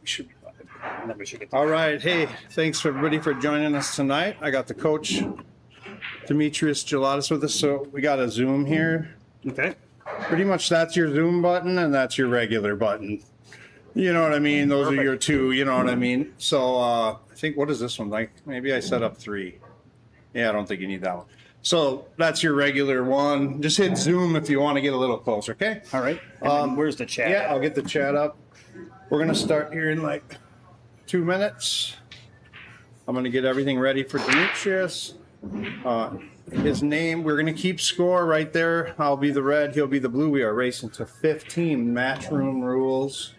should be fine. And then we should get All right. Hey, thanks everybody for joining us tonight. I got the coach, Demetrius Gelatis, with us. So we got a Zoom here. Okay. Pretty much that's your Zoom button and that's your regular button. You know what I mean? Those Perfect. are your two, you know what I mean? So I think, what is this one? Like, maybe I set up 3. Yeah, I don't think you need that one. So that's your regular one. Just hit Zoom if you want to get a little closer, okay? All right. And then where's the chat? Yeah, I'll get the chat up. We're going to start here in like 2 minutes. I'm going to get everything ready for Demetrius. His name, we're going to keep score right there. I'll be the red, he'll be the blue. We are racing to 15 Matchroom rules.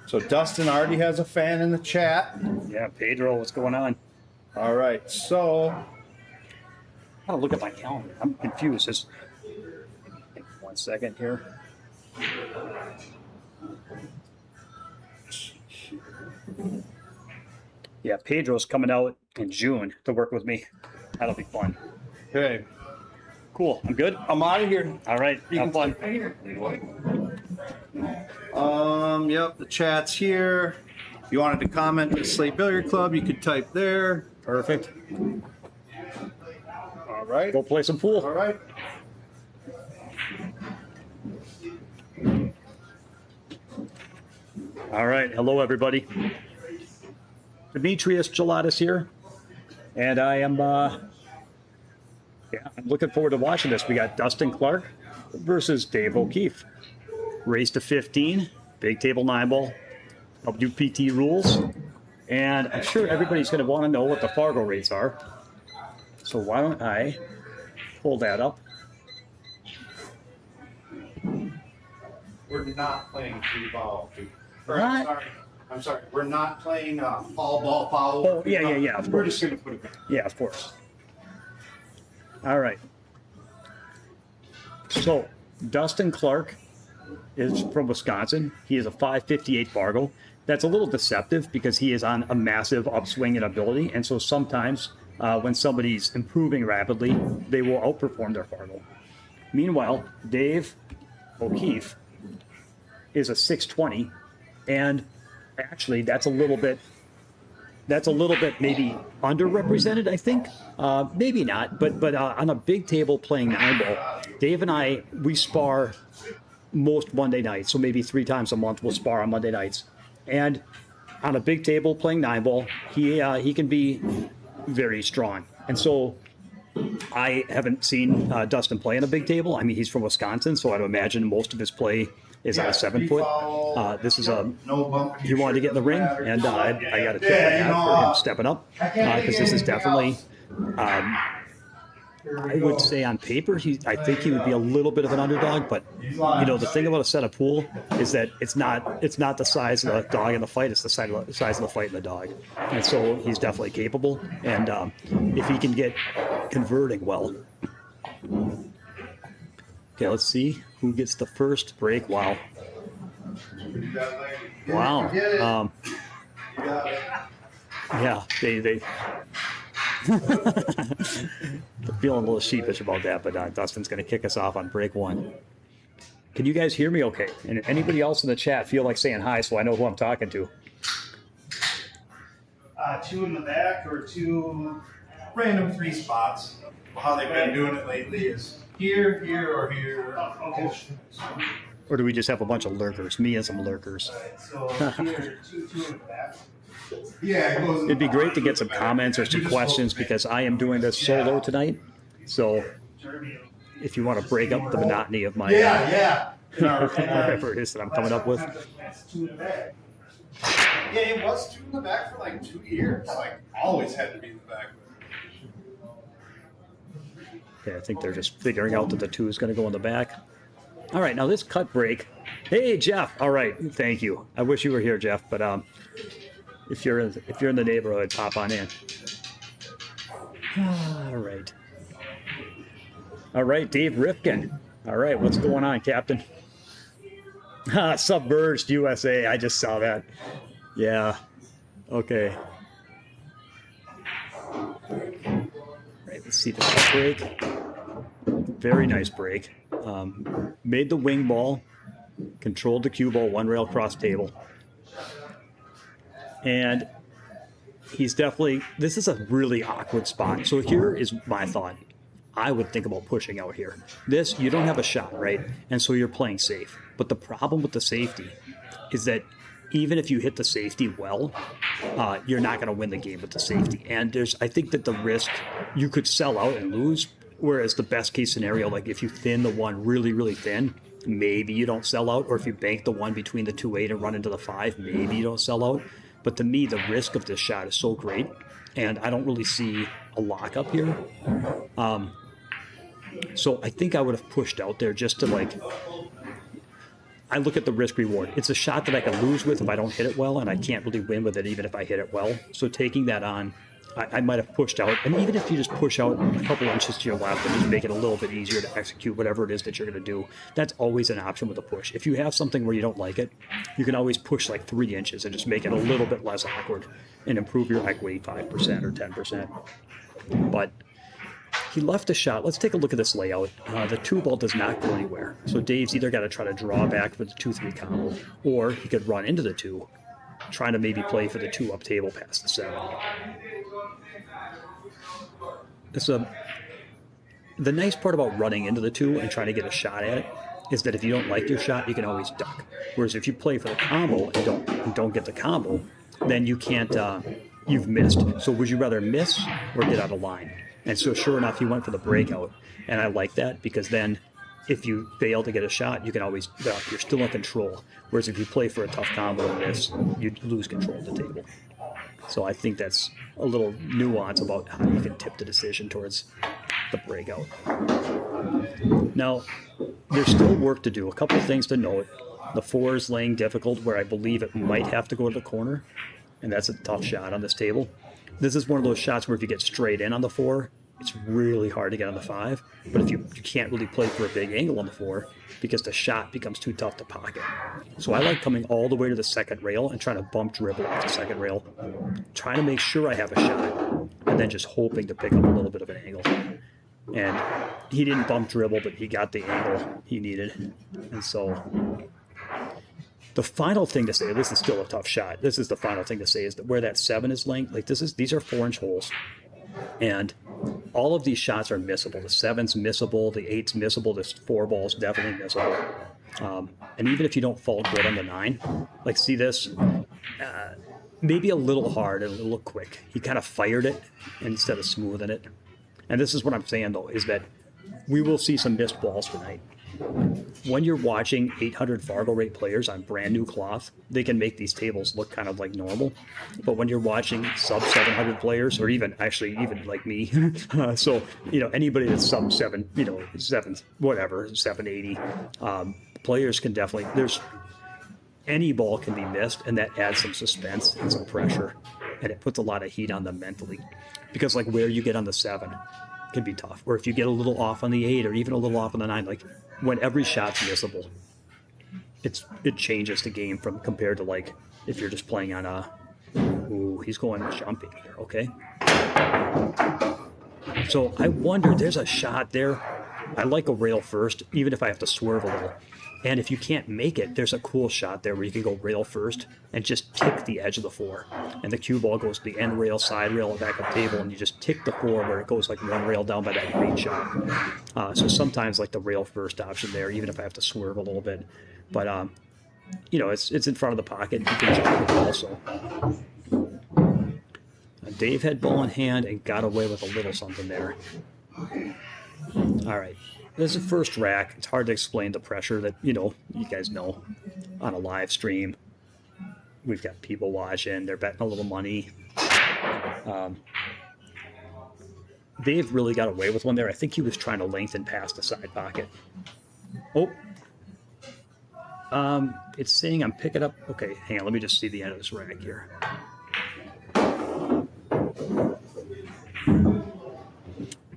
So Dustin already has a fan in the chat. Yeah, Pedro, what's going on? All right, so I gotta look at my calendar. I'm confused. Just 1 second here. Yeah, Pedro's coming out in June to work with me. That'll be fun. okay, Cool. I'm good. I'm out of here. All right. Have fun. Yep, the chat's here. If you wanted to comment at Slate Billiard Club, you could type there. Perfect. All right. Go play some pool. All right. All right. Hello, everybody. Demetrius Gelatis here. And I am, I'm looking forward to watching this. We got Dustin Clark versus Dave O'Keefe. Race to 15, big table 9-ball, WPT rules. And I'm sure everybody's going to want to know what the Fargo rates are. So why don't I pull that up? We're not playing free ball. What? I'm sorry. We're not playing all ball foul. Oh, yeah. Of We're course. just going to put it back. Yeah, of course. All right. So Dustin Clark is from Wisconsin. He is a 558 Fargo. That's a little deceptive because he is on a massive upswing in ability. And so sometimes when somebody's improving rapidly, they will outperform their Fargo. Meanwhile, Dave O'Keefe is a 620. And actually, that's a little bit maybe underrepresented, I think. Maybe not, but on a big table playing 9-ball, Dave and I, we spar most Monday nights. So maybe 3 times a month we'll spar on Monday nights. And on a big table playing 9-ball, he can be very strong. And so I haven't seen Dustin play on a big table. I mean, he's from Wisconsin, so I'd imagine most of his play is on a 7-foot. This is a, he wanted to get in the ring, and I got a tip I have for him stepping up, because this is definitely, I would say on paper, I think he would be a little bit of an underdog, but you know, the thing about a set of pool is that it's not the size of the dog in the fight, it's the size of the fight in the dog. And so he's definitely capable, and if he can get converting well. Okay, let's see who gets the first break. Wow. Yeah, they feeling a little sheepish about that, but Dustin's going to kick us off on break 1. Can you guys hear me okay? And anybody else in the chat feel like saying hi so I know who I'm talking to? 2 in the back or 2 random 3 spots. How they've been doing it lately is here, here, or here. Okay. Or do we just have a bunch of lurkers? Me and some lurkers. So here, 2 in the back. Yeah, it goes. It'd be great to get some comments or some questions because I am doing this solo tonight. So if you want to break up the monotony of my whatever it is that I'm coming up with. 2 in the back. Yeah, it was 2 in the back for like 2 years. Like always had to be in the back. Okay, I think they're just figuring out that the 2 is going to go in the back. All right, now this cut break. Hey, Jeff. All right, thank you. I wish you were here, Jeff, but if you're in the neighborhood, pop on in. All right, Dave Rifkin. All right, what's going on, Captain? Submerged USA. I just saw that. Yeah. Okay. All right, let's see the break. very nice break. Made the wing ball, controlled the cue ball, one rail cross table. And he's definitely, this is a really awkward spot. So here is my thought. I would think about pushing out here. This, you don't have a shot, right? And so you're playing safe. But the problem with the safety is that even if you hit the safety well, you're not going to win the game with the safety. And I think that the risk, you could sell out and lose, whereas the best case scenario, like if you thin the one really, really thin, maybe you don't sell out. Or if you bank the one between the 2-8 and run into the 5, maybe you don't sell out. But to me, the risk of this shot is so great, and I don't really see a lockup here. So I think I would have pushed out there just to like, I look at the risk reward. It's a shot that I can lose with if I don't hit it well, and I can't really win with it even if I hit it well. So taking that on, I might have pushed out. And even if you just push out a couple inches to your left and just make it a little bit easier to execute whatever it is that you're going to do, that's always an option with a push. If you have something where you don't like it, you can always push like 3 inches and just make it a little bit less awkward and improve your equity 5% or 10%. But he left a shot. Let's take a look at this layout. The 2 ball does not go anywhere. So Dave's either got to try to draw back for the 2-3 combo, or he could run into the 2, trying to maybe play for the 2 up table past the 7. The nice part about running into the 2 and trying to get a shot at it is that if you don't like your shot, you can always duck. Whereas if you play for the combo and don't get the combo, then you can't, you've missed. So would you rather miss or get out of line? And so sure enough, he went for the breakout. And I like that because then if you fail to get a shot, you can always duck. You're still in control. Whereas if you play for a tough combo and miss, you lose control of the table. So I think that's a little nuance about how you can tip the decision towards the breakout. Now, there's still work to do. A couple of things to note. The 4 is laying difficult where I believe it might have to go to the corner, and that's a tough shot on this table. This is one of those shots where if you get straight in on the 4, it's really hard to get on the 5. But if you can't really play for a big angle on the 4 because the shot becomes too tough to pocket. So I like coming all the way to the second rail and trying to bump dribble off the second rail, trying to make sure I have a shot, and then just hoping to pick up a little bit of an angle. And he didn't bump dribble, but he got the angle he needed. And so the final thing to say, this is still a tough shot. This is the final thing to say is that where that 7 is laying, like these are 4-inch holes. And all of these shots are missable. The 7's missable, the 8's missable, this 4 ball's definitely missable. And even if you don't fall good on the 9, like see this, maybe a little hard and a little quick. He kind of fired it instead of smoothing it. And this is what I'm saying though, is that we will see some missed balls tonight. When you're watching 800 Fargo rate players on brand new cloth, they can make these tables look kind of like normal. But when you're watching sub 700 players, or even like me, so anybody that's sub 7, 780 players can definitely. Any ball can be missed, and that adds some suspense and some pressure, and it puts a lot of heat on them mentally, because like where you get on the 7 can be tough, or if you get a little off on the 8 or even a little off on the 9, like when every shot's missable, it changes the game from compared to like if you're just playing on a, ooh, he's going jumping here, okay? So I wonder, there's a shot there. I like a rail first, even if I have to swerve a little. And if you can't make it, there's a cool shot there where you can go rail first and just tick the edge of the 4. And the cue ball goes to the end rail, side rail, and back up table, and you just tick the 4 where it goes like 1 rail down by that green shot. So sometimes like the rail first option there, even if I have to swerve a little bit. But, it's in front of the pocket. You can jump with it also. Dave had ball in hand and got away with a little something there. All right. This is the first rack. It's hard to explain the pressure that, you guys know on a live stream. We've got people watching. They're betting a little money. Dave really got away with one there. I think he was trying to lengthen past the side pocket. Oh. It's saying I'm picking up. Okay, hang on. Let me just see the end of this rack here.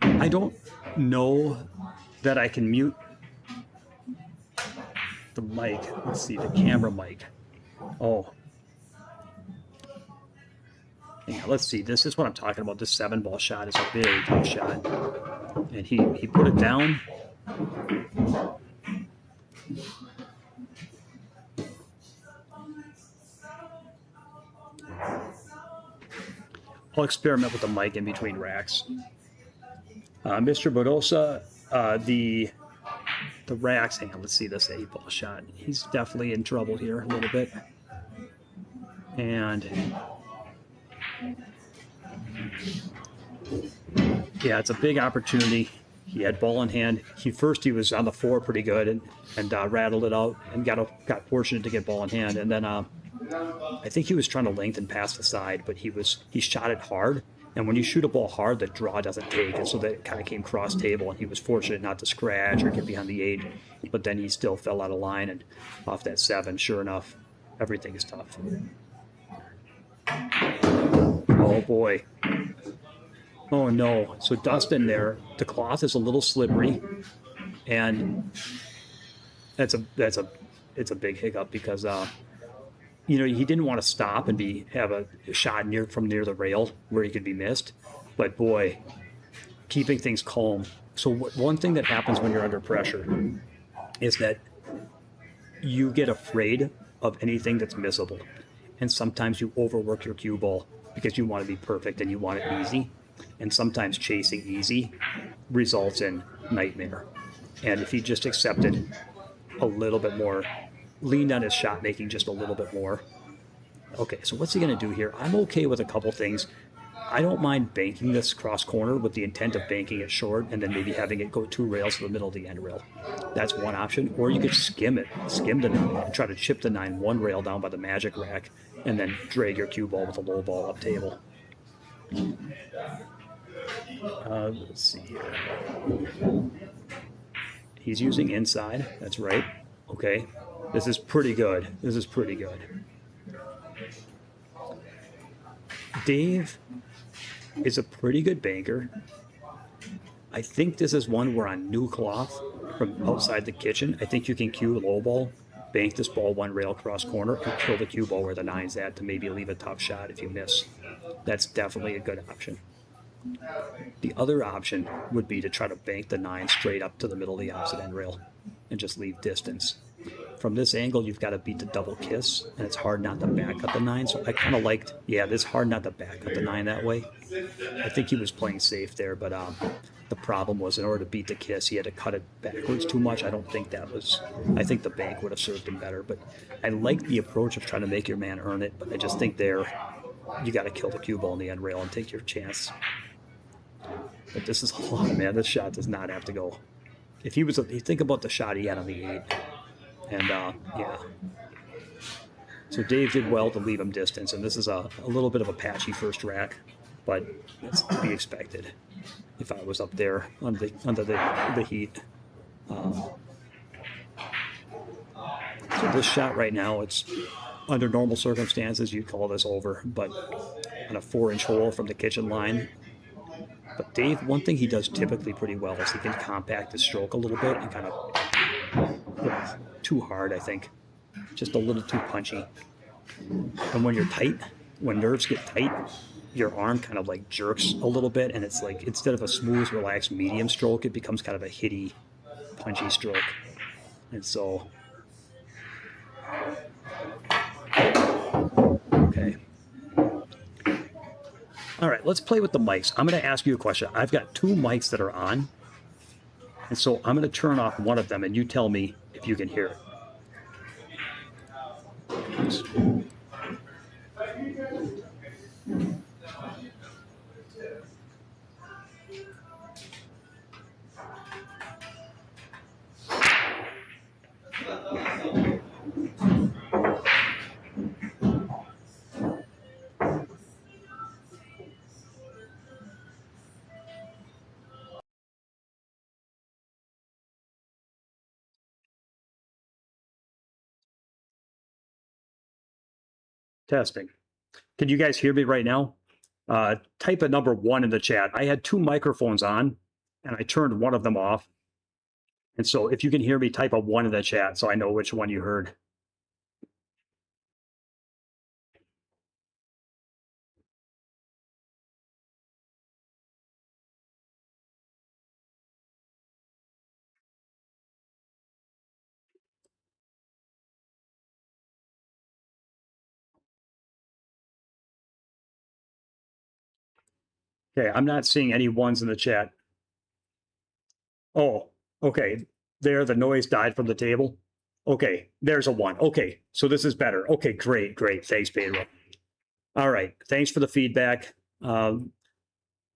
I don't know that I can mute the mic. Let's see, the camera mic. Oh. Yeah, let's see. This is what I'm talking about. This 7 ball shot is a very tough shot. And he put it down, I'll experiment with the mic in between racks. Mr. Bodosa, the racks, hang on, let's see this 8-ball shot. He's definitely in trouble here a little bit. And yeah, it's a big opportunity. He had ball in hand. He was on the floor pretty good and rattled it out and got fortunate to get ball in hand. And then I think he was trying to lengthen past the side, but he shot it hard. And when you shoot a ball hard, the draw doesn't take, and so that kind of came cross table, and he was fortunate not to scratch or get behind the 8. But then he still fell out of line, and off that 7, sure enough, everything is tough. Oh boy. Oh no. So Dustin there, the cloth is a little slippery, and it's a big hiccup because you know, he didn't want to stop and have a shot from near the rail where he could be missed. But boy, keeping things calm. So one thing that happens when you're under pressure is that you get afraid of anything that's missable. And sometimes you overwork your cue ball because you want to be perfect and you want it easy. And sometimes chasing easy results in nightmare. And if he just accepted a little bit more, leaned on his shot making just a little bit more. Okay, so what's he going to do here? I'm okay with a couple things. I don't mind banking this cross corner with the intent of banking it short and then maybe having it go 2 rails to the middle of the end rail. That's one option. Or you could skim the 9 and try to chip the 9 1 rail down by the magic rack and then drag your cue ball with a low ball up table. Let's see here. He's using inside. That's right. Okay. This is pretty good. This is pretty good. Dave is a pretty good banker. I think this is one where on new cloth from outside the kitchen, I think you can cue low ball, bank this ball 1 rail cross corner, and kill the cue ball where the 9's at to maybe leave a tough shot if you miss. That's definitely a good option. The other option would be to try to bank the 9 straight up to the middle of the opposite end rail and just leave distance. From this angle, you've got to beat the double kiss, and it's hard not to back up the 9. So I kind of liked, it's hard not to back up the 9 that way. I think he was playing safe there, but the problem was in order to beat the kiss, he had to cut it backwards too much. I think the bank would have served him better. But I like the approach of trying to make your man earn it, but I just think there, you got to kill the cue ball in the end rail and take your chance. But this is a lot, man. This shot does not have to go. If he was, you think about the shot he had on the 8. And yeah. So Dave did well to leave him distance, and this is a little bit of a patchy first rack, but it's to be expected if I was up there under the heat. So this shot right now, it's under normal circumstances, you'd call this over, but on a 4-inch hole from the kitchen line. But Dave, one thing he does typically pretty well is he can compact his stroke a little bit and kind of too hard, I think. Just a little too punchy. And when you're tight, when nerves get tight, your arm kind of like jerks a little bit, and it's like instead of a smooth, relaxed, medium stroke, it becomes kind of a hitty, punchy stroke. And so, okay. All right, let's play with the mics. I'm going to ask you a question. I've got 2 mics that are on, and so I'm going to turn off one of them, and you tell me if you can hear it. Testing. Can you guys hear me right now? Type a number 1 in the chat. I had 2 microphones on, and I turned one of them off. And so if you can hear me, type a 1 in the chat so I know which one you heard. Okay, I'm not seeing any ones in the chat. Oh, okay. There, the noise died from the table. Okay, there's a 1. Okay, so this is better. Okay, great, great. Thanks, Pedro. All right, thanks for the feedback.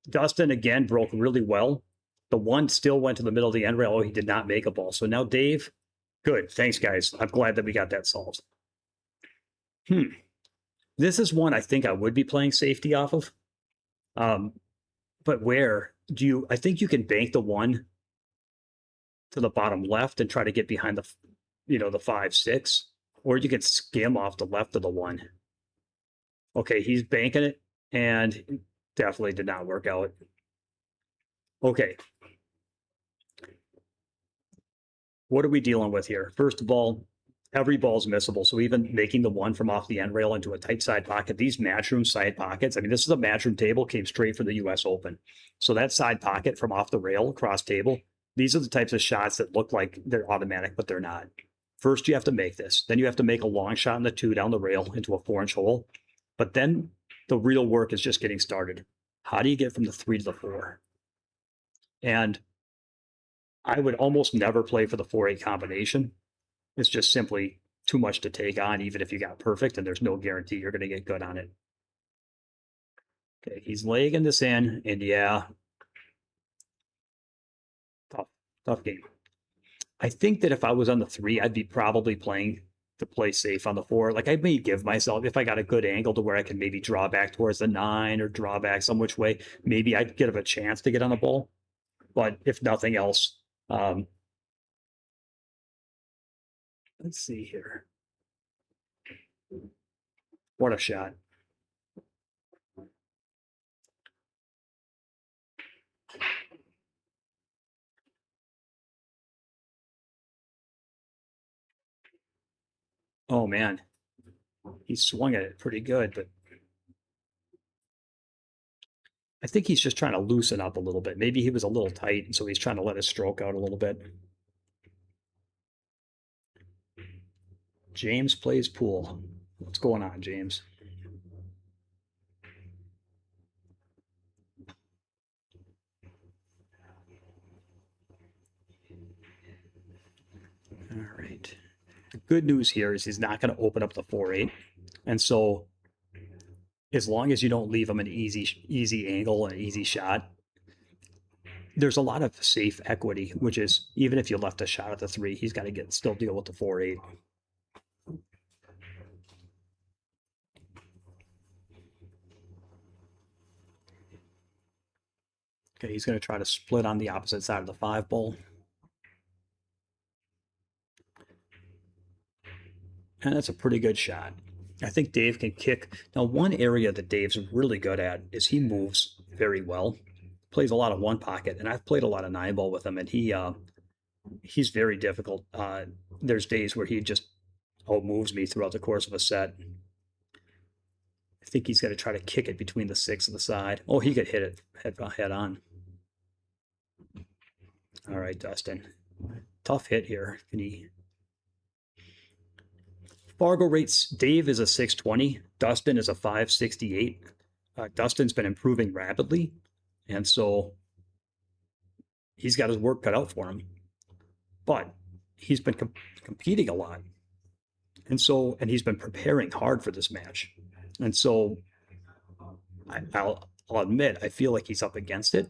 Dustin, again, broke really well. The 1 still went to the middle of the end rail. Oh, he did not make a ball. So now Dave, good. Thanks, guys. I'm glad that we got that solved. This is one I think I would be playing safety off of. But where do you, I think you can bank the 1 to the bottom left and try to get behind the, the 5, 6, or you can skim off the left of the 1. Okay, he's banking it and definitely did not work out. Okay. What are we dealing with here? First of all, every ball is missable. So even making the 1 from off the end rail into a tight side pocket, these Matchroom side pockets, I mean, this is a Matchroom table, came straight from the US Open. So that side pocket from off the rail across table, these are the types of shots that look like they're automatic, but they're not. First, you have to make this. Then you have to make a long shot in the 2 down the rail into a 4-inch hole. But then the real work is just getting started. How do you get from the 3 to the 4? And I would almost never play for the 4-8 combination. It's just simply too much to take on, even if you got perfect, and there's no guarantee you're going to get good on it. Okay, he's legging this in, and yeah, tough game. I think that if I was on the 3, I'd be probably playing to play safe on the 4. Like I may give myself, if I got a good angle to where I can maybe draw back towards the 9 or draw back some which way, maybe I'd get a chance to get on the ball. But if nothing else, let's see here. What a shot. Oh man, he swung at it pretty good, but I think he's just trying to loosen up a little bit. Maybe he was a little tight, and so he's trying to let his stroke out a little bit. James plays pool. What's going on, James? All right. The good news here is he's not going to open up the 4-8. And so as long as you don't leave him an easy angle, an easy shot, there's a lot of safe equity, which is even if you left a shot at the 3, he's got to still deal with the 4-8. Okay, he's going to try to split on the opposite side of the 5 ball. And that's a pretty good shot. I think Dave can kick. Now, one area that Dave's really good at is he moves very well. Plays a lot of 1 pocket, and I've played a lot of 9 ball with him, and he's very difficult. There's days where he just outmoves me throughout the course of a set. I think he's going to try to kick it between the 6 and the side. Oh, he could hit it head on. All right, Dustin. Tough hit here. Can he? Fargo rates, Dave is a 620. Dustin is a 568. Dustin's been improving rapidly. And so he's got his work cut out for him. But he's been competing a lot. And he's been preparing hard for this match. And so I'll admit, I feel like he's up against it.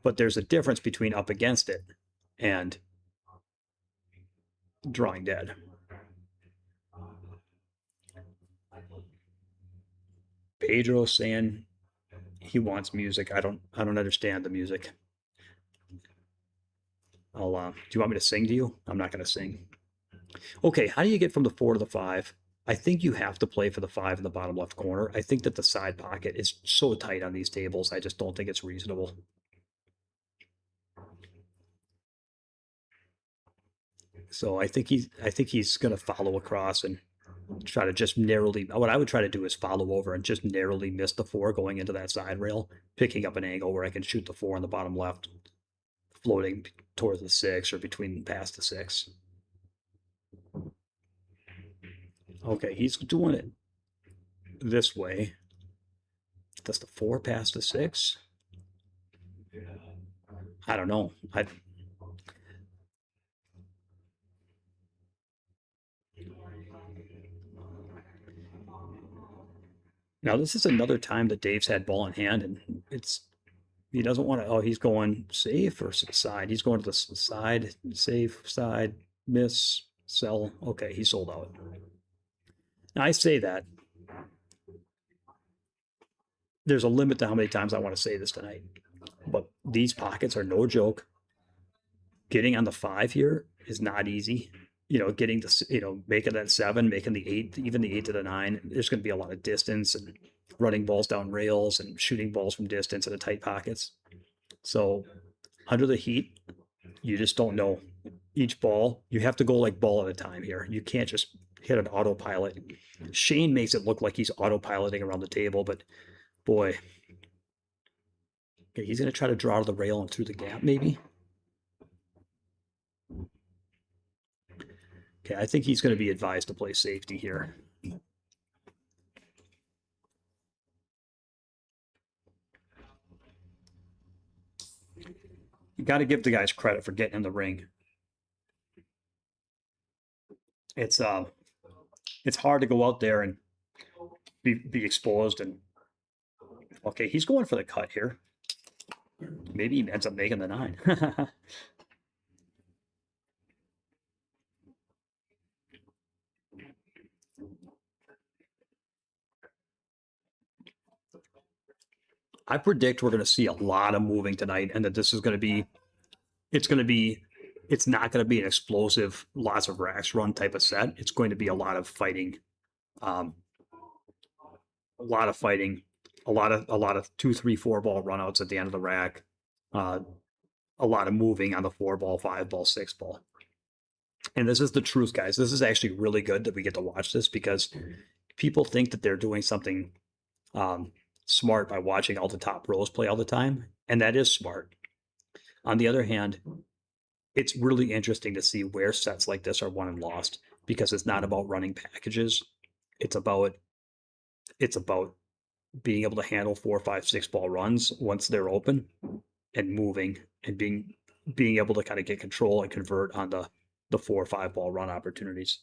But there's a difference between up against it and drawing dead. Pedro saying he wants music. I don't understand the music. Do you want me to sing to you? I'm not going to sing. Okay, how do you get from the 4 to the 5? I think you have to play for the 5 in the bottom left corner. I think that the side pocket is so tight on these tables. I just don't think it's reasonable. So I think he's going to follow across and try to just narrowly, what I would try to do is follow over and just narrowly miss the 4 going into that side rail, picking up an angle where I can shoot the 4 on the bottom left, floating towards the 6 or between past the 6. Okay, he's doing it this way. Does the 4 pass the 6? I don't know. Now this is another time that Dave's had ball in hand, and he doesn't want to. Oh, he's going safe or side. He's going to the side, safe side, miss, sell. Okay, he sold out. Now I say that there's a limit to how many times I want to say this tonight, but these pockets are no joke. Getting on the 5 here is not easy. Getting to, making that 7, making the 8, even the 8 to the 9, there's going to be a lot of distance and running balls down rails and shooting balls from distance in the tight pockets. So under the heat, you just don't know. Each ball, you have to go like ball at a time here. You can't just hit an autopilot. Shane makes it look like he's autopiloting around the table, but boy. Okay, he's going to try to draw to the rail and through the gap, maybe. Okay, I think he's going to be advised to play safety here. You got to give the guys credit for getting in the ring. It's hard to go out there and be exposed. And okay, he's going for the cut here. Maybe he ends up making the 9. I predict we're going to see a lot of moving tonight, and that this is going to be, it's not going to be an explosive, lots of racks run type of set. It's going to be a lot of fighting, a lot of 2, 3, 4 ball runouts at the end of the rack, a lot of moving on the 4 ball, 5 ball, 6 ball. And this is the truth, guys. This is actually really good that we get to watch this, because people think that they're doing something smart by watching all the top pros play all the time, and that is smart. On the other hand, it's really interesting to see where sets like this are won and lost, because it's not about running packages. It's about being able to handle 4, 5, 6 ball runs once they're open, and moving and being able to kind of get control and convert on the 4 or 5 ball run opportunities.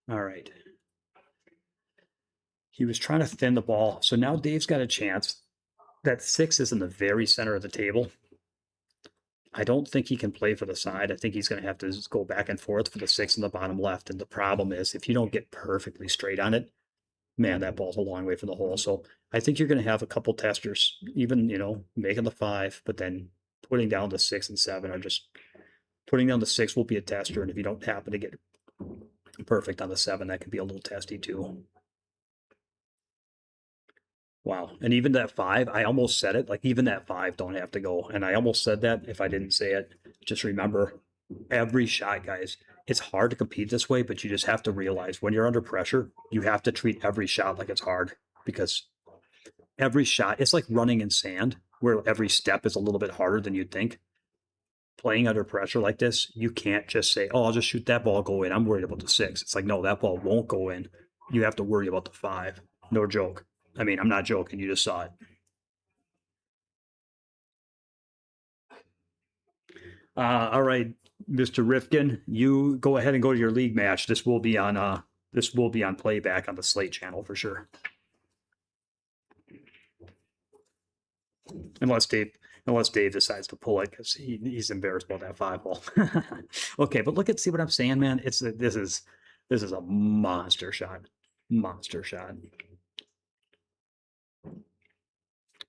All right. He was trying to thin the ball. So now Dave's got a chance. That 6 is in the very center of the table. I don't think he can play for the side. I think he's going to have to go back and forth for the 6 in the bottom left. And the problem is, if you don't get perfectly straight on it, man, that ball's a long way from the hole. So I think you're going to have a couple testers, even, making the 5, but then putting down the 6 and 7, or just putting down the 6 will be a tester. And if you don't happen to get perfect on the 7, that could be a little testy too. Wow. And even that 5, I almost said it, like even that 5 don't have to go. And I almost said that if I didn't say it. Just remember, every shot, guys, it's hard to compete this way, but you just have to realize when you're under pressure, you have to treat every shot like it's hard, because every shot, it's like running in sand, where every step is a little bit harder than you'd think. Playing under pressure like this, you can't just say, oh, I'll just shoot that ball, go in. I'm worried about the 6. It's like, no, that ball won't go in. You have to worry about the 5. No joke. I mean, I'm not joking. You just saw it. All right, Mr. Rifkin, you go ahead and go to your league match. This will be on playback on the Slate channel for sure. Unless Dave decides to pull it, because he's embarrassed about that 5 ball. Okay, but see what I'm saying, man. This is a monster shot. Monster shot.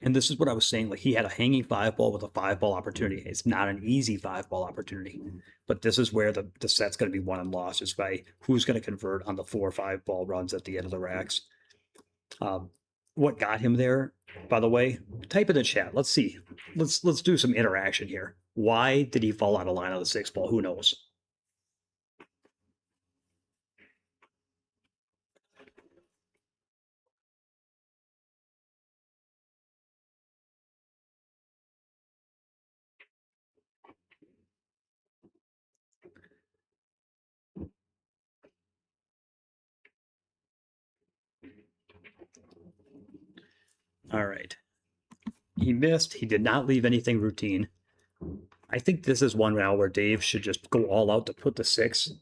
And this is what I was saying. Like, he had a hanging 5 ball with a 5 ball opportunity. It's not an easy 5 ball opportunity, but this is where the set's going to be won and lost, is by who's going to convert on the 4 or 5 ball runs at the end of the racks. What got him there, by the way, type in the chat. Let's see. Let's do some interaction here. Why did he fall out of line on the 6 ball? Who knows? All right. He missed. He did not leave anything routine. I think this is one now where Dave should just go all out to put the 6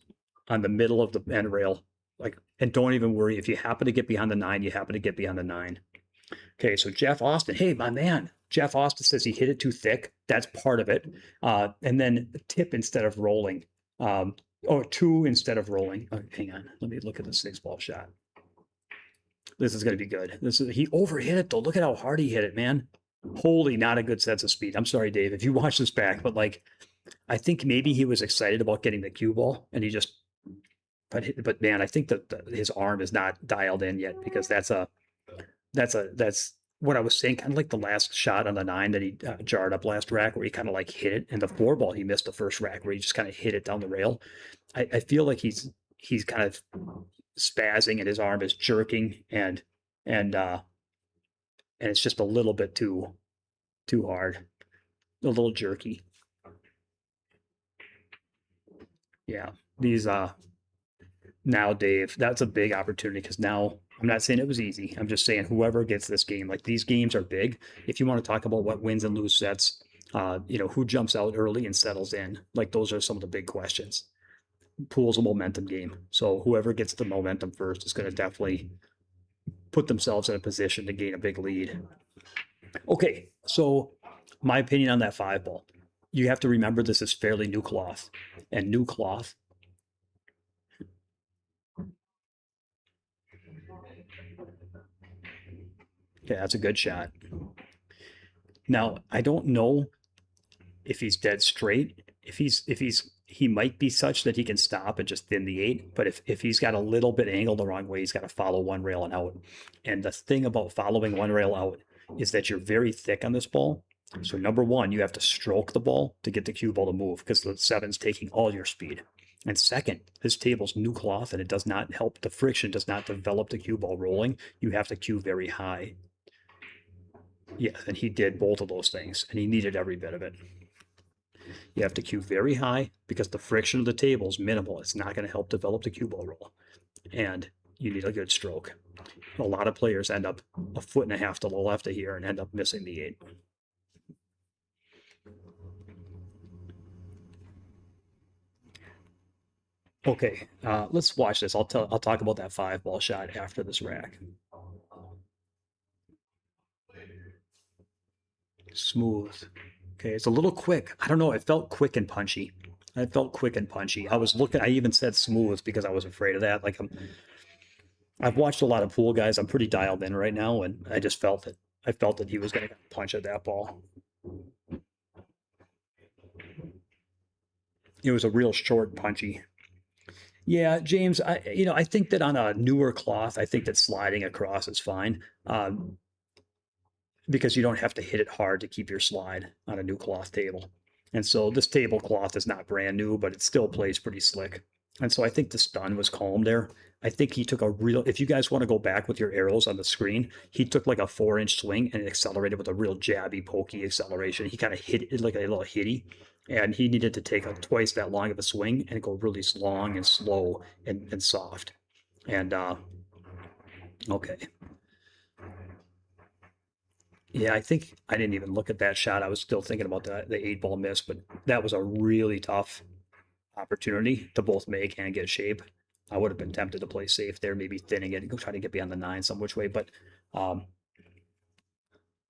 on the middle of the end rail. Like, and don't even worry. If you happen to get behind the 9, you happen to get behind the 9. Okay, so Jeff Austin. Hey, my man. Jeff Austin says he hit it too thick. That's part of it. And then tip instead of rolling. Or 2 instead of rolling. Oh, hang on. Let me look at the 6-ball shot. This is going to be good. He overhit it, though. Look at how hard he hit it, man. Holy, not a good sense of speed. I'm sorry, Dave, if you watch this back, but like, I think maybe he was excited about getting the cue ball and he just, but man, I think that his arm is not dialed in yet, because that's what I was saying, kind of like the last shot on the 9 that he jarred up last rack, where he kind of like hit it, and the 4-ball he missed the first rack where he just kind of hit it down the rail. I feel like he's kind of spazzing and his arm is jerking, and it's just a little bit too hard, a little jerky. Yeah, these now, Dave, that's a big opportunity, because now I'm not saying it was easy. I'm just saying whoever gets this game, like, these games are big. If you want to talk about what wins and lose sets, who jumps out early and settles in, like, those are some of the big questions. Pool's a momentum game, so whoever gets the momentum first is going to definitely put themselves in a position to gain a big lead. Okay, so my opinion on that 5-ball, you have to remember this is fairly new cloth, and new cloth. Okay, that's a good shot. Now, I don't know if he's dead straight. He might be such that he can stop and just thin the 8, but if he's got a little bit angled the wrong way, he's got to follow one rail and out. And the thing about following one rail out is that you're very thick on this ball. So number one, you have to stroke the ball to get the cue ball to move, because the 7's taking all your speed. And second, this table's new cloth, and it does not help. The friction does not develop the cue ball rolling. You have to cue very high. Yeah, and he did both of those things, and he needed every bit of it. You have to cue very high, because the friction of the table is minimal. It's not going to help develop the cue ball roll. And you need a good stroke. A lot of players end up 1.5 foot to the left of here and end up missing the 8. Okay, let's watch this. I'll talk about that 5-ball shot after this rack. Smooth. Okay, it's a little quick. I don't know. It felt quick and punchy. I was looking. I even said smooth because I was afraid of that. Like, I've watched a lot of pool guys. I'm pretty dialed in right now, and I just felt it. I felt that he was going to punch at that ball. It was a real short, punchy. Yeah, James, I think that on a newer cloth, I think that sliding across is fine, because you don't have to hit it hard to keep your slide on a new cloth table. And so this tablecloth is not brand new, but it still plays pretty slick. And so I think the stun was calm there. I think he took if you guys want to go back with your arrows on the screen, he took like a 4-inch swing and accelerated with a real jabby, pokey acceleration. He kind of hit it like a little hitty. And he needed to take twice that long of a swing and go really long and slow and soft. And, okay. Yeah, I think I didn't even look at that shot. I was still thinking about the 8-ball miss, but that was a really tough opportunity to both make and get shape. I would have been tempted to play safe there, maybe thinning it and go try to get beyond the 9 some which way. But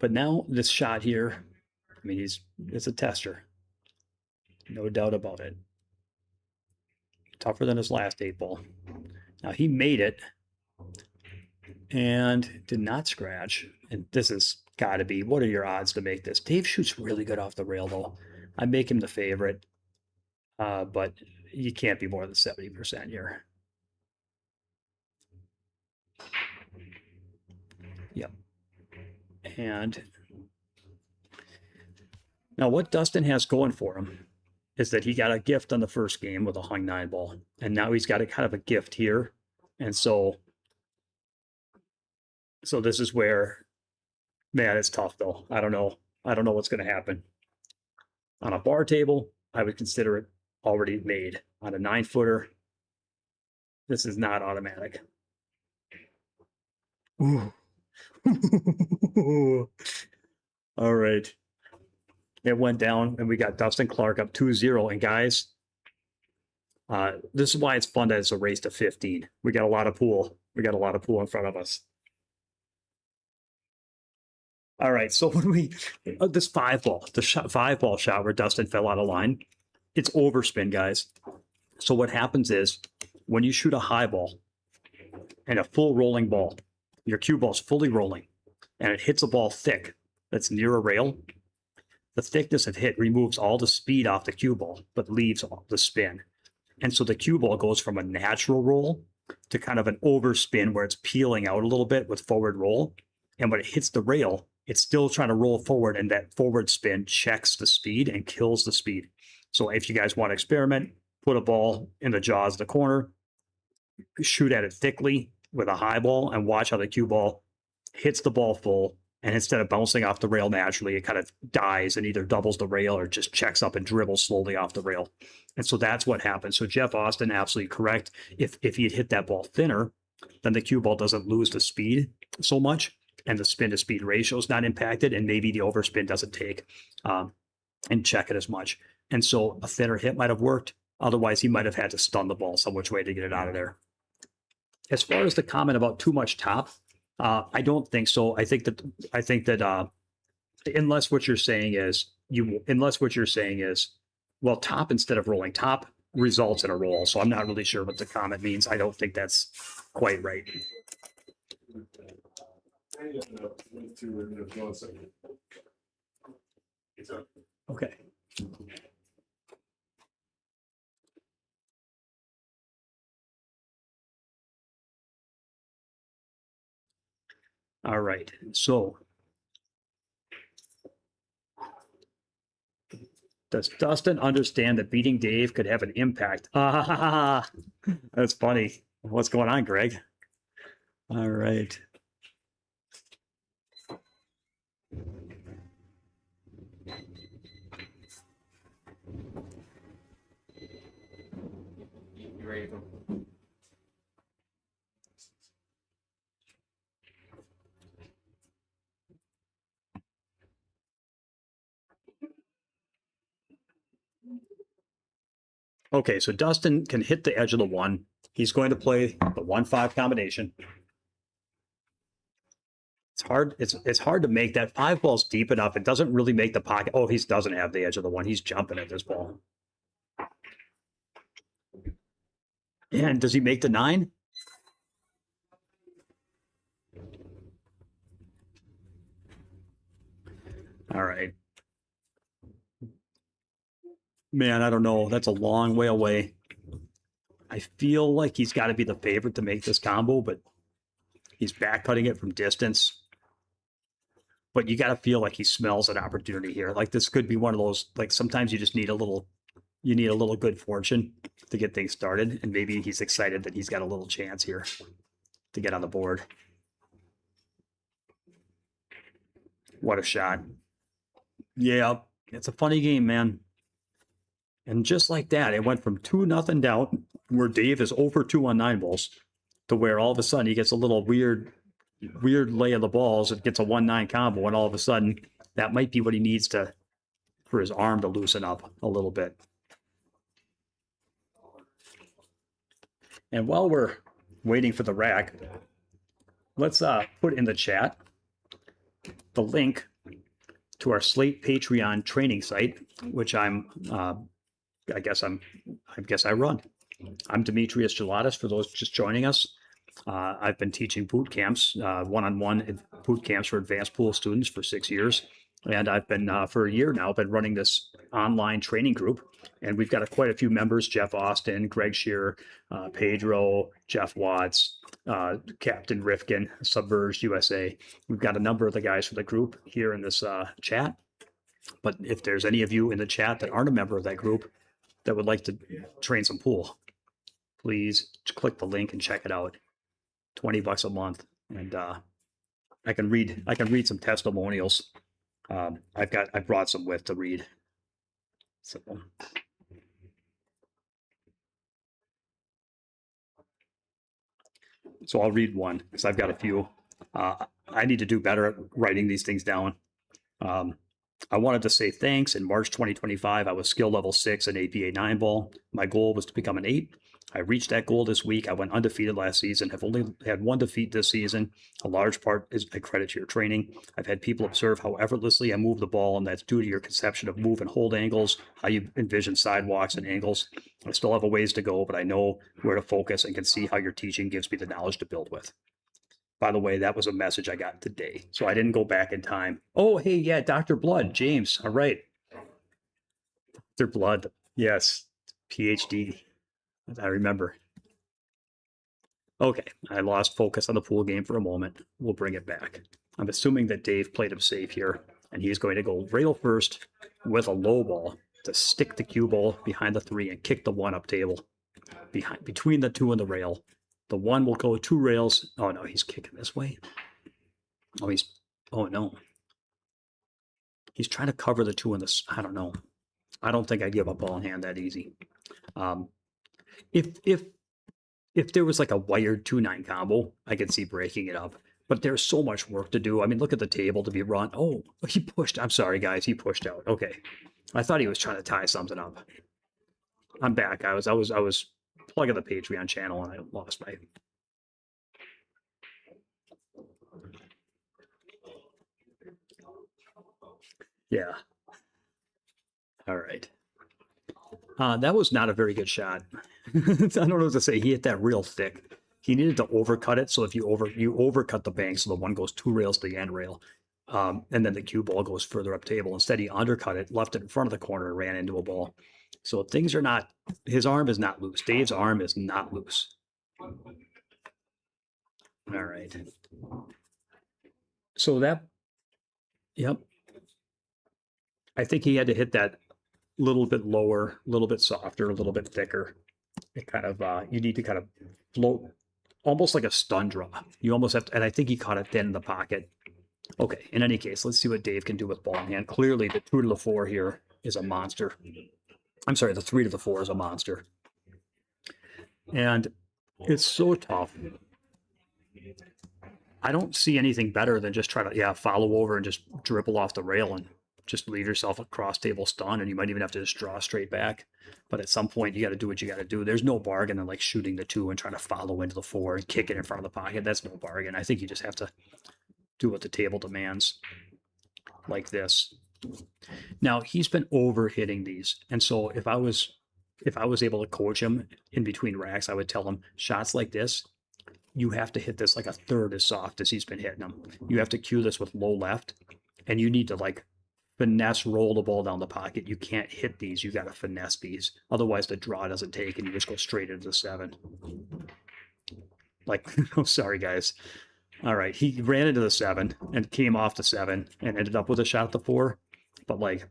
now this shot here, I mean, it's a tester. No doubt about it. Tougher than his last 8-ball. Now he made it and did not scratch. And this has got to be, what are your odds to make this? Dave shoots really good off the rail, though. I make him the favorite, but you can't be more than 70% here. Yep. And now what Dustin has going for him is that he got a gift on the first game with a hung 9-ball, and now he's got a kind of a gift here. And so this is where, man, it's tough though. I don't know what's going to happen. On a bar table, I would consider it already made. On a 9-footer, this is not automatic. Ooh. All right. It went down and we got Dustin Clark up 2-0. And guys, this is why it's fun that it's a race to 15. We got a lot of pool. We got a lot of pool in front of us. All right. So when we, this 5-ball, the 5-ball shot where Dustin fell out of line, it's overspin, guys. So what happens is when you shoot a high ball and a full rolling ball, your cue ball's fully rolling and it hits a ball thick that's near a rail, the thickness of hit removes all the speed off the cue ball, but leaves the spin. And so the cue ball goes from a natural roll to kind of an overspin where it's peeling out a little bit with forward roll. And when it hits the rail, it's still trying to roll forward, and that forward spin checks the speed and kills the speed. So if you guys want to experiment, put a ball in the jaws of the corner, shoot at it thickly with a high ball, and watch how the cue ball hits the ball full. And instead of bouncing off the rail naturally, it kind of dies and either doubles the rail or just checks up and dribbles slowly off the rail. And so that's what happens. So Jeff Austin, absolutely correct. If he had hit that ball thinner, then the cue ball doesn't lose the speed so much, and the spin to speed ratio is not impacted, and maybe the overspin doesn't take and check it as much. And so a thinner hit might have worked. Otherwise, he might have had to stun the ball some which way to get it out of there. As far as the comment about too much top, I don't think so. I think that unless what you're saying is well, top instead of rolling, top results in a roll. So I'm not really sure what the comment means. I don't think that's quite right. Okay. All right. So does Dustin understand that beating Dave could have an impact? Ah, that's funny. What's going on, Greg? All right. You ready to Okay, so Dustin can hit the edge of the 1. He's going to play the 1-5 combination. It's hard. It's hard to make that 5 ball's deep enough. It doesn't really make the pocket. Oh, he doesn't have the edge of the 1. He's jumping at this ball. And does he make the 9? All right. Man, I don't know. That's a long way away. I feel like he's got to be the favorite to make this combo, but he's back cutting it from distance. But you got to feel like he smells an opportunity here. Like this could be one of those, like sometimes you just need a little good fortune to get things started. And maybe he's excited that he's got a little chance here to get on the board. What a shot. Yeah, it's a funny game, man. And just like that, it went from 2-0 down, where Dave is over 2 on 9 balls, to where all of a sudden he gets a little weird lay of the balls. It gets a 1-9 combo, and all of a sudden that might be what he needs for his arm to loosen up a little bit. And while we're waiting for the rack, let's put in the chat the link to our Slate Patreon training site, which I guess I run. I'm Demetrius Gelatis, for those just joining us. I've been teaching boot camps, one-on-one boot camps for advanced pool students for 6 years. And I've been, for a year now, been running this online training group. And we've got quite a few members: Jeff Austin, Greg Shearer, Pedro, Jeff Watts, Captain Rifkin, Subverged USA. We've got a number of the guys from the group here in this chat. But if there's any of you in the chat that aren't a member of that group that would like to train some pool, please click the link and check it out. $20 a month. And I can read some testimonials. I brought some with to read. So I'll read one because I've got a few. I need to do better at writing these things down. I wanted to say thanks. In March 2025, I was skill level 6 in APA 9 ball. My goal was to become an 8. I reached that goal this week. I went undefeated last season, have only had 1 defeat this season. A large part is a credit to your training. I've had people observe how effortlessly I move the ball, and that's due to your conception of move and hold angles, how you envision sidewalks and angles. I still have a ways to go, but I know where to focus and can see how your teaching gives me the knowledge to build with. By the way, that was a message I got today, so I didn't go back in time. Oh, hey, yeah, Dr. Blood, James. All right. Dr. Blood, yes, PhD. I remember. Okay, I lost focus on the pool game for a moment. We'll bring it back. I'm assuming that Dave played him safe here, and he's going to go rail first with a low ball to stick the cue ball behind the 3 and kick the 1 up table between the 2 and the rail. The 1 will go 2 rails. Oh no, he's kicking this way. Oh no. He's trying to cover the 2 in this. I don't know. I don't think I'd give up ball in hand that easy. If there was like a wired 2-9 combo, I could see breaking it up. But there's so much work to do. I mean, look at the table to be run. Oh, he pushed. I'm sorry, guys. He pushed out. Okay. I thought he was trying to tie something up. I'm back. I was plugging the Patreon channel and I lost my. Yeah. All right. That was not a very good shot. I don't know what to say. He hit that real thick. He needed to overcut it. So if you overcut the bank, so the 1 goes 2 rails to the end rail, and then the cue ball goes further up table. Instead, he undercut it, left it in front of the corner, and ran into a ball. So things are not. His arm is not loose. Dave's arm is not loose. All right. So that. Yep. I think he had to hit that little bit lower, a little bit softer, a little bit thicker. It kind of, you need to kind of float, almost like a stun draw. You almost have to, and I think he caught it then in the pocket. Okay, in any case, let's see what Dave can do with ball in hand. Clearly, the 2 to the 4 here is a monster. I'm sorry, the 3 to the 4 is a monster. And it's so tough. I don't see anything better than just try to, follow over and just dribble off the rail and just leave yourself a cross table stun, and you might even have to just draw straight back. But at some point, you got to do what you got to do. There's no bargain in like shooting the 2 and trying to follow into the 4 and kick it in front of the pocket. That's no bargain. I think you just have to do what the table demands, like this. Now he's been over hitting these, and so if I was able to coach him in between racks, I would tell him shots like this. You have to hit this like a third as soft as he's been hitting them. You have to cue this with low left, and you need to like finesse roll the ball down the pocket. You can't hit these. You got to finesse these. Otherwise, the draw doesn't take, and you just go straight into the 7. Like, oh, sorry, guys. All right, he ran into the 7 and came off the 7 and ended up with a shot at the 4. But like,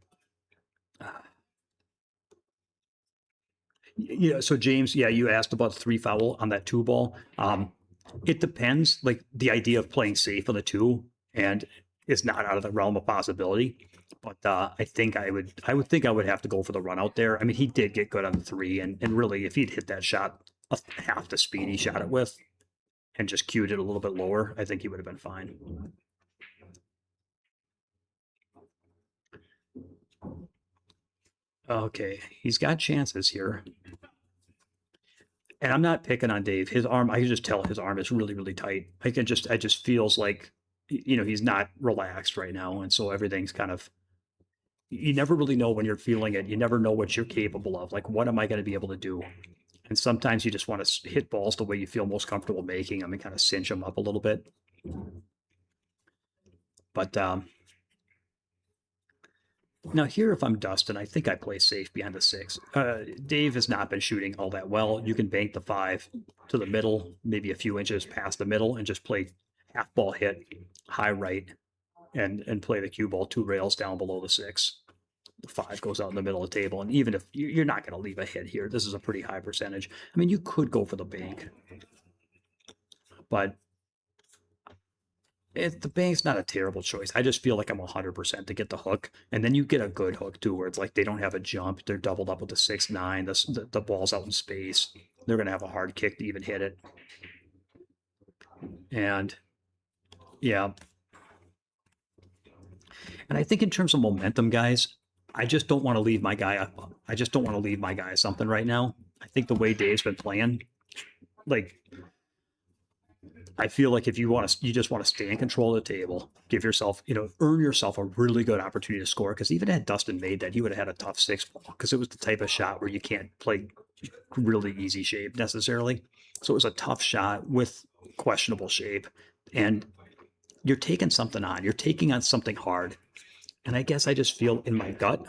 so James, you asked about the 3 foul on that 2 ball. It depends. Like the idea of playing safe on the 2 and it's not out of the realm of possibility. But I think I would have to go for the run out there. I mean, he did get good on the 3, and really, if he'd hit that shot half the speed he shot it with, and just cued it a little bit lower, I think he would have been fine. Okay, he's got chances here. And I'm not picking on Dave. His arm, I can just tell his arm is really, really tight. It just feels like, he's not relaxed right now. And so everything's kind of, you never really know when you're feeling it. You never know what you're capable of. Like, what am I going to be able to do? And sometimes you just want to hit balls the way you feel most comfortable making them and kind of cinch them up a little bit. But now here, if I'm Dustin, I think I play safe behind the 6. Dave has not been shooting all that well. You can bank the 5 to the middle, maybe a few inches past the middle, and just play half ball hit, high right, and play the cue ball 2 rails down below the 6. The 5 goes out in the middle of the table. And even if you're not going to leave a hit here, this is a pretty high percentage. I mean, you could go for the bank, but the bank's not a terrible choice. I just feel like I'm 100% to get the hook. And then you get a good hook too, where it's like they don't have a jump. They're doubled up with the 6-9. The ball's out in space. They're going to have a hard kick to even hit it. And Yeah. And I think in terms of momentum, guys, I just don't want to leave my guy up. I just don't want to leave my guy something right now. I think the way Dave's been playing, like, I feel like if you just want to stay in control of the table, give yourself, earn yourself a really good opportunity to score. Because even had Dustin made that, he would have had a tough 6-ball because it was the type of shot where you can't play really easy shape necessarily. So it was a tough shot with questionable shape. And you're taking something on. You're taking on something hard. And I guess I just feel in my gut.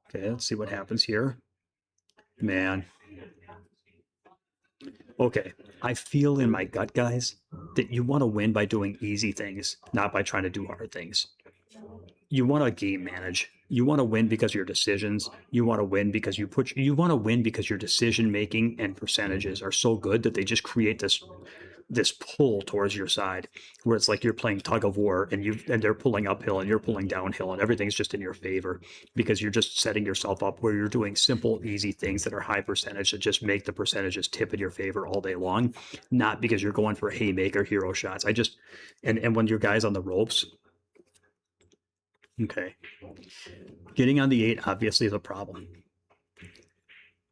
Okay, let's see what happens here. Man. Okay, I feel in my gut, guys, that you want to win by doing easy things, not by trying to do hard things. You want to game manage. You want to win because of your decisions. You want to win because you want to win because your decision making and percentages are so good that they just create this pull towards your side where it's like you're playing tug of war and they're pulling uphill and you're pulling downhill and everything's just in your favor because you're just setting yourself up where you're doing simple, easy things that are high percentage that just make the percentages tip in your favor all day long, not because you're going for haymaker hero shots. And when your guy's on the ropes, okay, getting on the 8 obviously is a problem.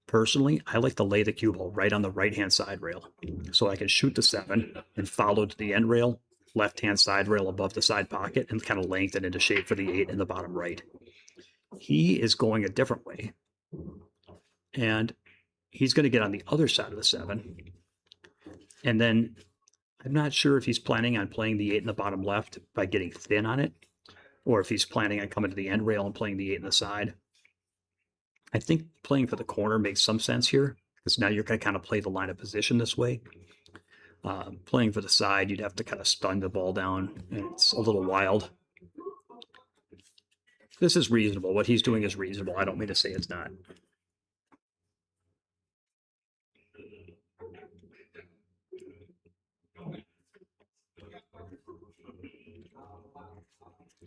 Personally, I like to lay the cue ball right on the right-hand side rail so I can shoot the 7 and follow to the end rail, left-hand side rail above the side pocket, and kind of lengthen into shape for the 8 in the bottom right. He is going a different way, and he's going to get on the other side of the 7. And then I'm not sure if he's planning on playing the 8 in the bottom left by getting thin on it, or if he's planning on coming to the end rail and playing the 8 in the side. I think playing for the corner makes some sense here because now you're going to kind of play the line of position this way. Playing for the side, you'd have to kind of stun the ball down, and it's a little wild. This is reasonable. What he's doing is reasonable. I don't mean to say it's not.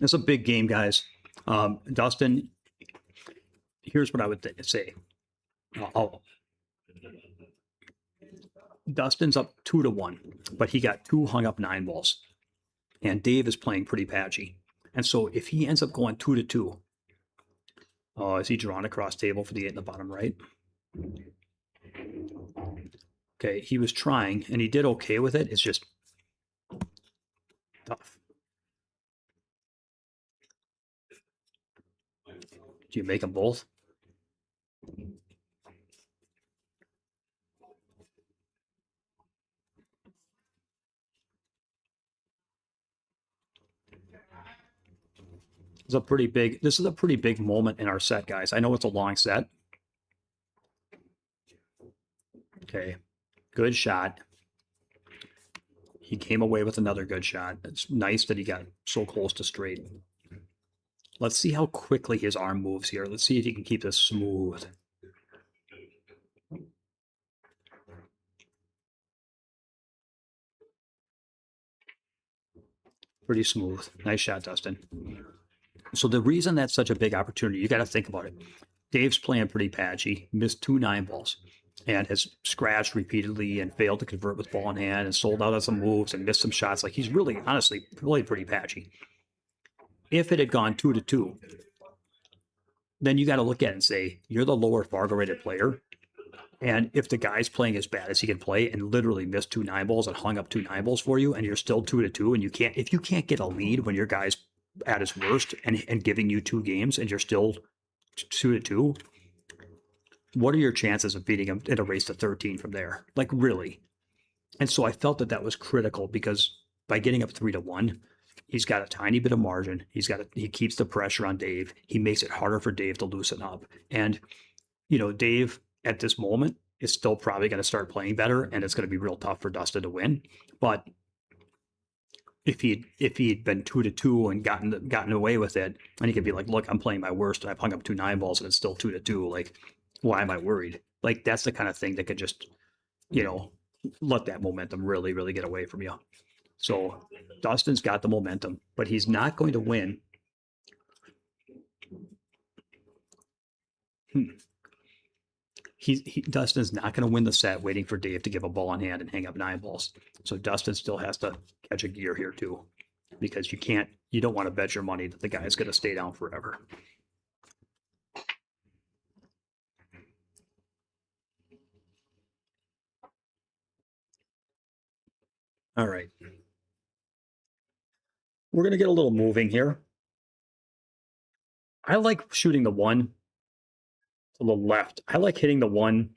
It's a big game, guys. Dustin, here's what I would say. Dustin's up 2-1, but he got 2 hung up 9 balls. And Dave is playing pretty patchy. And so if he ends up going 2-2, is he drawn across table for the 8 in the bottom right? Okay, he was trying, and he did okay with it. It's just tough. Do you make them both? This is a pretty big moment in our set, guys. I know it's a long set. Okay, good shot. He came away with another good shot. It's nice that he got so close to straight. Let's see how quickly his arm moves here. Let's see if he can keep this smooth. Pretty smooth. Nice shot, Dustin. So the reason that's such a big opportunity, you got to think about it. Dave's playing pretty patchy, missed 2 9-balls, and has scratched repeatedly and failed to convert with ball in hand and sold out on some moves and missed some shots. Like he's really, honestly, really pretty patchy. If it had gone 2-2, then you got to look at it and say, you're the lower Fargo rated player. And if the guy's playing as bad as he can play and literally missed 2 9-balls and hung up 2 9-balls for you, and you're still 2-2, and if you can't get a lead when your guy's at his worst and giving you 2 games and you're still 2-2, what are your chances of beating him in a race to 13 from there? Like really. And so I felt that was critical because by getting up 3-1, he's got a tiny bit of margin. He keeps the pressure on Dave. He makes it harder for Dave to loosen up. And, Dave at this moment is still probably going to start playing better, and it's going to be real tough for Dustin to win. But if he'd been 2-2 and gotten away with it, and he could be like, look, I'm playing my worst, and I've hung up 2 9-balls, and it's still 2-2. Like, why am I worried? Like, that's the kind of thing that could just, let that momentum really, really get away from you. So Dustin's got the momentum, but he's not going to win. Dustin's not going to win the set waiting for Dave to give a ball on hand and hang up 9 balls. So Dustin still has to catch a gear here too, because you don't want to bet your money that the guy's going to stay down forever. All right. We're going to get a little moving here. I like shooting the 1 to the left. I like hitting the 1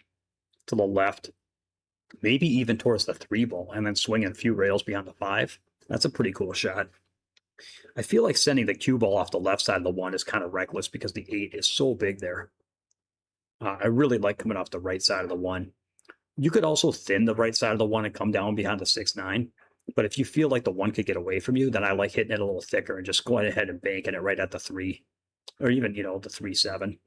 to the left, maybe even towards the 3 ball, and then swinging a few rails beyond the 5. That's a pretty cool shot. I feel like sending the cue ball off the left side of the 1 is kind of reckless because the 8 is so big there. I really like coming off the right side of the 1. You could also thin the right side of the 1 and come down behind the 6-9. But if you feel like the 1 could get away from you, then I like hitting it a little thicker and just going ahead and banking it right at the 3, or even, the 3-7.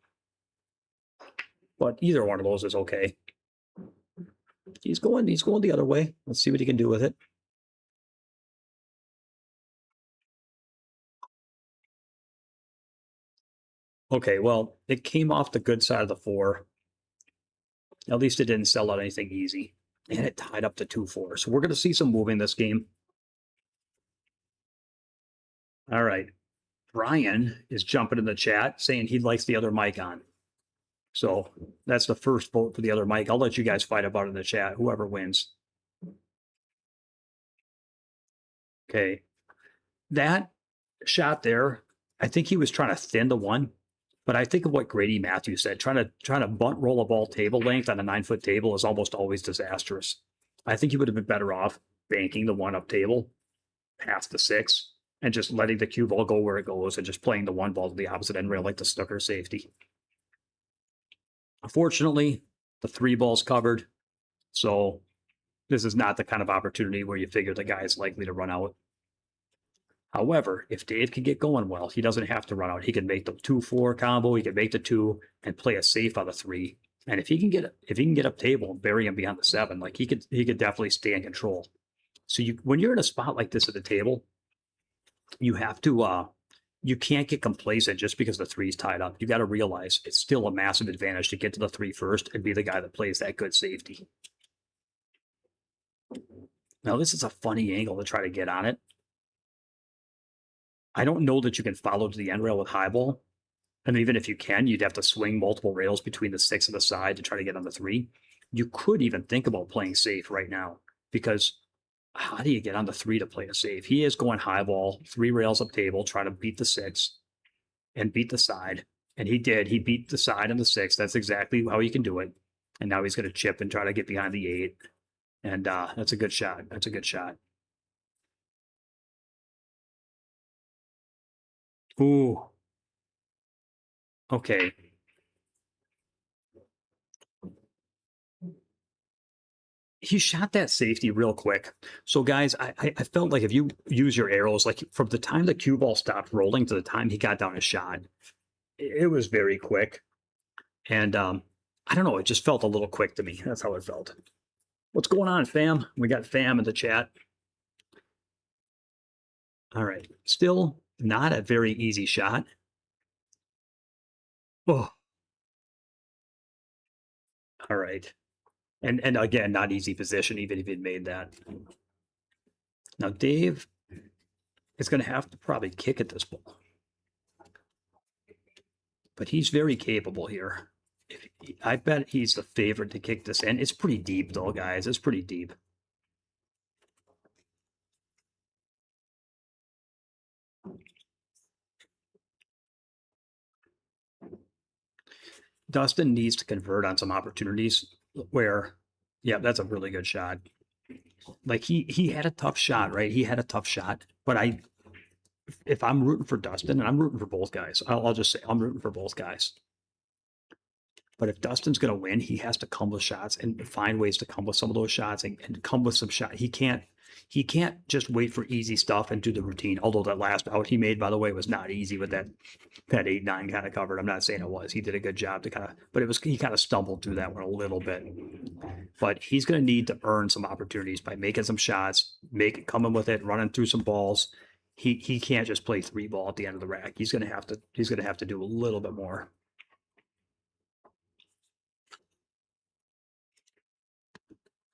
But either one of those is okay. He's going the other way. Let's see what he can do with it. Okay, well, it came off the good side of the 4. At least it didn't sell out anything easy. And it tied up to 2-4. So we're going to see some moving this game. All right. Brian is jumping in the chat saying he likes the other mic on. So that's the first vote for the other mic. I'll let you guys fight about it in the chat, whoever wins. Okay. That shot there, I think he was trying to thin the 1. But I think of what Grady Matthews said, trying to bunt roll a ball table length on a 9-foot table is almost always disastrous. I think he would have been better off banking the 1 up table past the 6 and just letting the cue ball go where it goes and just playing the 1 ball to the opposite end rail like the snooker safety. Unfortunately, the 3 ball's covered. So this is not the kind of opportunity where you figure the guy is likely to run out. However, if Dave can get going well, he doesn't have to run out. He can make the 2-4 combo. He can make the 2 and play a safe on the 3. And if he can get up table and bury him behind the 7, like he could definitely stay in control. So when you're in a spot like this at the table, you have to you can't get complacent just because the 3's tied up. You got to realize it's still a massive advantage to get to the 3 first and be the guy that plays that good safety. Now this is a funny angle to try to get on it. I don't know that you can follow to the end rail with high ball. And even if you can, you'd have to swing multiple rails between the 6 and the side to try to get on the 3. You could even think about playing safe right now, because how do you get on the 3 to play a safe? He is going high ball, 3 rails up table, trying to beat the 6 and beat the side. And he did. He beat the side and the 6. That's exactly how you can do it. And now he's going to chip and try to get behind the 8. And that's a good shot. That's a good shot. Ooh. Okay. He shot that safety real quick. So guys, I felt like if you use your arrows, like from the time the cue ball stopped rolling to the time he got down his shot, it was very quick. And I don't know, it just felt a little quick to me. That's how it felt. What's going on, fam? We got fam in the chat. All right. Still not a very easy shot. Oh. All right. And again, not easy position, even if he'd made that. Now, Dave is going to have to probably kick at this ball. But he's very capable here. I bet he's the favorite to kick this in. It's pretty deep, though, guys. It's pretty deep. Dustin needs to convert on some opportunities where, yeah, that's a really good shot. Like he had a tough shot, right? He had a tough shot, but if I'm rooting for Dustin, and I'm rooting for both guys, I'll just say I'm rooting for both guys. But if Dustin's going to win, he has to come with shots and find ways to come with some of those shots and come with some shot. He can't just wait for easy stuff and do the routine. Although that last out he made, by the way, was not easy with that 8-9 kind of covered. I'm not saying it was. He did a good job to but he kind of stumbled through that one a little bit. But he's going to need to earn some opportunities by making some shots, coming with it, running through some balls. He can't just play 3 ball at the end of the rack. He's going to have to do a little bit more.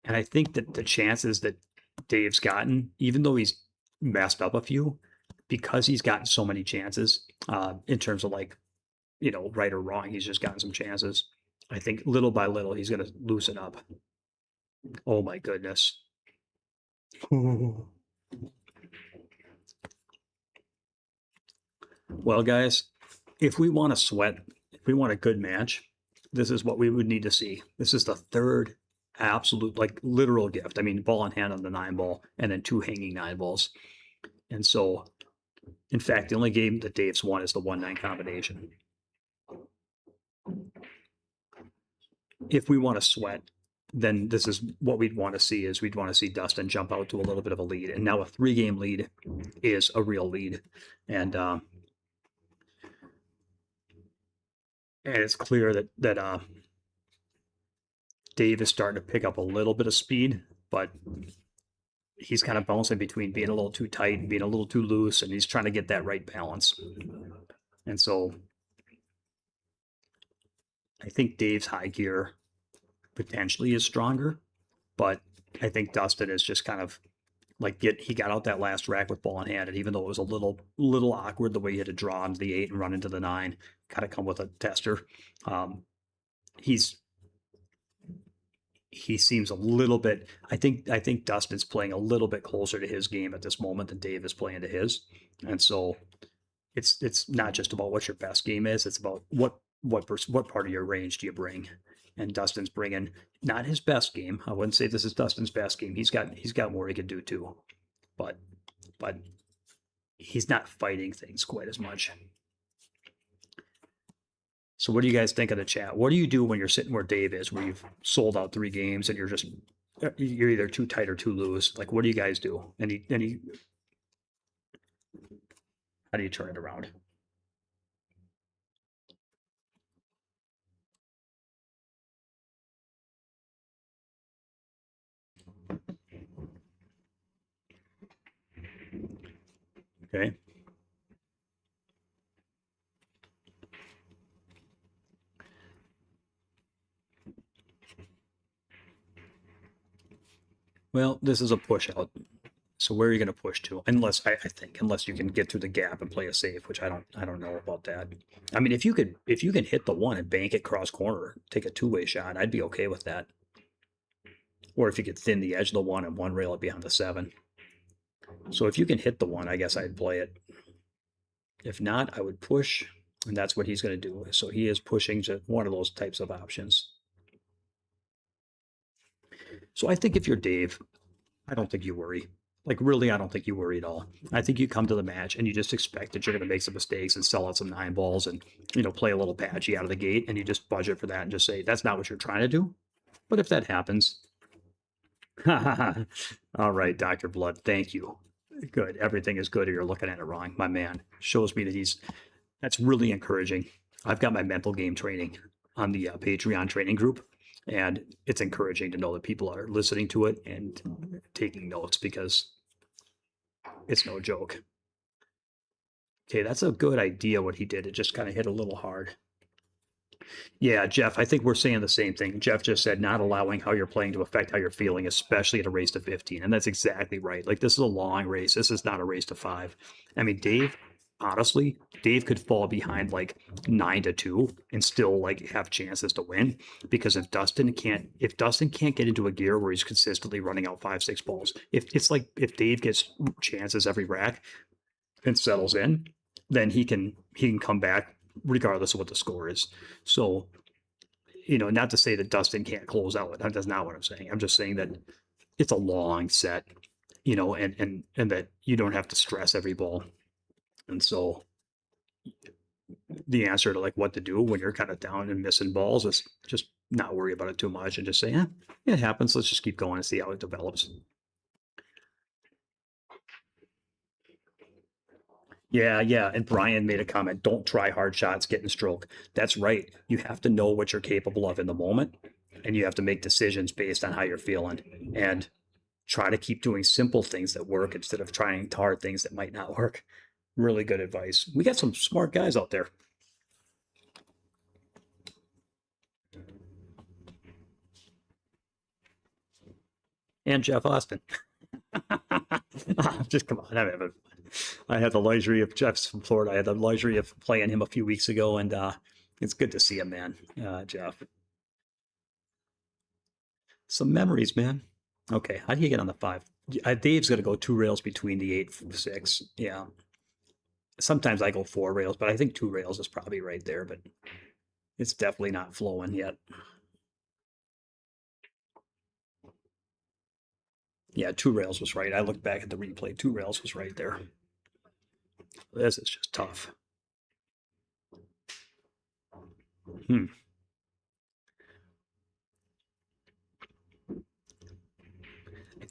And I think that the chances that Dave's gotten, even though he's messed up a few, because he's gotten so many chances, in terms of like, you know, right or wrong, he's just gotten some chances. I think little by little, he's going to loosen up. Oh my goodness. Well, guys, if we want to sweat, if we want a good match, this is what we would need to see. This is the third absolute, like literal gift. I mean, ball in hand on the 9-ball and then 2 hanging 9-balls. And so, in fact, the only game that Dave's won is the 1-9 combination. If we want to sweat, then this is what we'd want to see is we'd want to see Dustin jump out to a little bit of a lead. And now a 3-game lead is a real lead. And it's clear that Dave is starting to pick up a little bit of speed, but he's kind of bouncing between being a little too tight and being a little too loose, and he's trying to get that right balance. And so I think Dave's high gear potentially is stronger, but I think Dustin is just kind of like he got out that last rack with ball in hand, and even though it was a little awkward the way he had to draw into the 8 and run into the 9, kind of come with a tester. He seems a little bit. I think Dustin's playing a little bit closer to his game at this moment than Dave is playing to his, and so it's not just about what your best game is. It's about what part of your range do you bring. And Dustin's bringing not his best game. I wouldn't say this is Dustin's best game. He's got more he could do too, but he's not fighting things quite as much. So what do you guys think of the chat? What do you do when you're sitting where Dave is, where you've sold out 3 games and you're either too tight or too loose? Like, what do you guys do? How do you turn it around? Okay. Well, this is a push out. So where are you going to push to? Unless unless you can get through the gap and play a safe, which I don't know about that. I mean, if you can hit the 1 and bank it cross corner, take a 2-way shot, I'd be okay with that. Or if you could thin the edge of the 1 and 1 rail it behind the 7. So if you can hit the 1, I guess I'd play it. If not, I would push, and that's what he's going to do. So he is pushing to one of those types of options. So I think if you're Dave, I don't think you worry. Like, really, I don't think you worry at all. I think you come to the match and you just expect that you're going to make some mistakes and sell out some 9-balls and, you know, play a little patchy out of the gate, and you just budget for that and just say, that's not what you're trying to do. But if that happens, all right, Dr. Blood, thank you. Good. Everything is good, or you're looking at it wrong. My man shows me that that's really encouraging. I've got my mental game training on the Patreon training group, and it's encouraging to know that people are listening to it and taking notes, because it's no joke. Okay, that's a good idea what he did. It just kind of hit a little hard. Yeah, Jeff, I think we're saying the same thing. Jeff just said not allowing how you're playing to affect how you're feeling, especially at a race to 15. And that's exactly right. Like, this is a long race. This is not a race to 5. I mean, Dave, honestly, Dave could fall behind like 9-2 and still like have chances to win, because if Dustin can't get into a gear where he's consistently running out 5-6 balls, if Dave gets chances every rack and settles in, then he can come back regardless of what the score is. So, you know, not to say that Dustin can't close out. That's not what I'm saying. I'm just saying that it's a long set, you know, and that you don't have to stress every ball. And so the answer to like what to do when you're kind of down and missing balls is just not worry about it too much and just say, it happens. Let's just keep going and see how it develops. Yeah. And Brian made a comment, don't try hard shots, get in stroke. That's right. You have to know what you're capable of in the moment, and you have to make decisions based on how you're feeling, and try to keep doing simple things that work instead of trying hard things that might not work. Really good advice. We got some smart guys out there. and Jeff Austin. Just come on, I'm having fun. I had the luxury of Jeff's from Florida. I had the luxury of playing him a few weeks ago, and it's good to see him, man. Jeff. Some memories, man. Okay, how do you get on the 5? Dave's going to go 2 rails between the 8 and 6. Yeah. Sometimes I go 4 rails, but I think 2 rails is probably right there, but it's definitely not flowing yet. Yeah, 2 rails was right. I looked back at the replay. 2 rails was right there. This is just tough. I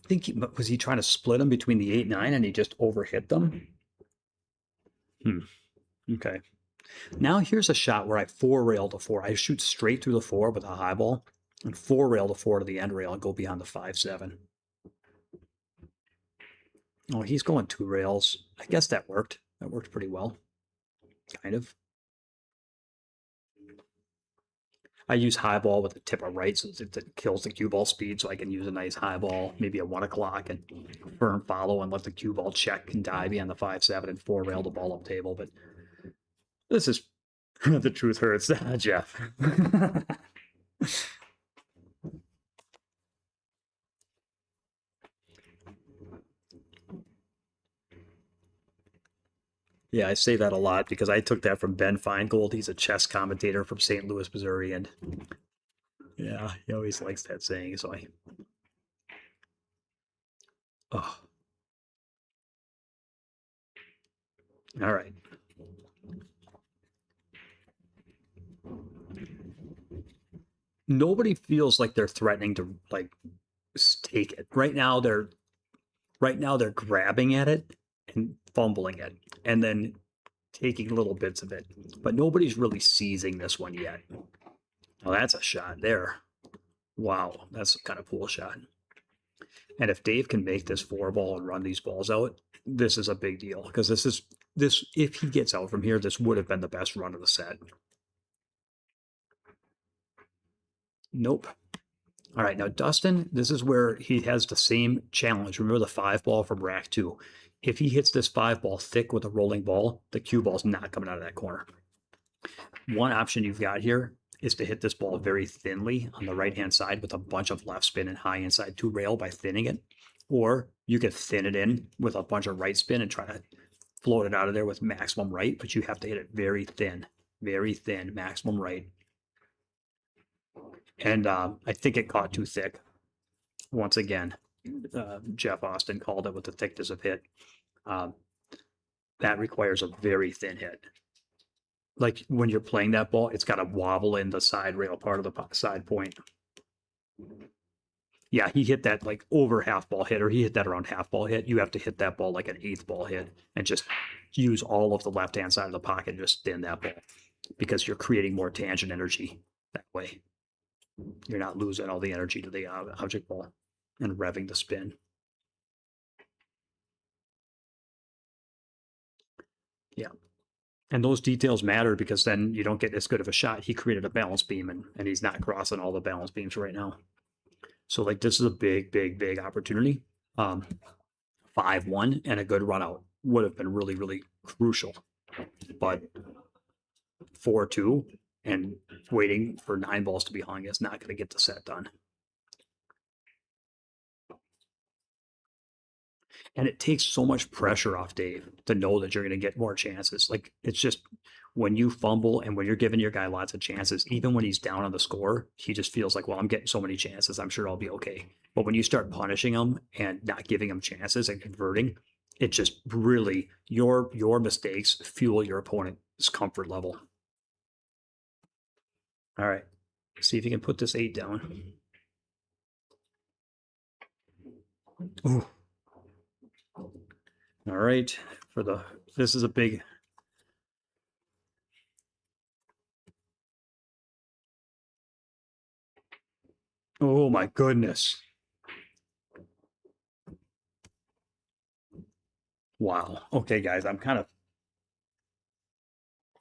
think was he trying to split them between the 8 9 and he just overhit them? Okay. Now here's a shot where I 4 rail to 4. I shoot straight through the 4 with a high ball and 4 rail to 4 to the end rail and go beyond the 5 7. Oh, he's going 2 rails. I guess that worked. That worked pretty well. Kind of. I use high ball with a tip of right so it kills the cue ball speed, so I can use a nice high ball, maybe a 1 o'clock, and firm follow and let the cue ball check and die beyond the 5 7 and 4 rail the ball up table. But this is the truth hurts, Jeff. Yeah, I say that a lot because I took that from Ben Feingold. He's a chess commentator from St. Louis, Missouri, and yeah, he always likes that saying. So oh, all right. Nobody feels like they're threatening to like take it right now. They're grabbing at it and fumbling it, and then taking little bits of it, but nobody's really seizing this one yet. Oh, that's a shot there. Wow, that's a kind of cool shot. And if Dave can make this 4 ball and run these balls out, this is a big deal because this if he gets out from here, this would have been the best run of the set. Nope. All right, now Dustin, this is where he has the same challenge. Remember the 5 ball from rack 2. If he hits this 5 ball thick with a rolling ball, the cue ball's not coming out of that corner. One option you've got here is to hit this ball very thinly on the right-hand side with a bunch of left spin and high inside 2 rail by thinning it. Or you could thin it in with a bunch of right spin and try to float it out of there with maximum right, but you have to hit it very thin, maximum right. And I think it caught too thick. Once again, Jeff Austin called it with the thickness of hit. That requires a very thin hit. Like when you're playing that ball, it's got to wobble in the side rail part of the side point. Yeah, he hit that like over half ball hit, or he hit that around half ball hit. You have to hit that ball like an 1/8 ball hit and just use all of the left-hand side of the pocket and just thin that ball because you're creating more tangent energy that way. You're not losing all the energy to the object ball and revving the spin. Yeah. And those details matter because then you don't get as good of a shot. He created a balance beam and he's not crossing all the balance beams right now. So like this is a big, big, big opportunity. 5-1 and a good run out would have been really, really crucial. But 4-2 and waiting for 9 balls to be hung is not going to get the set done. And it takes so much pressure off Dave to know that you're going to get more chances. Like it's just when you fumble and when you're giving your guy lots of chances, even when he's down on the score, he just feels like, well, I'm getting so many chances, I'm sure I'll be okay. But when you start punishing him and not giving him chances and converting, it just really, your mistakes fuel your opponent's comfort level. All right, see if you can put this 8 down. Ooh. All right, this is a big. Oh my goodness. Wow. Okay, guys, I'm kind of.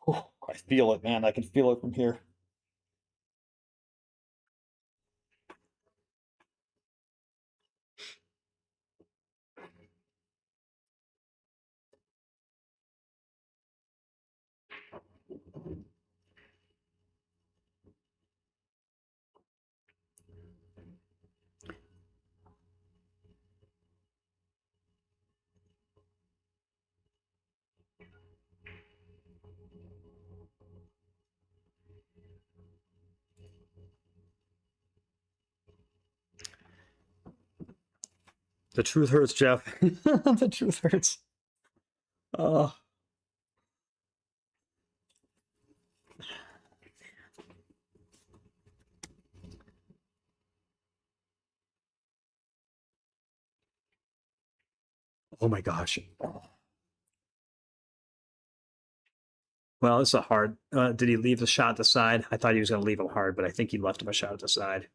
Oh, I feel it, man. I can feel it from here. The truth hurts, Jeff. The truth hurts. Oh. Oh my gosh. Well, it's a hard. Did he leave the shot at the side? I thought he was going to leave him hard, but I think he left him a shot at the side.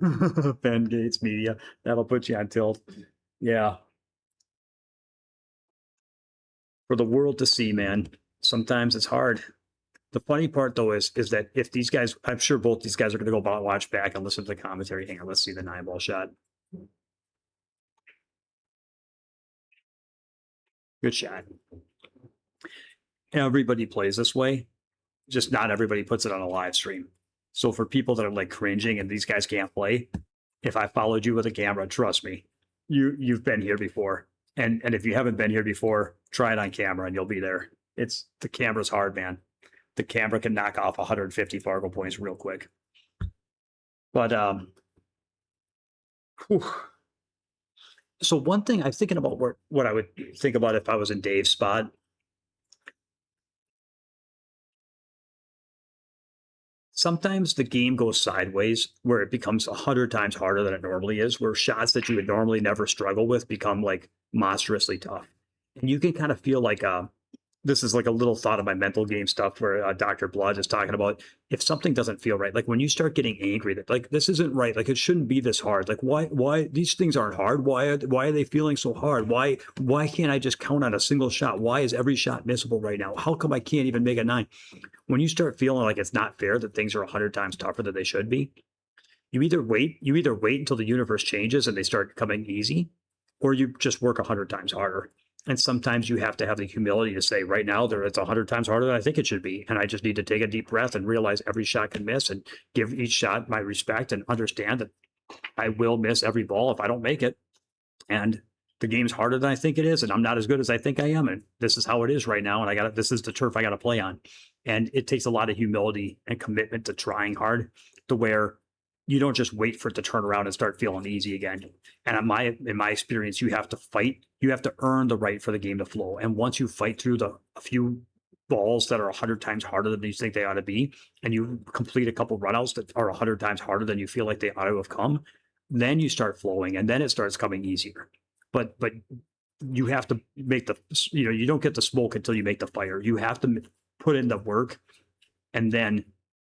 Ben Gates Media. That'll put you on tilt. Yeah. For the world to see, man. Sometimes it's hard. The funny part, though, is that if these guys, I'm sure both these guys are going to go watch back and listen to the commentary. Hang on, let's see the 9-ball shot. Good shot. Everybody plays this way, just not everybody puts it on a live stream. So for people that are like cringing and these guys can't play, if I followed you with a camera, trust me, you've been here before. And if you haven't been here before, try it on camera and you'll be there. The camera's hard, man. The camera can knock off 150 Fargo points real quick. But whew. So one thing I'm thinking about what I would think about if I was in Dave's spot. Sometimes the game goes sideways where it becomes 100 times harder than it normally is, where shots that you would normally never struggle with become like monstrously tough. And you can kind of feel like this is like a little thought of my mental game stuff where Dr. Blood is talking about if something doesn't feel right, like when you start getting angry that like this isn't right, like it shouldn't be this hard, like why these things aren't hard, why are they feeling so hard, why can't I just count on a single shot, why is every shot missable right now, how come I can't even make a 9? When you start feeling like it's not fair that things are 100 times tougher than they should be, you either wait until the universe changes and they start coming easy, or you just work 100 times harder. And sometimes you have to have the humility to say, right now, it's 100 times harder than I think it should be. And I just need to take a deep breath and realize every shot can miss and give each shot my respect and understand that I will miss every ball if I don't make it. And the game's harder than I think it is. And I'm not as good as I think I am. And this is how it is right now. And this is the turf I got to play on. And it takes a lot of humility and commitment to trying hard to where you don't just wait for it to turn around and start feeling easy again. And in my experience, you have to fight. You have to earn the right for the game to flow. And once you fight through a few balls that are 100 times harder than you think they ought to be, and you complete a couple runouts that are 100 times harder than you feel like they ought to have come, then you start flowing, and then it starts coming easier. But you have to make you don't get the smoke until you make the fire. You have to put in the work, and then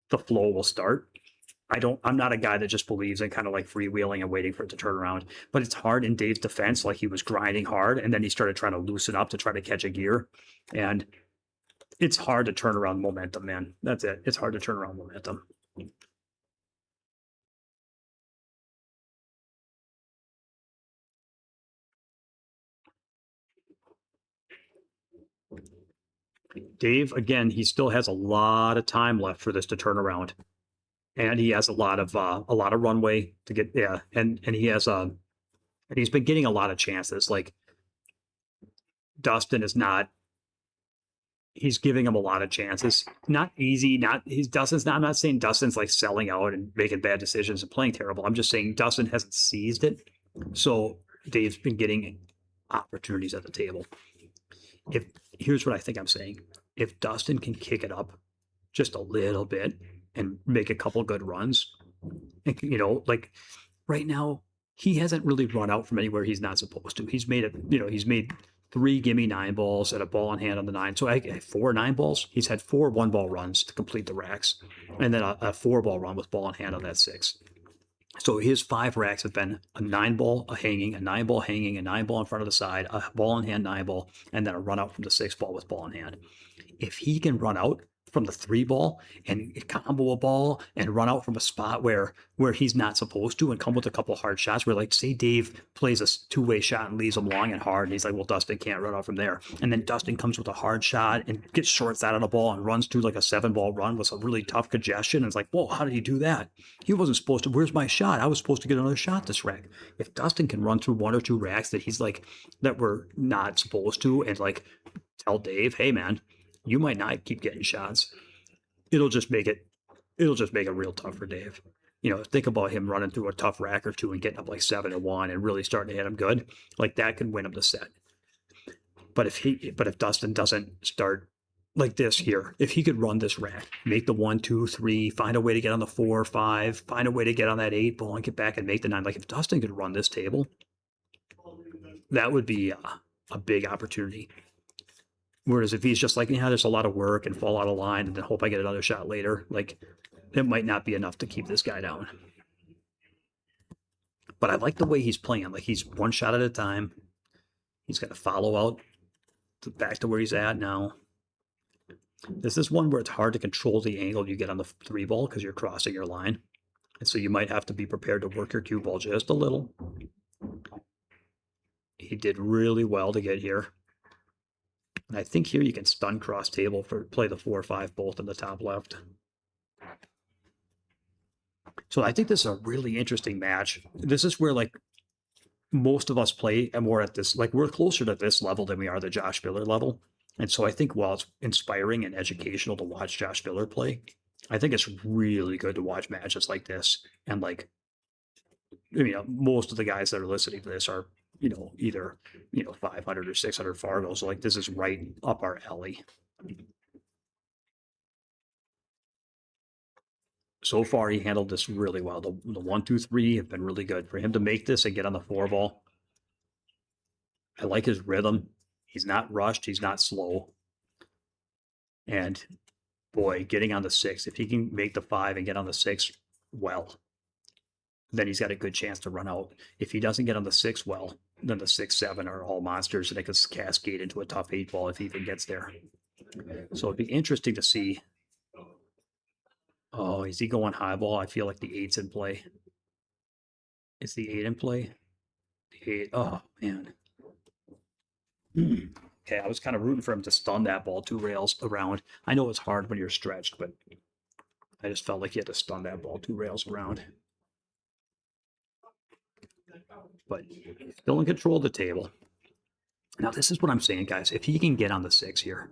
the flow will start. I'm not a guy that just believes in kind of like freewheeling and waiting for it to turn around, but it's hard in Dave's defense. Like he was grinding hard and then he started trying to loosen up to try to catch a gear, and it's hard to turn around momentum, man. That's it. It's hard to turn around momentum. Dave, again, he still has a lot of time left for this to turn around. And he has a lot of runway to get, yeah. And he has and he's been getting a lot of chances. Like Dustin is not, he's giving him a lot of chances. Not easy, I'm not saying Dustin's like selling out and making bad decisions and playing terrible. I'm just saying Dustin hasn't seized it. So Dave's been getting opportunities at the table. Here's what I think I'm saying. If Dustin can kick it up just a little bit and make a couple good runs, and, like right now, he hasn't really run out from anywhere he's not supposed to. He's made he's made 3 gimme 9 balls and a ball in hand on the 9. So I had 4 9 balls. He's had 4 1-ball runs to complete the racks, and then a 4-ball run with ball in hand on that 6. So his 5 racks have been a 9-ball, a hanging, a 9-ball hanging, a 9-ball in front of the side, a ball in hand 9-ball, and then a run out from the 6-ball with ball in hand. If he can run out from the 3-ball and combo a ball and run out from a spot where he's not supposed to and come with a couple hard shots where, like, say Dave plays a 2-way shot and leaves him long and hard, and he's like, well, Dustin can't run out from there. And then Dustin comes with a hard shot and gets short side on the ball and runs through like a 7-ball run with a really tough congestion. And it's like, whoa, how did he do that? He wasn't supposed to. Where's my shot? I was supposed to get another shot this rack. If Dustin can run through 1 or 2 racks that he's like, that we're not supposed to, and like tell Dave, hey man, you might not keep getting shots, it'll just make it real tough for Dave. you know, think about him running through a tough rack or two and getting up like 7-1 and really starting to hit him good. Like that can win him the set. But if Dustin doesn't start like this here, if he could run this rack, make the 1, 2, 3, find a way to get on the 4, 5, find a way to get on that 8 ball and get back and make the 9. Like if Dustin could run this table, that would be a big opportunity. Whereas if he's just like, yeah, there's a lot of work and fall out of line and then hope I get another shot later, like it might not be enough to keep this guy down. But I like the way he's playing. Like he's one shot at a time. He's got to follow out back to where he's at now. This is one where it's hard to control the angle you get on the 3 ball because you're crossing your line. And so you might have to be prepared to work your cue ball just a little. He did really well to get here. And I think here you can stun cross table for play the 4 or 5 both in the top left. So I think this is a really interesting match. This is where like most of us play and we're at this, like we're closer to this level than we are the Josh Filler level. And so I think while it's inspiring and educational to watch Josh Filler play, I think it's really good to watch matches like this. And like, you know, most of the guys that are listening to this are, you know, either, you know, 500 or 600 Fargo. So like this is right up our alley. So far, he handled this really well. The 1, 2, 3 have been really good for him to make this and get on the 4 ball. I like his rhythm. He's not rushed. He's not slow. And boy, getting on the 6, if he can make the 5 and get on the 6 well, then he's got a good chance to run out. If he doesn't get on the 6 well, then the 6, 7 are all monsters and it could cascade into a tough 8 ball if he even gets there. So it'd be interesting to see. Oh, is he going high ball? I feel like the 8's in play. Is the 8 in play? The 8. Oh, man. Okay, I was kind of rooting for him to stun that ball 2 rails around. I know it's hard when you're stretched, but I just felt like he had to stun that ball 2 rails around. But still in control of the table. Now, this is what I'm saying, guys. If he can get on the 6 here,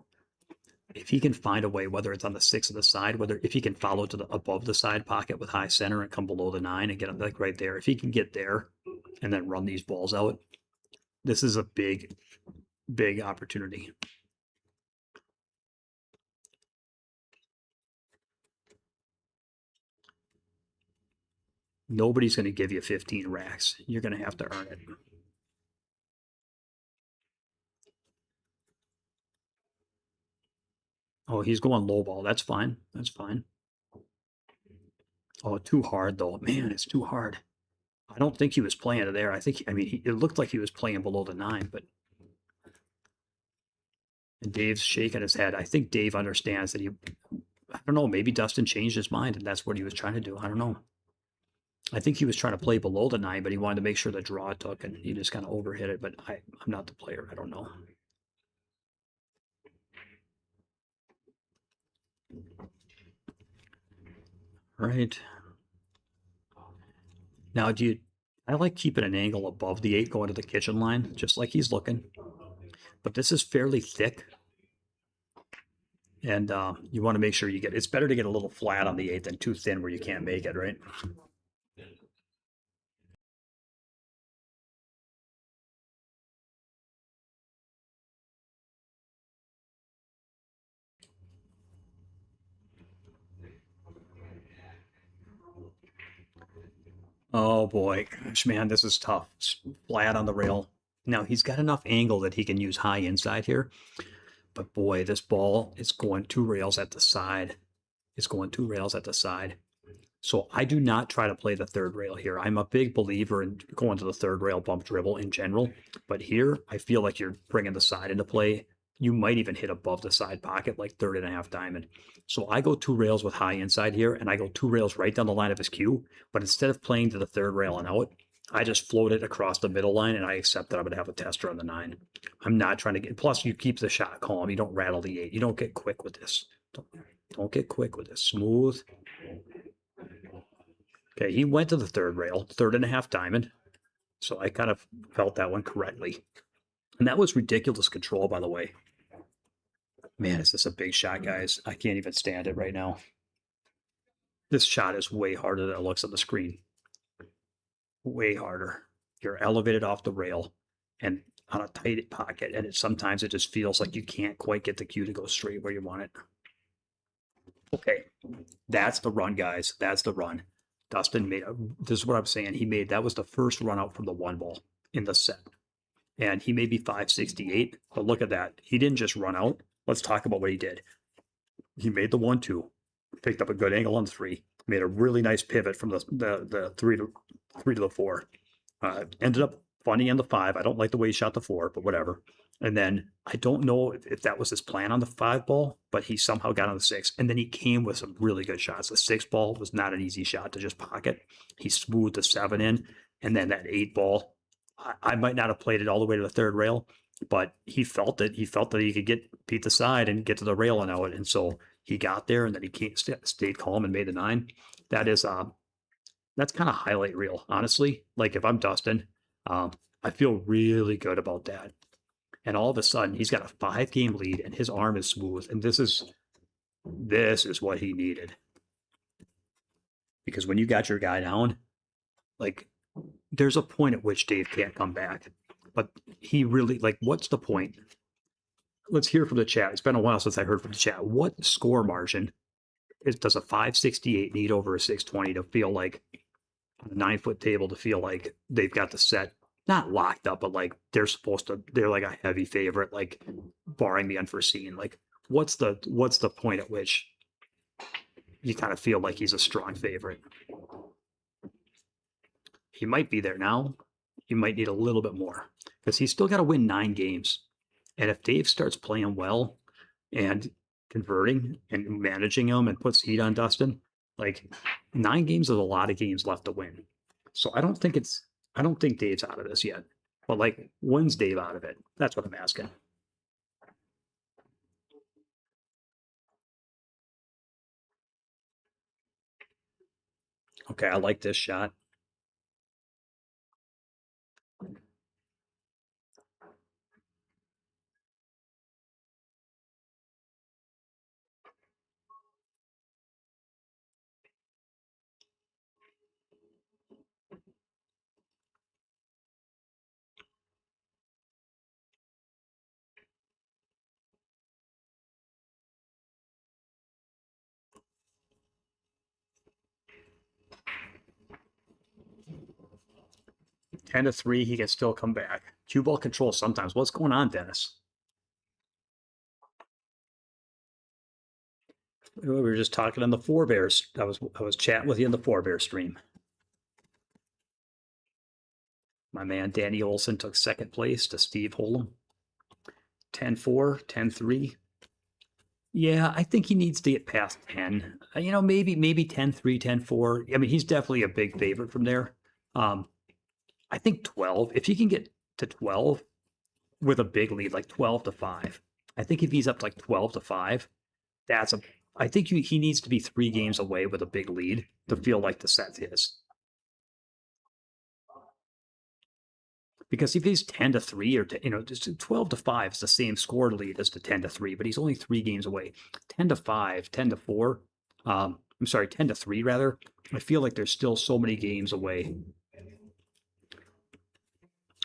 if he can find a way, whether it's on the 6 of the side, whether if he can follow to the above the side pocket with high center and come below the 9 and get like right there, if he can get there and then run these balls out, this is a big, big opportunity. Nobody's going to give you 15 racks. You're going to have to earn it. Oh, he's going low ball. That's fine. That's fine. Oh, too hard though. Man, it's too hard. I don't think he was playing it there. I mean, it looked like he was playing below the 9, but. And Dave's shaking his head. I think Dave understands that I don't know, maybe Dustin changed his mind and that's what he was trying to do. I don't know. I think he was trying to play below the 9, but he wanted to make sure the draw took and he just kind of overhit it. But I'm not the player. I don't know. Right. Now, I like keeping an angle above the 8 going to the kitchen line, just like he's looking. But this is fairly thick. And you want to make sure it's better to get a little flat on the 8 than too thin where you can't make it, right? Oh boy, gosh, man, this is tough. It's flat on the rail. Now he's got enough angle that he can use high inside here. But boy, this ball is going 2 rails at the side. It's going 2 rails at the side. So I do not try to play the 3rd rail here. I'm a big believer in going to the 3rd rail bump dribble in general. But here, I feel like you're bringing the side into play. You might even hit above the side pocket, like 3.5 diamond. So I go 2 rails with high inside here, and I go 2 rails right down the line of his cue. But instead of playing to the 3rd rail and out, I just float it across the middle line, and I accept that I'm going to have a tester on the 9. I'm not trying to get, plus you keep the shot calm. You don't rattle the 8. You don't get quick with this. Don't get quick with this. Smooth. Okay, he went to the 3rd rail, 3.5 diamond. So I kind of felt that one correctly. And that was ridiculous control, by the way. Man, is this a big shot, guys? I can't even stand it right now. This shot is way harder than it looks on the screen. Way harder. You're elevated off the rail and on a tight pocket, and sometimes it just feels like you can't quite get the cue to go straight where you want it. Okay, that's the run, guys. That's the run. Dustin made this is what I'm saying. That was the first run out from the 1 ball in the set. And he may be 568, but look at that. He didn't just run out. Let's talk about what he did. He made the 1-2, picked up a good angle on 3, made a really nice pivot from the 3 to the 4. Ended up funny on the 5. I don't like the way he shot the 4, but whatever. And then I don't know if that was his plan on the 5 ball, but he somehow got on the 6. And then he came with some really good shots. The 6 ball was not an easy shot to just pocket. He smoothed the 7 in. And then that 8 ball, I might not have played it all the way to the 3rd rail, but he felt it. He felt that he could beat the side and get to the rail and out. And so he got there, and then he stayed calm and made the 9. That's kind of highlight reel, honestly. Like if I'm Dustin, I feel really good about that. And all of a sudden, he's got a 5-game lead, and his arm is smooth. And this is what he needed. Because when you got your guy down, like there's a point at which Dave can't come back. But he really, like, what's the point? Let's hear from the chat. It's been a while since I heard from the chat. What score margin does a 568 need over a 620 to feel like on a 9-foot table to feel like they've got the set not locked up, but like they're like a heavy favorite, like barring the unforeseen. Like what's the point at which you kind of feel like he's a strong favorite? He might be there now. You might need a little bit more because he's still got to win 9 games. And if Dave starts playing well and converting and managing them and puts heat on Dustin, like 9 games is a lot of games left to win. So I don't think Dave's out of this yet. But like, when's Dave out of it? That's what I'm asking. Okay, I like this shot. Ten to 3, he can still come back. Cue ball control sometimes. What's going on, Dennis? We were just talking on the Forebears. I was chatting with you in the Forebear stream. My man Danny Olson took 2nd place to Steve Holm. 10-4, 10-3. Yeah, I think he needs to get past 10. You know, maybe 10-3, 10-4. I mean, he's definitely a big favorite from there. I think 12. If he can get to 12 with a big lead, like 12-5. I think if he's up to like 12-5, I think he needs to be 3 games away with a big lead to feel like the set's his. Because if he's 10-3 or 12-5 is the same score lead as the 10-3, but he's only 3 games away. 10-5, 10-4. I'm sorry, 10-3 rather. I feel like there's still so many games away.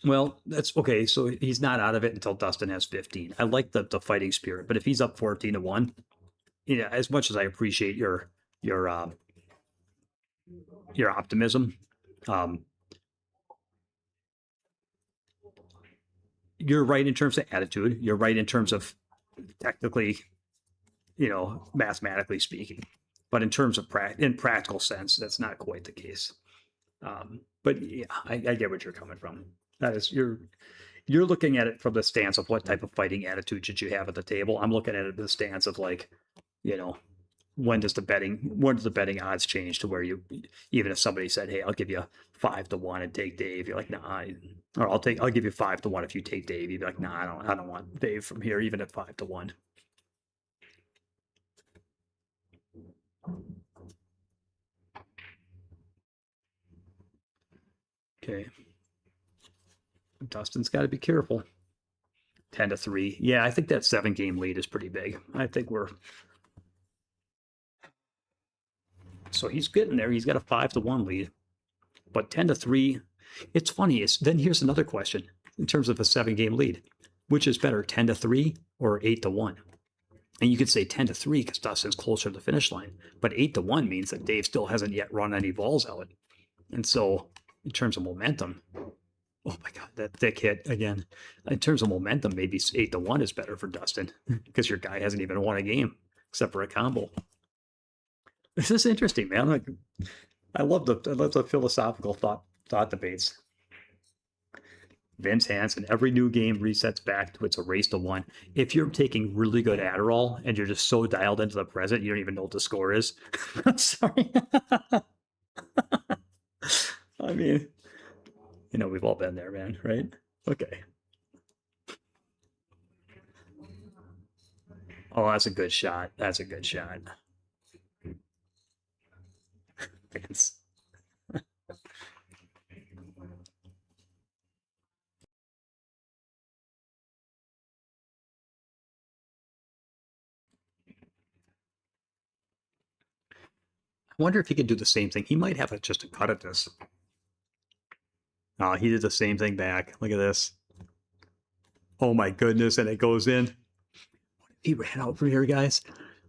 Well, that's okay. So he's not out of it until Dustin has 15. I like the fighting spirit, but if he's up 14-1, you know, as much as I appreciate your optimism, you're right in terms of attitude. You're right in terms of technically, you know, mathematically speaking. But in terms of in practical sense, that's not quite the case. But yeah, I get what you're coming from. That is, you're looking at it from the stance of what type of fighting attitude should you have at the table. I'm looking at it the stance of like, you know, when does the betting odds change to where even if somebody said, hey, I'll give you 5-1 and take Dave, you're like, nah, or I'll give you 5-1 if you take Dave. You'd be like, nah, I don't want Dave from here, even at 5-1. Okay. Dustin's got to be careful. 10-3. Yeah, I think that 7-game lead is pretty big. I think So he's getting there. He's got a 5-1 lead. But 10-3, it's funny. Then here's another question in terms of a 7-game lead. Which is better, 10-3 or 8-1? And you could say 10-3 because Dustin's closer to the finish line. But 8-1 means that Dave still hasn't yet run any balls out. And so in terms of momentum, oh my God, that thick hit again. In terms of momentum, maybe 8-1 is better for Dustin because your guy hasn't even won a game except for a combo. This is interesting, man. Like, I love the philosophical thought debates. Vince Hansen, every new game resets back to it's a race to 1. If you're taking really good Adderall and you're just so dialed into the present, you don't even know what the score is. I'm sorry. I mean, you know, we've all been there, man, right? Okay. Oh, that's a good shot. That's a good shot. Vince. I wonder if he could do the same thing. He might have just a cut at this. Oh, he did the same thing back. Look at this. Oh my goodness, and it goes in. He ran out from here, guys.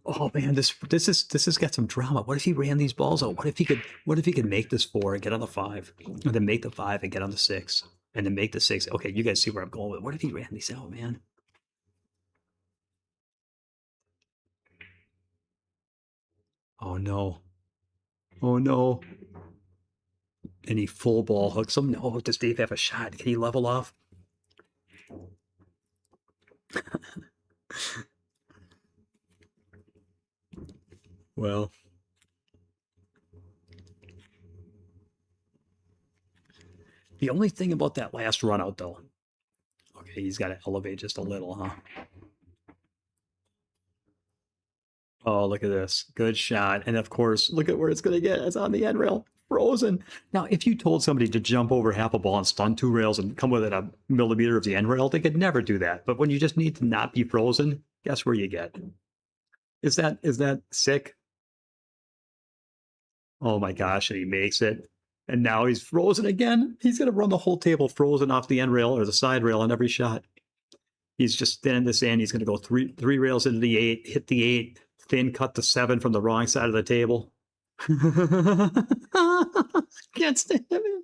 Oh man, this has got some drama. What if he ran these balls out? What if he could make this 4 and get on the 5, and then make the 5 and get on the 6, and then make the 6? Okay, you guys see where I'm going with it. What if he ran these out, man? Oh no. Oh no. And he full ball hooks him. No, does Dave have a shot? Can he level off? Well, the only thing about that last run out, though, okay, he's got to elevate just a little, huh? Oh, look at this. Good shot. And of course, look at where it's going to get. It's on the end rail. Frozen. Now, if you told somebody to jump over half a ball and stun 2 rails and come within a millimeter of the end rail, they could never do that. But when you just need to not be frozen, guess where you get? Is that sick? Oh my gosh, and he makes it. And now he's frozen again. He's going to run the whole table frozen off the end rail or the side rail on every shot. He's just thin in the sand. He's going to go three rails into the 8, hit the 8, thin cut the 7 from the wrong side of the table. Can't stand him.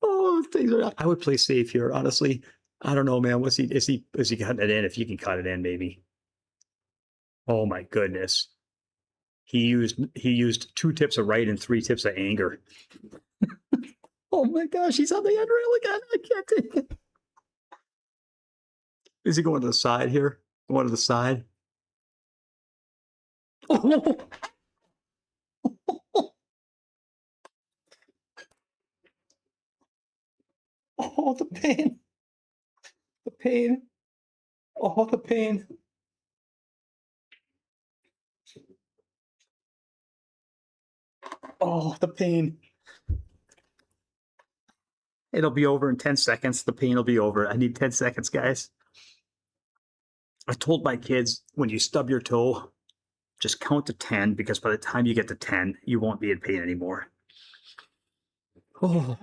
Oh, things are. I would play safe here, honestly. I don't know, man. Is he cutting it in? If you can cut it in, maybe. Oh my goodness. He used 2 tips of right and 3 tips of anger. Oh my gosh, he's on the end rail again. I can't take it. Is he going to the side here? Going to the side? Oh. Oh, the pain. The pain. Oh, the pain. Oh, the pain. It'll be over in 10 seconds. The pain will be over. I need 10 seconds, guys. I told my kids, when you stub your toe, just count to 10, because by the time you get to 10, you won't be in pain anymore. Oh.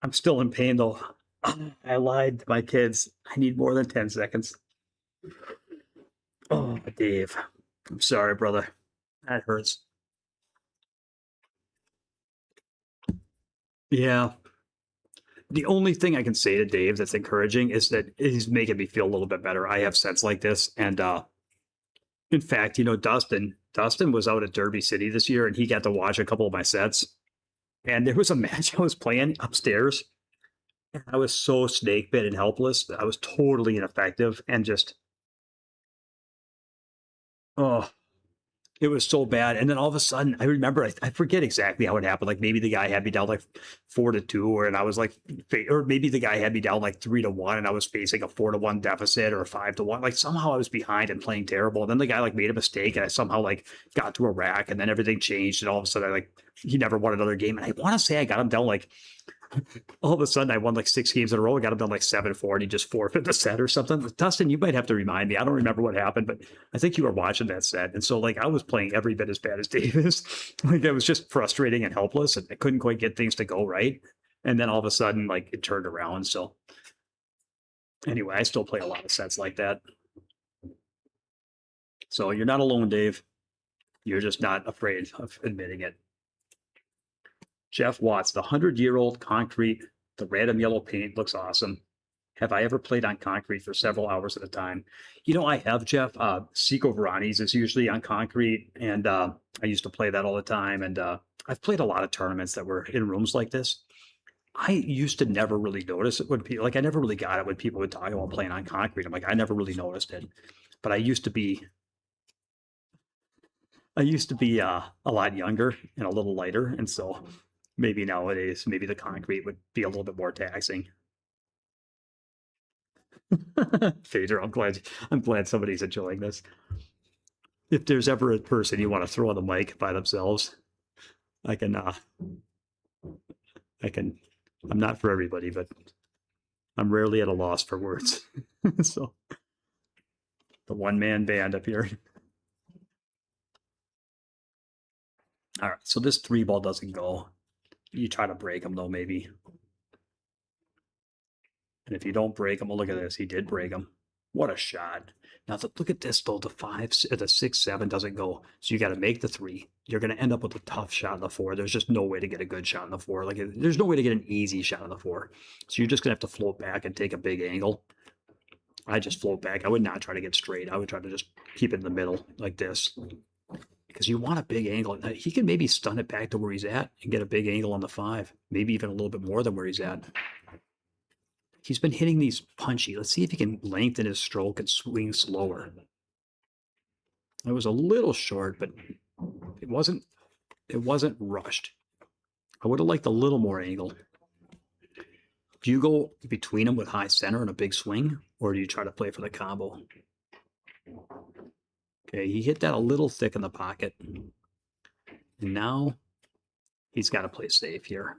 I'm still in pain, though. I lied to my kids. I need more than 10 seconds. Oh, Dave. I'm sorry, brother. That hurts. Yeah. The only thing I can say to Dave that's encouraging is that he's making me feel a little bit better. I have sets like this. And in fact, you know, Dustin was out at Derby City this year, and he got to watch a couple of my sets. And there was a match I was playing upstairs. And I was so snake bit and helpless. I was totally ineffective and just, oh, It was so bad. And then all of a sudden, I remember, I forget exactly how it happened. Like maybe the guy had me down like 4-2, or and I was like, or maybe the guy had me down like 3-1, and I was facing a 4-1 deficit or a 5-1. Like somehow I was behind and playing terrible. And then the guy like made a mistake, and I somehow like got to a rack, and then everything changed. And all of a sudden, he never won another game. And I want to say I got him down like, all of a sudden I won like 6 games in a row. I got him down like 7-4, and he just forfeited the set or something. Dustin, you might have to remind me. I don't remember what happened, but I think you were watching that set. And so like I was playing every bit as bad as Davis. Like it was just frustrating and helpless, and I couldn't quite get things to go right. And then all of a sudden, like it turned around. So anyway, I still play a lot of sets like that. So you're not alone, Dave. You're just not afraid of admitting it. Jeff Watts, the 100-year-old concrete, the red and yellow paint looks awesome. Have I ever played on concrete for several hours at a time? You know, I have, Jeff. Seco Verani's is usually on concrete, and I used to play that all the time. And I've played a lot of tournaments that were in rooms like this. I used to never really notice it when people, like, I never really got it when people would talk about playing on concrete. I'm like, I never really noticed it. But I used to be a lot younger and a little lighter, and so maybe nowadays, maybe the concrete would be a little bit more taxing. Phaedra, I'm glad somebody's enjoying this. If there's ever a person you want to throw on the mic by themselves, I'm not for everybody, but I'm rarely at a loss for words. So the one-man band up here. All right, so this 3-ball doesn't go. You try to break him though, maybe. And if you don't break him, well, look at this. He did break him. What a shot. Now look at this though. The 6-7 doesn't go. So you got to make the 3. You're going to end up with a tough shot on the 4. There's just no way to get a good shot on the 4. Like there's no way to get an easy shot on the 4. So you're just going to have to float back and take a big angle. I just float back. I would not try to get straight. I would try to just keep it in the middle like this. Because you want a big angle. He can maybe stun it back to where he's at and get a big angle on the 5. Maybe even a little bit more than where he's at. He's been hitting these punchy. Let's see if he can lengthen his stroke and swing slower. It was a little short, but it wasn't rushed. I would have liked a little more angle. Do you go between them with high center and a big swing, or do you try to play for the combo? Okay, he hit that a little thick in the pocket. And now he's got to play safe here.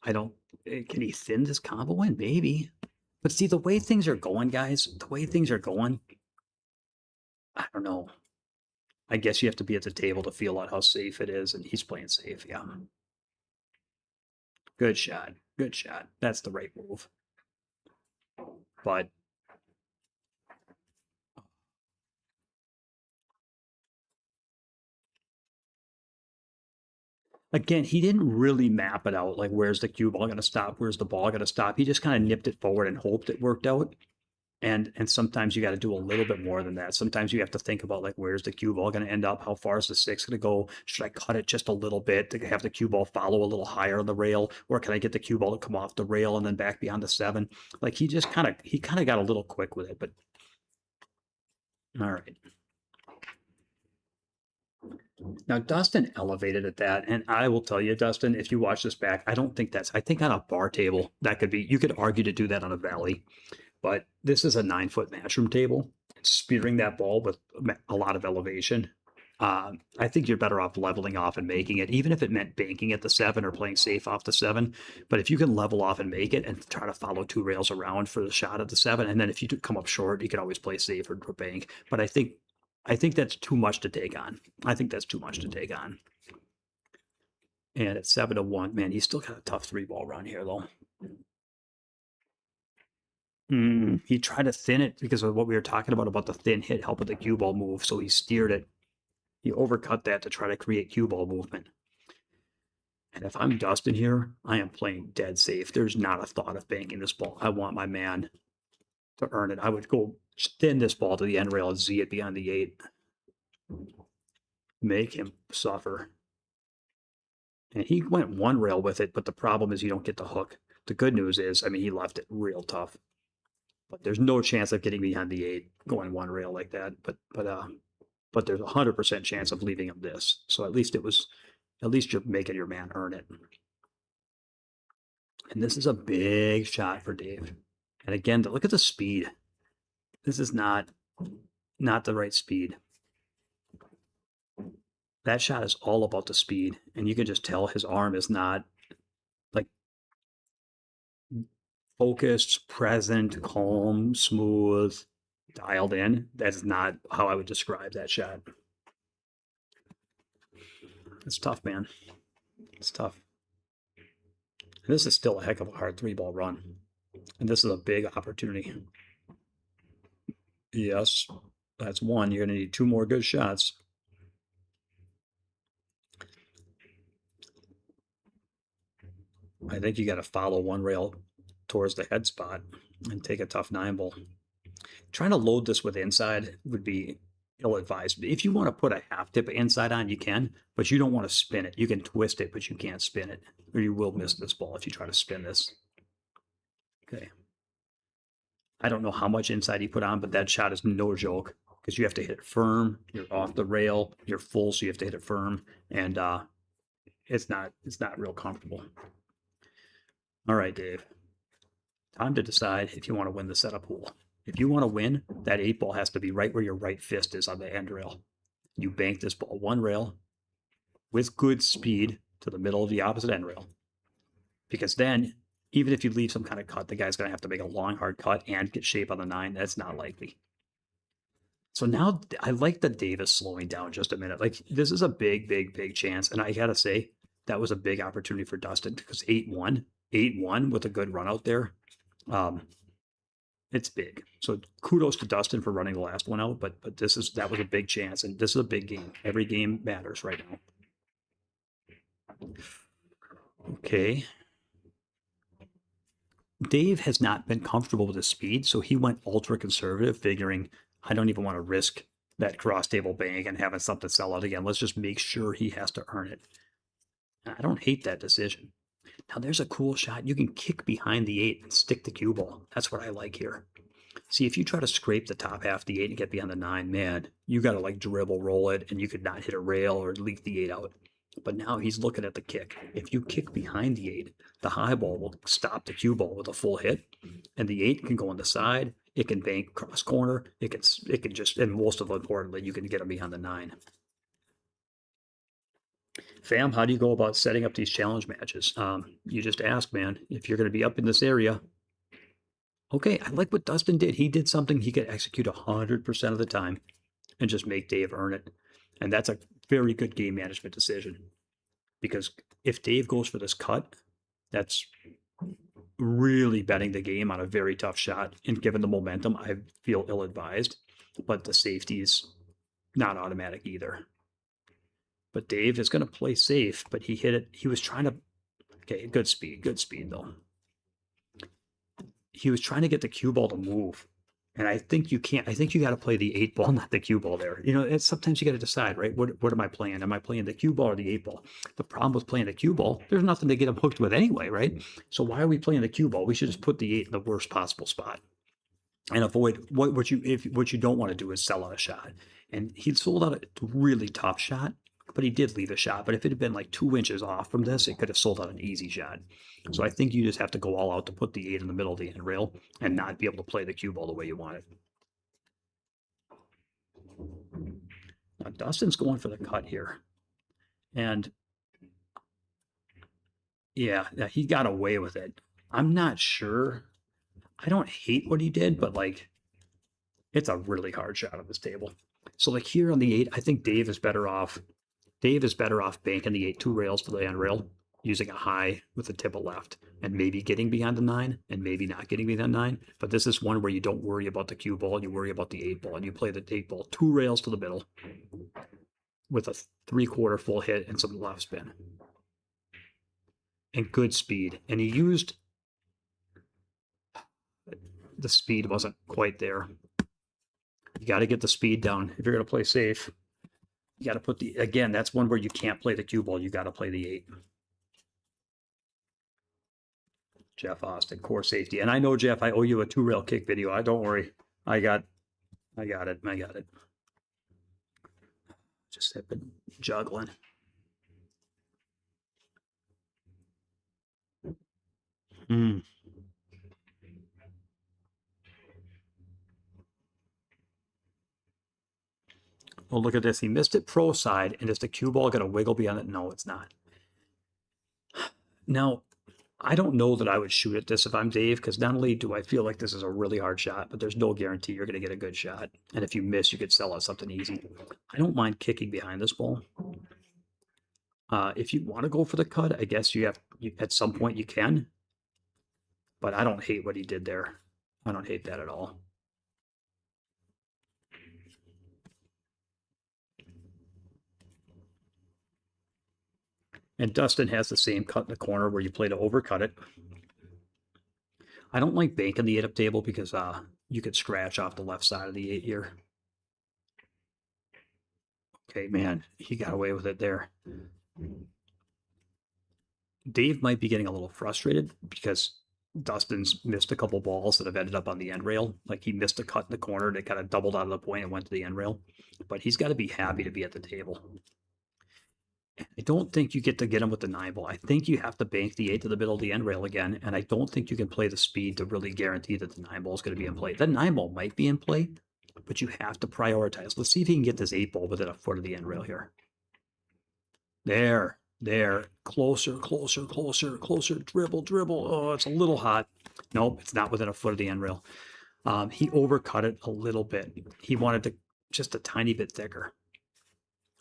Can he thin this combo in? Maybe. But see, the way things are going, guys, I don't know. I guess you have to be at the table to feel out how safe it is, and he's playing safe, yeah. Good shot. Good shot. That's the right move. But again, he didn't really map it out, like where's the cue ball going to stop, where's the ball going to stop. He just kind of nipped it forward and hoped it worked out. And sometimes you got to do a little bit more than that. Sometimes you have to think about like where's the cue ball going to end up, how far is the 6 going to go? Should I cut it just a little bit to have the cue ball follow a little higher on the rail, or can I get the cue ball to come off the rail and then back beyond the 7? Like he kind of got a little quick with it, but all right. Now, Dustin elevated at that, and I will tell you, Dustin, if you watch this back, I think on a bar table, that could be, you could argue to do that on a valley, but this is a 9-foot Matchroom table, spearing that ball with a lot of elevation. I think you're better off leveling off and making it, even if it meant banking at the 7 or playing safe off the 7. But if you can level off and make it and try to follow 2 rails around for the shot at the 7, and then if you do come up short, you can always play safe or bank. But I think that's too much to take on. And at 7-1, man, he's still got a tough 3-ball around here, though. He tried to thin it because of what we were talking about the thin hit helping the cue ball move. So he steered it. He overcut that to try to create cue ball movement. And if I'm Dustin here, I am playing dead safe. There's not a thought of banking this ball. I want my man to earn it. I would go thin this ball to the end rail and Z it beyond the 8. Make him suffer. And he went 1 rail with it, but the problem is you don't get the hook. The good news is, I mean, he left it real tough. But there's no chance of getting behind the 8 going 1 rail like that. But but there's 100% chance of leaving him this. So at least you're making your man earn it. And this is a big shot for Dave. And again, look at the speed. This is not the right speed. That shot is all about the speed. And you can just tell his arm is not like focused, present, calm, smooth, dialed in. That's not how I would describe that shot. It's tough, man. It's tough. And this is still a heck of a hard 3-ball run. And this is a big opportunity. Yes, that's one. You're going to need 2 more good shots. I think you got to follow 1 rail towards the head spot and take a tough 9-ball. Trying to load this with inside would be ill-advised. If you want to put a half tip of inside on, you can, but you don't want to spin it. You can twist it, but you can't spin it, or you will miss this ball if you try to spin this. Okay. I don't know how much inside he put on, but that shot is no joke because you have to hit it firm. You're off the rail. You're full, so you have to hit it firm, and it's not real comfortable. All right, Dave. Time to decide if you want to win the setup hole. If you want to win, that 8-ball has to be right where your right fist is on the end rail. You bank this ball 1 rail with good speed to the middle of the opposite end rail. Because then, even if you leave some kind of cut, the guy's going to have to make a long, hard cut and get shape on the 9. That's not likely. So now I like that Dave is slowing down just a minute. Like, this is a big, big, big chance. And I got to say, that was a big opportunity for Dustin because 8-1 with a good run out there. It's big. So kudos to Dustin for running the last one out, but that was a big chance, and this is a big game. Every game matters right now. Okay. Dave has not been comfortable with his speed, so he went ultra conservative, figuring I don't even want to risk that cross table bank and having something sell out again. Let's just make sure he has to earn it. And I don't hate that decision. Now there's a cool shot. You can kick behind the 8 and stick the cue ball. That's what I like here. See, if you try to scrape the top half of the 8 and get behind the 9, man, you got to like dribble roll it, and you could not hit a rail or leak the 8 out. But now he's looking at the kick. If you kick behind the 8, the high ball will stop the cue ball with a full hit, and the 8 can go on the side. It can bank cross corner. It can just, and most of importantly, you can get him behind the 9. Fam, how do you go about setting up these challenge matches? You just ask, man, if you're going to be up in this area. Okay, I like what Dustin did. He did something he could execute 100% of the time and just make Dave earn it. And that's a very good game management decision. Because if Dave goes for this cut, that's really betting the game on a very tough shot. And given the momentum, I feel ill-advised. But the safety is not automatic either. But Dave is going to play safe, but he hit it. He was trying to, okay, good speed though. He was trying to get the cue ball to move. And I think you can't, I think you got to play the 8-ball, not the cue ball there. You know, sometimes you got to decide, right? What am I playing? Am I playing the cue ball or the 8-ball? The problem with playing the cue ball, there's nothing to get him hooked with anyway, right? So why are we playing the cue ball? We should just put the 8 in the worst possible spot and avoid what you don't want to do is sell out a shot. And he sold out a really tough shot. But he did leave a shot. But if it had been like 2 inches off from this, it could have sold out an easy shot. So I think you just have to go all out to put the 8 in the middle of the end rail and not be able to play the cue ball the way you want it. Now Dustin's going for the cut here. And yeah, he got away with it. I'm not sure. I don't hate what he did, but like, it's a really hard shot on this table. So like here on the 8, I think Dave is better off. Dave is better off banking the 8 2 rails to the end rail, using a high with the tip of left, and maybe getting behind the 9, and maybe not getting behind the 9. But this is one where you don't worry about the cue ball, you worry about the 8-ball, and you play the 8-ball 2 rails to the middle with a 3/4 full hit and some left spin. And good speed. And he used, the speed wasn't quite there. You got to get the speed down if you're going to play safe. You got to put the, again, that's one where you can't play the cue ball. You got to play the 8. Jeff Austin, core safety. And I know, Jeff, I owe you a 2-rail kick video. Don't worry. I got it. Just have been juggling. Hmm. Well, look at this. He missed it pro side, and is the cue ball going to wiggle beyond it? No, it's not. Now, I don't know that I would shoot at this if I'm Dave, because not only do I feel like this is a really hard shot, but there's no guarantee you're going to get a good shot. And if you miss, you could sell out something easy. I don't mind kicking behind this ball. If you want to go for the cut, I guess at some point you can. But I don't hate what he did there. I don't hate that at all. And Dustin has the same cut in the corner where you play to overcut it. I don't like banking the 8-up table because you could scratch off the left side of the 8 here. Okay, man, he got away with it there. Dave might be getting a little frustrated because Dustin's missed a couple balls that have ended up on the end rail. Like he missed a cut in the corner and it kind of doubled out of the point and went to the end rail. But he's got to be happy to be at the table. I don't think you get to get him with the 9 ball. I think you have to bank the 8 to the middle of the end rail again, and I don't think you can play the speed to really guarantee that the 9 ball is going to be in play. The 9 ball might be in play, but you have to prioritize. Let's see if he can get this 8 ball within a foot of the end rail here. There. Closer. Dribble. Oh, it's a little hot. Nope, it's not within a foot of the end rail. He overcut it a little bit. He wanted to just a tiny bit thicker.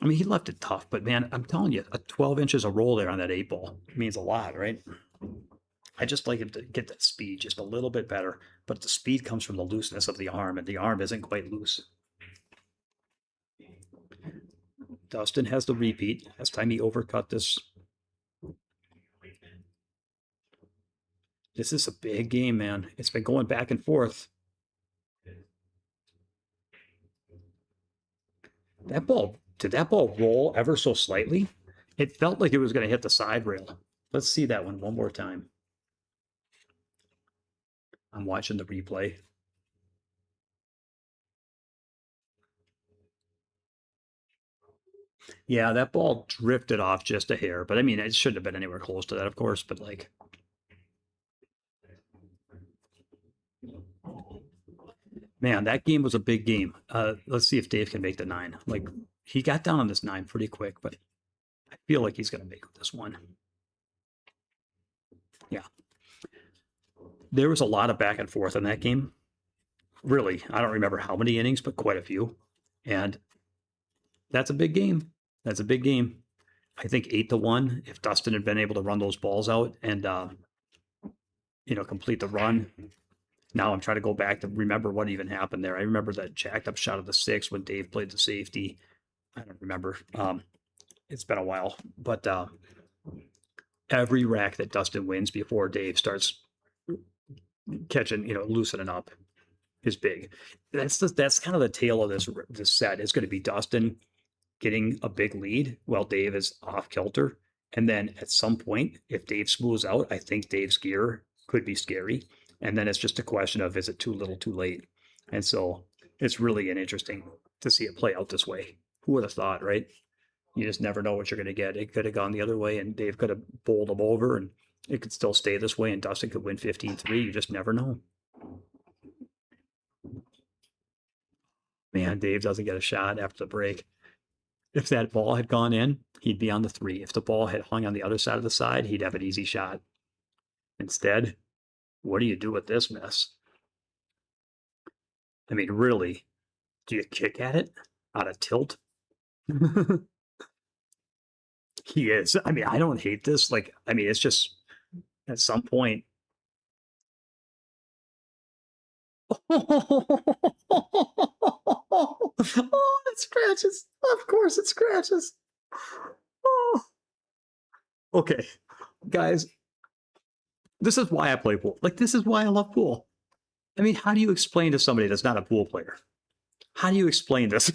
I mean, he left it tough, but man, I'm telling you, a 12 inches of roll there on that 8 ball means a lot, right? I just like him to get that speed just a little bit better, but the speed comes from the looseness of the arm, and the arm isn't quite loose. Dustin has the repeat. Last time he overcut this. This is a big game, man. It's been going back and forth. Did that ball roll ever so slightly? It felt like it was going to hit the side rail. Let's see that one more time. I'm watching the replay. Yeah, that ball drifted off just a hair, but I mean, it shouldn't have been anywhere close to that, of course, but like, man, that game was a big game. Let's see if Dave can make the 9. Like, he got down on this 9 pretty quick, but I feel like he's going to make this one. Yeah. There was a lot of back and forth in that game. Really, I don't remember how many innings, but quite a few. And that's a big game. That's a big game. I think 8-1, if Dustin had been able to run those balls out and, complete the run. Now I'm trying to go back to remember what even happened there. I remember that jacked up shot of the 6 when Dave played the safety. I don't remember. It's been a while, but every rack that Dustin wins before Dave starts catching, loosening up is big. That's kind of the tail of this set. It's going to be Dustin getting a big lead while Dave is off kilter. And then at some point, if Dave smooths out, I think Dave's gear could be scary. And then it's just a question of, is it too little, too late? And so it's really interesting to see it play out this way. Who would have thought, right? You just never know what you're going to get. It could have gone the other way and Dave could have bowled him over and it could still stay this way and Dustin could win 15-3. You just never know. Man, Dave doesn't get a shot after the break. If that ball had gone in, he'd be on the 3. If the ball had hung on the other side of the side, he'd have an easy shot. Instead, what do you do with this mess? I mean, really, do you kick at it out of tilt? He is. I mean, I don't hate this. Like, I mean, it's just at some point. Oh, it scratches. Of course it scratches. Oh. Okay, guys, this is why I play pool. Like, this is why I love pool. I mean, how do you explain to somebody that's not a pool player? How do you explain this?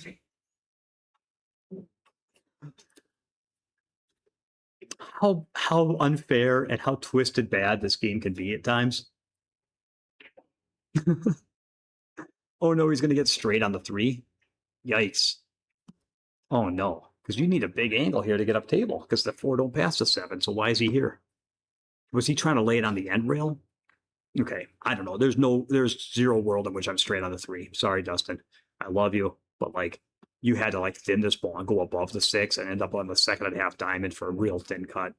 How unfair and how twisted bad this game can be at times. Oh no, he's going to get straight on the 3. Yikes. Oh no. Because you need a big angle here to get up table, because the 4 don't pass the 7. So why is he here? Was he trying to lay it on the end rail? Okay, I don't know. There's zero world in which I'm straight on the 3. Sorry, Dustin. I love you, but like you had to like thin this ball and go above the 6 and end up on the 2.5 diamond for a real thin cut.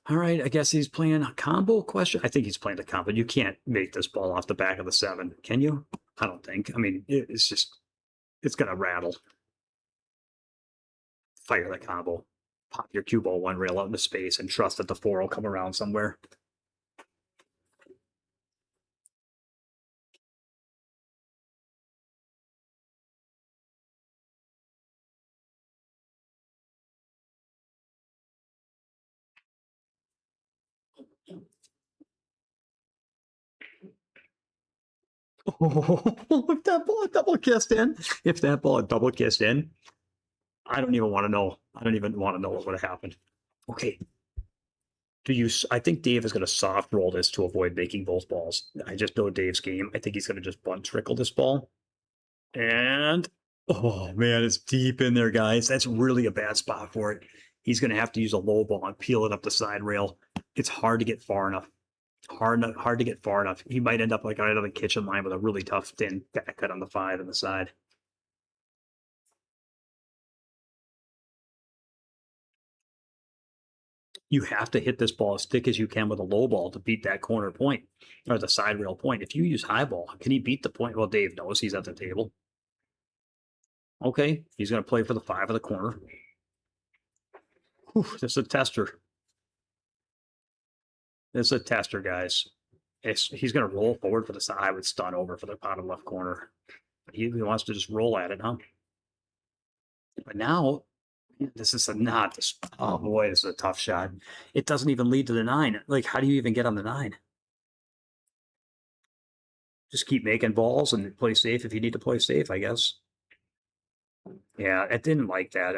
All right, I guess he's playing a combo question. I think he's playing the combo. You can't make this ball off the back of the 7, can you? I don't think. I mean, it's just, it's going to rattle. Fire the combo. Pop your cue ball 1 rail out into space and trust that the 4 will come around somewhere. Oh, if that ball had double kissed in, I don't even want to know. I don't even want to know what would have happened. Okay. I think Dave is going to soft roll this to avoid making both balls. I just know Dave's game. I think he's going to just bunt trickle this ball. And, oh man, it's deep in there, guys. That's really a bad spot for it. He's going to have to use a low ball and peel it up the side rail. It's hard to get far enough. Hard to get far enough. He might end up like right on the kitchen line with a really tough thin back cut on the 5 and the side. You have to hit this ball as thick as you can with a low ball to beat that corner point or the side rail point. If you use high ball, can he beat the point? Well, Dave knows he's at the table. Okay, he's going to play for the 5 of the corner. Whew, this is a tester. This is a tester, guys. He's going to roll forward for the side. I would stun over for the bottom left corner. He wants to just roll at it, huh? But now, this is not this. Oh boy, this is a tough shot. It doesn't even lead to the 9. Like, how do you even get on the 9? Just keep making balls and play safe if you need to play safe, I guess. Yeah, it didn't like that.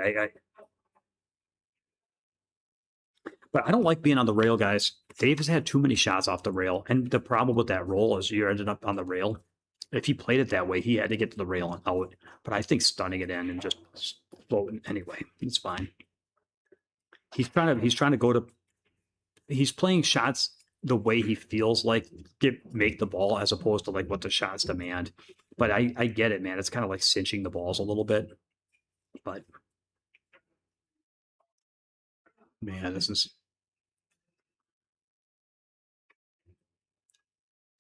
But I don't like being on the rail, guys. Dave has had too many shots off the rail. And the problem with that roll is you ended up on the rail. If he played it that way, he had to get to the rail and out. But I think stunning it in and just floating anyway, it's fine. He's trying to go to. He's playing shots the way he feels like make the ball as opposed to like what the shots demand. But I get it, man. It's kind of like cinching the balls a little bit. But man, this is.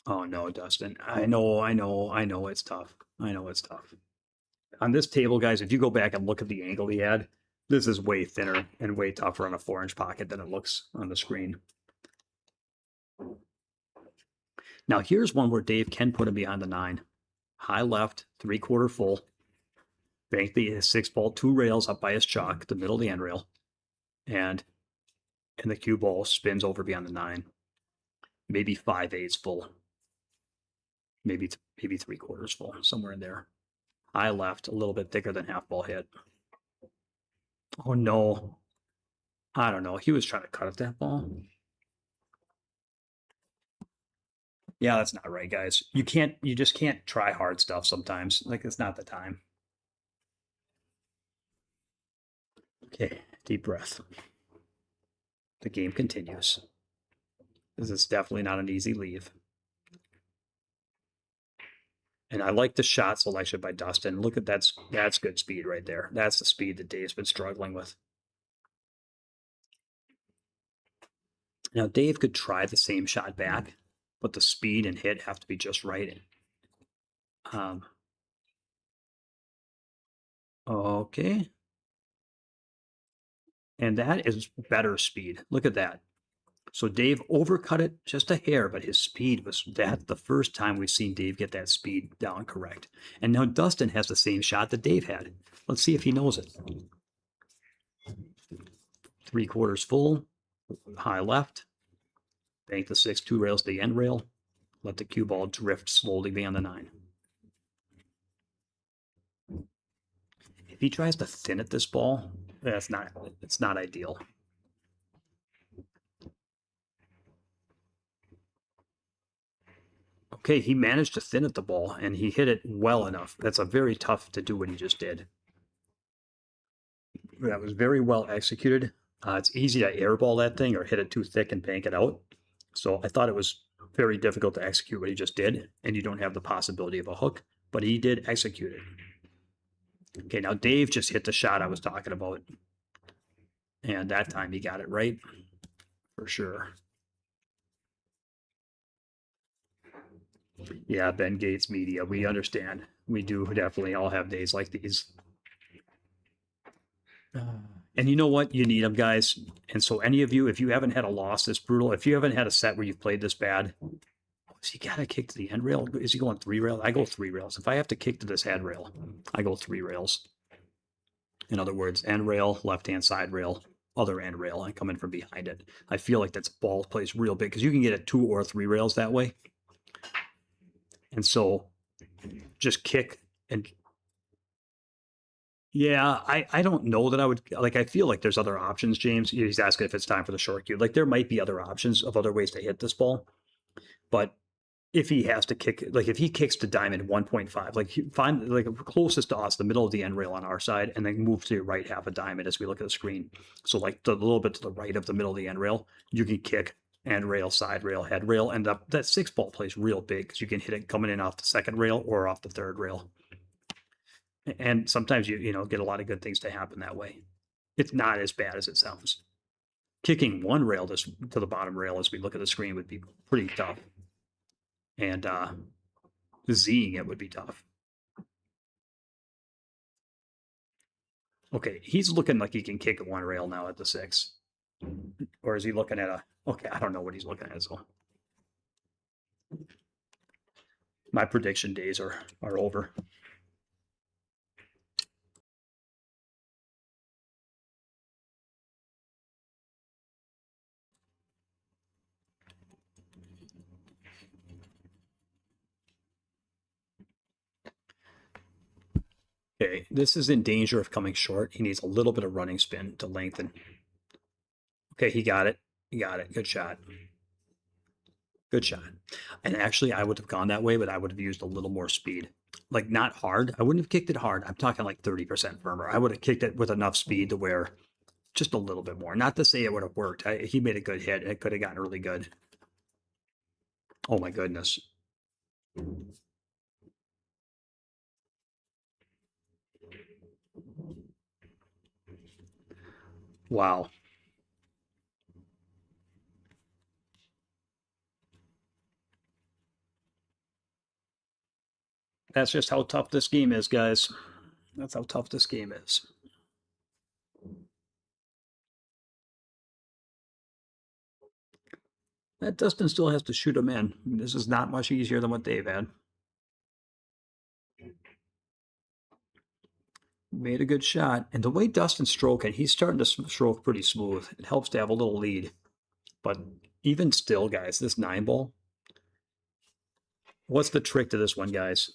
Oh no, Dustin. I know it's tough. I know it's tough. On this table, guys, if you go back and look at the angle he had, this is way thinner and way tougher on a 4-inch pocket than it looks on the screen. Now here's one where Dave can put him behind the 9. High left, 3/4 full. Bank the 6 ball 2 rails up by his chalk, the middle of the end rail. And the cue ball spins over beyond the 9. Maybe 5/8 full. Maybe 3/4 full, somewhere in there. High left, a little bit thicker than half ball hit. Oh no. I don't know. He was trying to cut at that ball. Yeah, that's not right, guys. You just can't try hard stuff sometimes. Like, it's not the time. Okay, deep breath. The game continues. This is definitely not an easy leave. And I like the shot selection by Dustin. Look at that's good speed right there. That's the speed that Dave's been struggling with. Now Dave could try the same shot back, but the speed and hit have to be just right. Okay. And that is better speed. Look at that. So Dave overcut it just a hair, but his speed was the first time we've seen Dave get that speed down correct. And now Dustin has the same shot that Dave had. Let's see if he knows it. 3/4 full, high left, bank the 6 2 rails to the end rail, let the cue ball drift slowly beyond the 9. If he tries to thin at this ball, it's not ideal. Okay, he managed to thin at the ball, and he hit it well enough. That's a very tough to do what he just did. That was very well executed. It's easy to airball that thing or hit it too thick and bank it out. So I thought it was very difficult to execute what he just did, and you don't have the possibility of a hook, but he did execute it. Okay, now Dave just hit the shot I was talking about. And that time he got it right, for sure. Yeah, Ben Gates Media, we understand. We do definitely all have days like these. And you know what? You need them, guys. And so any of you, if you haven't had a loss this brutal, if you haven't had a set where you've played this bad, has he got to kick to the end rail? Is he going 3 rails? I go 3 rails. If I have to kick to this head rail, I go 3 rails. In other words, end rail, left-hand side rail, other end rail. I come in from behind it. I feel like that's ball plays real big because you can get it 2 or 3 rails that way. And so just kick and yeah, I don't know that I would like. I feel like there's other options, James. He's asking if it's time for the short cue. Like there might be other options of other ways to hit this ball, but if he has to kick, like if he kicks to diamond 1.5, like find like closest to us, the middle of the end rail on our side, and then move to your right half a diamond as we look at the screen. So like the little bit to the right of the middle of the end rail, you can kick end rail, side rail, head rail, and that 6 ball plays real big because you can hit it coming in off the second rail or off the third rail. And sometimes you get a lot of good things to happen that way. It's not as bad as it sounds. Kicking 1 rail to the bottom rail as we look at the screen would be pretty tough. And Zing it would be tough. Okay, he's looking like he can kick 1 rail now at the 6. Or is he looking at okay, I don't know what he's looking at, so. My prediction days are over. Okay, this is in danger of coming short. He needs a little bit of running spin to lengthen. Okay, he got it. He got it. Good shot. Good shot. And actually, I would have gone that way, but I would have used a little more speed. Like, not hard. I wouldn't have kicked it hard. I'm talking like 30% firmer. I would have kicked it with enough speed to where just a little bit more. Not to say it would have worked. He made a good hit. It could have gotten really good. Oh, my goodness. Wow. That's just how tough this game is, guys. That's how tough this game is. That Dustin still has to shoot him in. This is not much easier than what Dave had. Made a good shot. And the way Dustin's stroking, he's starting to stroke pretty smooth. It helps to have a little lead. But even still, guys, this 9 ball, what's the trick to this one, guys?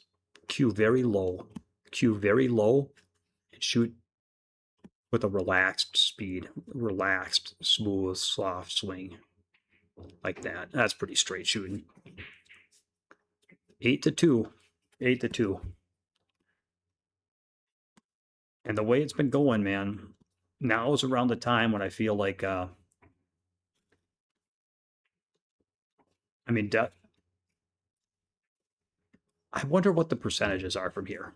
Cue very low. Cue very low and shoot with a relaxed speed. Relaxed, smooth, soft swing. Like that. That's pretty straight shooting. 8-2. 8-2. And the way it's been going, man, now is around the time when I feel like, I wonder what the percentages are from here.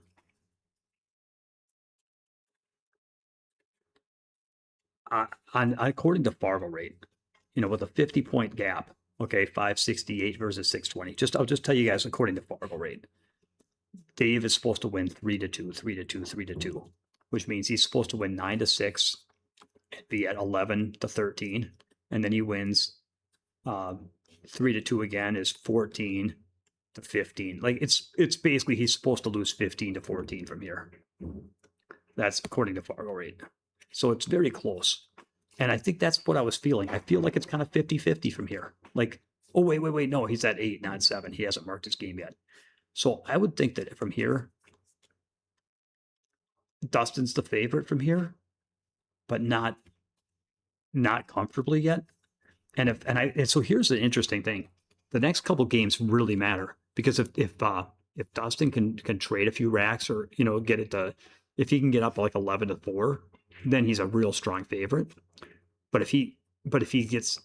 According to Fargo rate, with a 50-point gap, okay, 568 versus 620. I'll just tell you guys, according to Fargo rate, Dave is supposed to win 3-2, 3-2, 3-2, which means he's supposed to win 9-6, be at 11-13, and then he wins 3-2 again is 14-15. Like it's basically he's supposed to lose 15-14 from here. That's according to Fargo rate. So it's very close. And I think that's what I was feeling. I feel like it's kind of 50-50 from here. Like, oh, wait. No, he's at 8, not 7. He hasn't marked his game yet. So I would think that from here, Dustin's the favorite from here, but not comfortably yet. And so here's the interesting thing. The next couple games really matter. because if Dustin can trade a few racks or get it to, if he can get up like 11-4, then he's a real strong favorite. But if he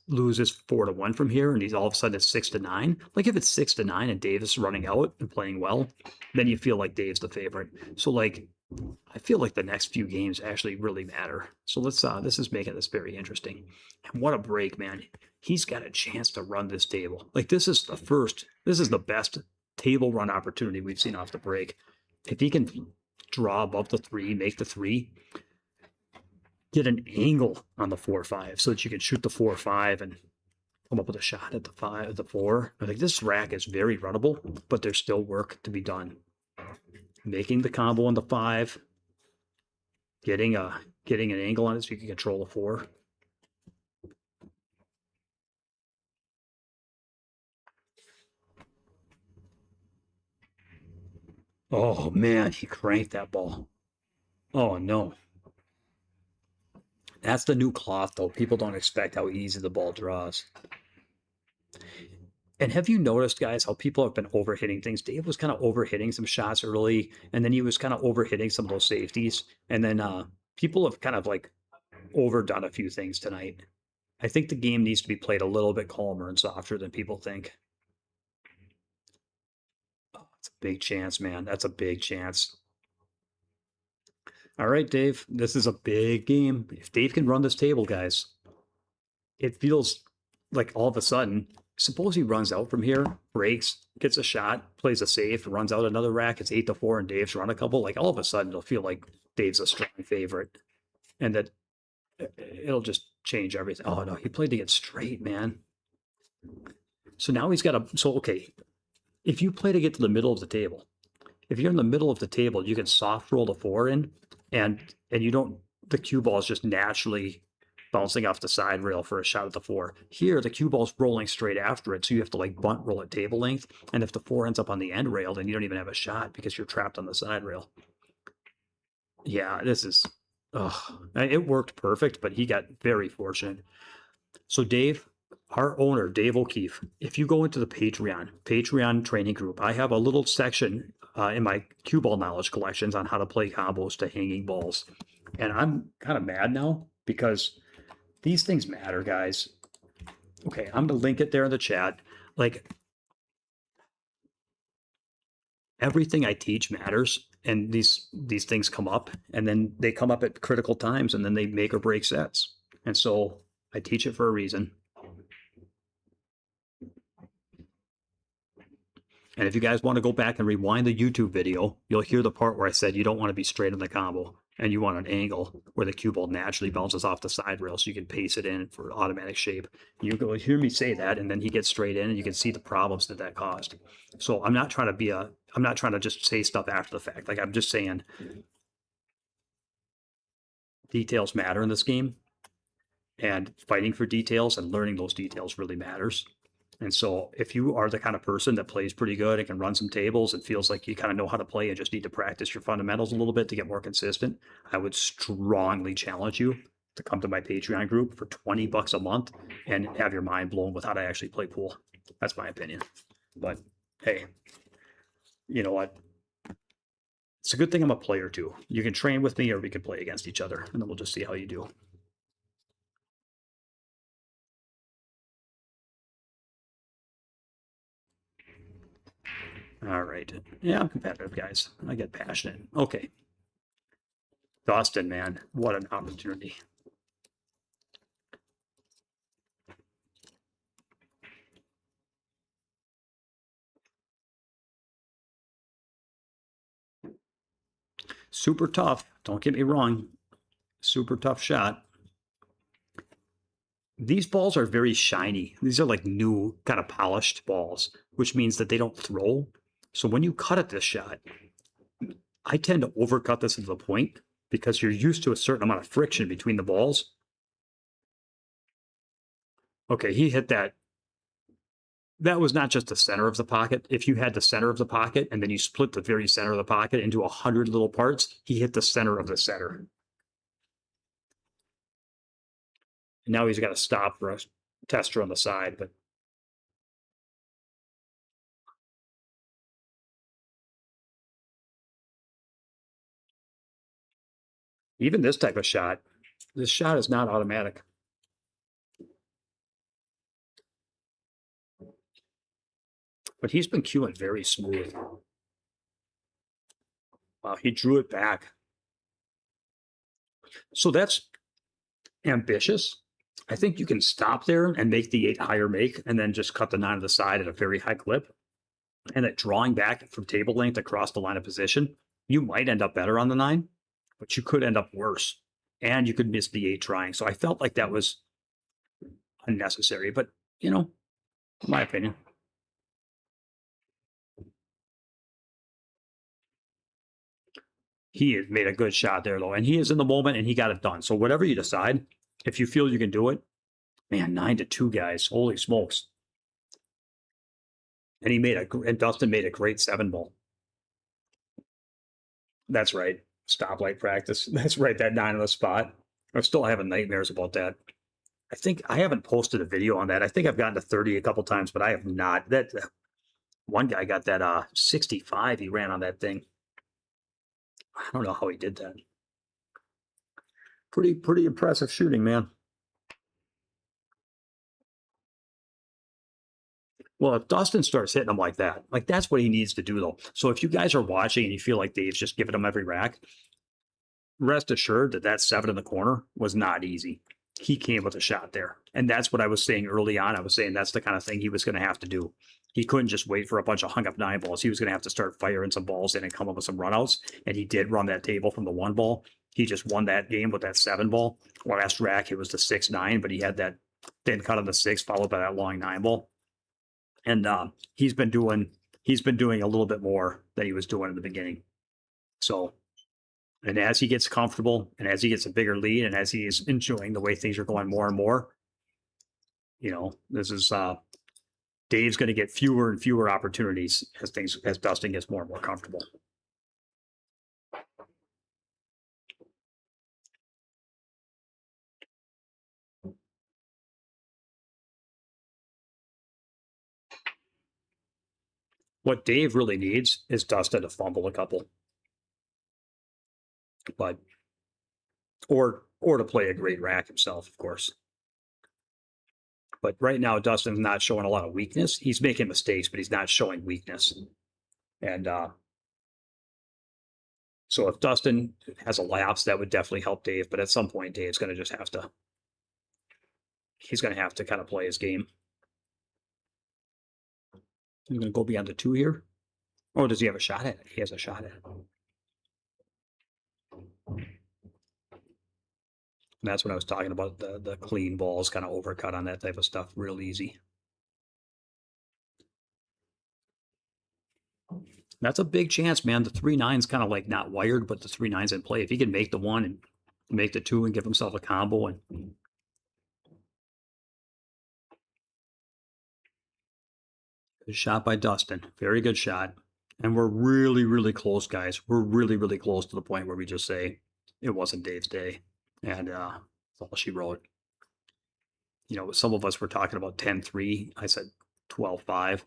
loses 4-1 from here and he's all of a sudden at 6-9, like if it's 6-9 and Dave is running out and playing well, then you feel like Dave's the favorite. So like I feel like the next few games actually really matter. So let's this is making this very interesting. And what a break, man. He's got a chance to run this table. Like this is the best table run opportunity we've seen off the break. If he can draw above the 3, make the 3, get an angle on the 4-5 so that you can shoot the 4-5 and come up with a shot at the 4. I think this rack is very runnable, but there's still work to be done. Making the combo on the 5, getting an angle on it so you can control the 4. Oh man, he cranked that ball. Oh no. That's the new cloth though. People don't expect how easy the ball draws. And have you noticed, guys, how people have been overhitting things? Dave was kind of overhitting some shots early, and then he was kind of overhitting some of those safeties. And then people have kind of like overdone a few things tonight. I think the game needs to be played a little bit calmer and softer than people think. Oh, it's a big chance, man. That's a big chance. All right, Dave, this is a big game. If Dave can run this table, guys, it feels like all of a sudden, suppose he runs out from here, breaks, gets a shot, plays a safe, runs out another rack, it's 8-4, and Dave's run a couple. Like all of a sudden, it'll feel like Dave's a strong favorite, and that it'll just change everything. Oh no, he played to get straight, man. So now he's got a. So okay, if you play to get to the middle of the table, if you're in the middle of the table, you can soft roll the 4 in, and you don't. The cue ball is just naturally bouncing off the side rail for a shot at the 4. Here, the cue ball's rolling straight after it, so you have to like bunt roll at table length. And if the 4 ends up on the end rail, then you don't even have a shot because you're trapped on the side rail. Yeah, this is, it worked perfect, but he got very fortunate. So Dave, our owner, Dave O'Keefe, if you go into the Patreon training group, I have a little section in my cue ball knowledge collections on how to play combos to hanging balls. And I'm kind of mad now because these things matter, guys. Okay, I'm going to link it there in the chat. Like, everything I teach matters, and these things come up, and then they come up at critical times, and then they make or break sets. And so I teach it for a reason. And if you guys want to go back and rewind the YouTube video, you'll hear the part where I said you don't want to be straight on the combo, and you want an angle where the cue ball naturally bounces off the side rail so you can pace it in for automatic shape. You go hear me say that, and then he gets straight in, and you can see the problems that caused. So I'm not trying to just say stuff after the fact. Like, I'm just saying details matter in this game, and fighting for details and learning those details really matters. And so if you are the kind of person that plays pretty good and can run some tables and feels like you kind of know how to play and just need to practice your fundamentals a little bit to get more consistent, I would strongly challenge you to come to my Patreon group for $20 a month and have your mind blown with how to actually play pool. That's my opinion. But hey, you know what? It's a good thing I'm a player too. You can train with me or we can play against each other, and then we'll just see how you do. All right. Yeah, I'm competitive, guys. I get passionate. Okay. Dustin, man, what an opportunity. Super tough. Don't get me wrong. Super tough shot. These balls are very shiny. These are like new, kind of polished balls, which means that they don't throw. So when you cut at this shot, I tend to overcut this to the point because you're used to a certain amount of friction between the balls. Okay, he hit that. That was not just the center of the pocket. If you had the center of the pocket and then you split the very center of the pocket into 100 little parts, he hit the center of the center. And now he's got to stop for a tester on the side, but Even this type of shot, this shot is not automatic. But he's been cueing very smooth. Wow, he drew it back. So that's ambitious. I think you can stop there and make the 8 higher make, and then just cut the 9 to the side at a very high clip. And that drawing back from table length across the line of position, you might end up better on the 9, but you could end up worse. And you could miss the 8 trying. So I felt like that was unnecessary, but you know, in my opinion. He has made a good shot there, though, and he is in the moment, and he got it done. So whatever you decide, if you feel you can do it, man, 9-2, guys, holy smokes! And and Dustin made a great 7 ball. That's right, stoplight practice. That's right, that 9 on the spot. I'm still having nightmares about that. I think I haven't posted a video on that. I think I've gotten to 30 a couple times, but I have not. That one guy got that 65 he ran on that thing. I don't know how he did that. Pretty impressive shooting, man. Well, if Dustin starts hitting them like that, like that's what he needs to do, though. So if you guys are watching and you feel like Dave's just giving him every rack, rest assured that that 7 in the corner was not easy. He came with a shot there. And that's what I was saying early on. I was saying that's the kind of thing he was going to have to do. He couldn't just wait for a bunch of hung up 9 balls. He was going to have to start firing some balls in and come up with some runouts. And he did run that table from the 1 ball. He just won that game with that 7 ball. Last rack, it was the 6-9, but he had that thin cut on the 6 followed by that long 9 ball. And he's been doing a little bit more than he was doing in the beginning. So, and as he gets comfortable and as he gets a bigger lead and as he is enjoying the way things are going more and more, you know, this is Dave's going to get fewer and fewer opportunities as Dustin gets more and more comfortable. What Dave really needs is Dustin to fumble a couple, but or to play a great rack himself, of course. But right now, Dustin's not showing a lot of weakness. He's making mistakes, but he's not showing weakness. And so if Dustin has a lapse, that would definitely help Dave. But at some point, Dave's going to just have to, he's going to have to kind of play his game. He's going to go beyond the 2 here. Or does he have a shot at it? He has a shot at it. And that's what I was talking about, the clean balls, kind of overcut on that type of stuff, real easy. That's a big chance, man. The 3-9's kind of like not wired, but the 3-9's in play. If he can make the 1 and make the 2 and give himself a combo, and good shot by Dustin. Very good shot. And we're really, really close, guys. We're really, really close to the point where we just say it wasn't Dave's day. And that's all she wrote. You know, some of us were talking about 10-3. I said 12-5.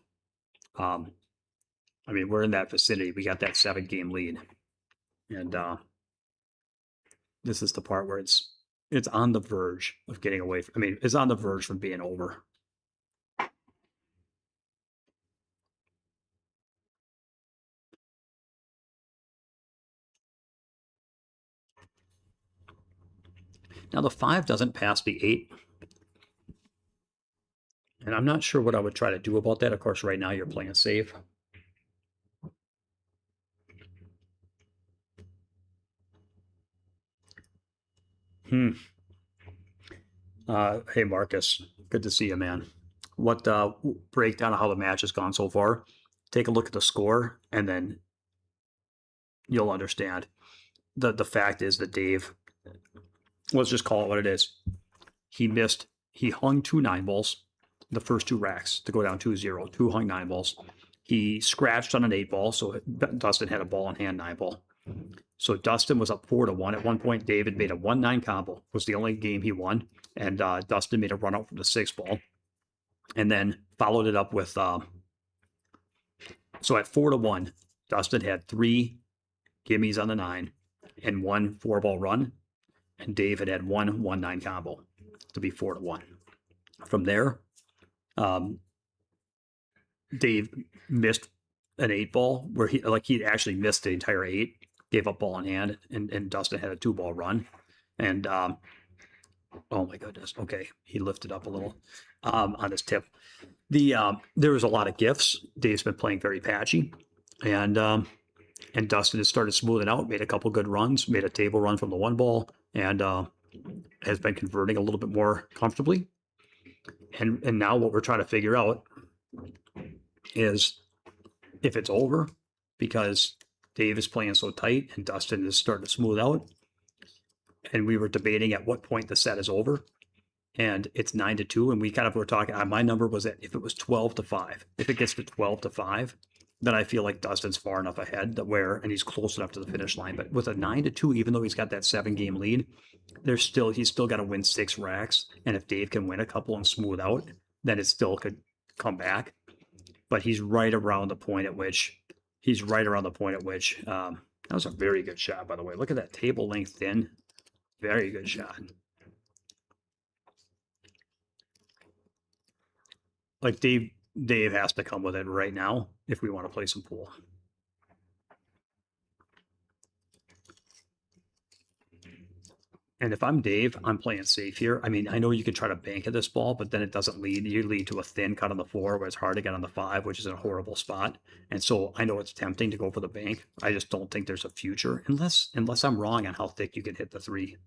I mean, we're in that vicinity. We got that 7-game lead. And this is the part where it's on the verge of getting away from, I mean, it's on the verge from being over. Now the 5 doesn't pass the 8. And I'm not sure what I would try to do about that. Of course, right now you're playing safe. Hey, Marcus. Good to see you, man. What breakdown of how the match has gone so far? Take a look at the score, and then you'll understand. The fact is that Dave, let's just call it what it is. He hung 2 9 balls, the first 2 racks to go down 2-0, 2 hung 9 balls. He scratched on an 8 ball, so Dustin had a ball in hand 9 ball. So Dustin was up 4-1 at one point. David made a 1-9 combo. Was the only game he won, and Dustin made a run out from the 6 ball, and then followed it up with. So at 4-1, Dustin had 3 gimmies on the 9 and 1 4-ball run. and Dave had 1-1-9 combo to be 4-1. From there, Dave missed an 8-ball where he actually missed the entire 8, gave up ball in hand, and Dustin had a 2-ball run. And oh my goodness, okay, he lifted up a little on his tip. There was a lot of gifts. Dave's been playing very patchy, and Dustin has started smoothing out, made a couple good runs, made a table run from the 1-ball, and has been converting a little bit more comfortably. And now what we're trying to figure out is if it's over because Dave is playing so tight and Dustin is starting to smooth out. And we were debating at what point the set is over. And it's 9-2. And we kind of were talking, my number was that if it was 12-5, if it gets to 12-5, then I feel like Dustin's far enough ahead and he's close enough to the finish line. But with a 9-2, even though he's got that 7-game lead, he's still got to win 6 racks. And if Dave can win a couple and smooth out, then it still could come back. But he's right around the point at which that was a very good shot, by the way. Look at that table length in. Very good shot. Like Dave has to come with it right now if we want to play some pool. And if I'm Dave, I'm playing safe here. I mean, I know you could try to bank at this ball, but then it doesn't lead. You lead to a thin cut on the 4 where it's hard to get on the 5, which is a horrible spot. And so I know it's tempting to go for the bank. I just don't think there's a future unless I'm wrong on how thick you can hit the 3.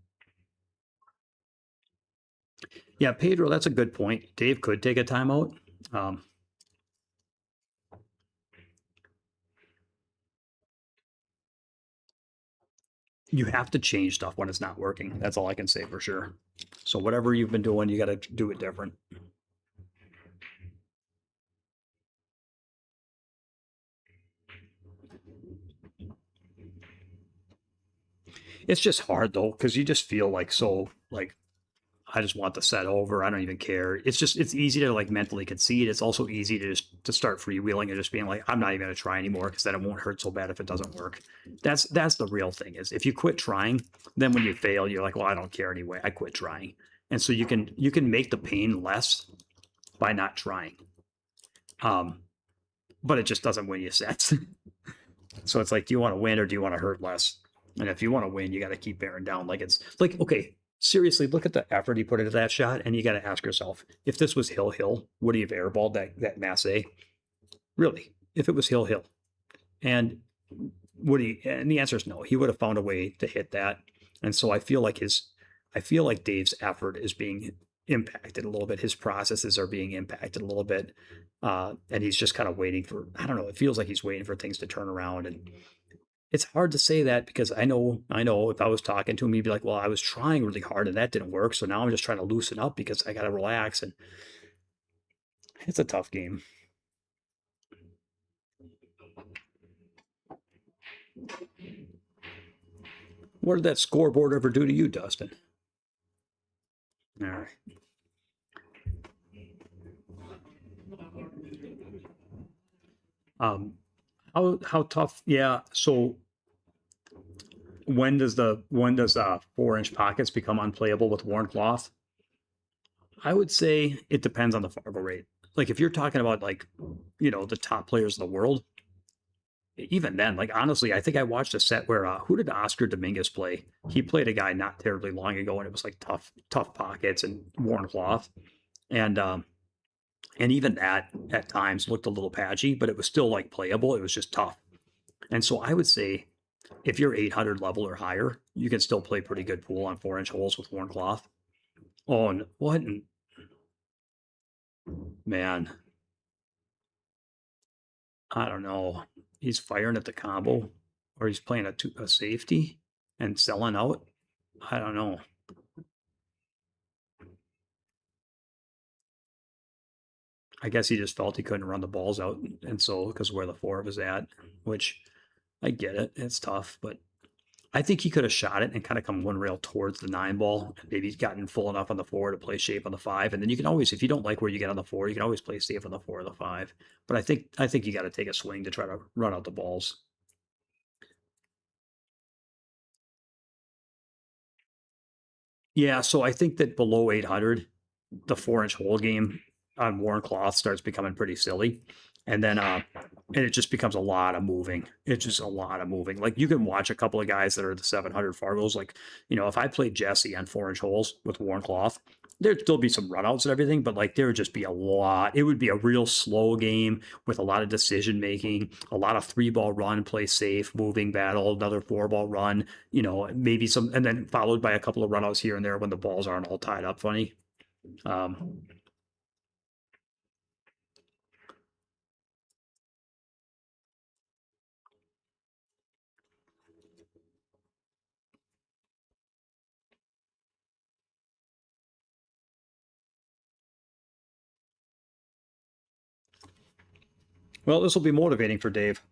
Yeah, Pedro, that's a good point. Dave could take a timeout. You have to change stuff when it's not working. That's all I can say for sure. So whatever you've been doing, you got to do it different. It's just hard though, because you just feel like I just want the set over. I don't even care. It's easy to like mentally concede. It's also easy to start freewheeling and just being like, I'm not even going to try anymore because then it won't hurt so bad if it doesn't work. That's the real thing is if you quit trying, then when you fail, you're like, well, I don't care anyway. I quit trying. And so you can make the pain less by not trying. But it just doesn't win you sets. So it's like, do you want to win or do you want to hurt less? And if you want to win, you got to keep bearing down. Like it's like, okay, seriously, look at the effort he put into that shot, and you got to ask yourself, if this was Hill, would he have airballed that Mass A? Really? If it was Hill, and would he? And the answer is no. He would have found a way to hit that. And so I feel like Dave's effort is being impacted a little bit. His processes are being impacted a little bit, and he's just kind of waiting for. I don't know. It feels like he's waiting for things to turn around and. It's hard to say that because I know if I was talking to him, he'd be like, well, I was trying really hard and that didn't work. So now I'm just trying to loosen up because I got to relax. And it's a tough game. What did that scoreboard ever do to you, Dustin? All right. How tough? Yeah. So when does 4-inch pockets become unplayable with worn cloth? I would say it depends on the Fargo rate. Like if you're talking about the top players in the world, even then, like honestly, I think I watched a set where who did Oscar Dominguez play? He played a guy not terribly long ago, and it was like tough pockets and worn cloth, and even that at times looked a little patchy, but it was still like playable. It was just tough. And so I would say if you're 800 level or higher, you can still play pretty good pool on 4-inch holes with worn cloth. Oh, and what? Man, I don't know. He's firing at the combo or he's playing a safety and selling out. I don't know. I guess he just felt he couldn't run the balls out, and so because where the 4 was at, which I get it, it's tough, but I think he could have shot it and kind of come one rail towards the 9 ball, and maybe he's gotten full enough on the 4 to play shape on the 5, and then you can always, if you don't like where you get on the 4, you can always play safe on the 4 or the 5. But I think you got to take a swing to try to run out the balls. Yeah, so I think that below 800, the 4-inch hole game on worn cloth starts becoming pretty silly. And then, and it just becomes a lot of moving. It's just a lot of moving. Like you can watch a couple of guys that are the 700 Fargos. Like, if I played Jesse on 4-inch holes with worn cloth, there'd still be some runouts and everything, but like there would just be a lot. It would be a real slow game with a lot of decision making, a lot of 3-ball run, play safe, moving battle, another 4-ball run, maybe some, and then followed by a couple of runouts here and there when the balls aren't all tied up funny. Um, well, this will be motivating for Dave.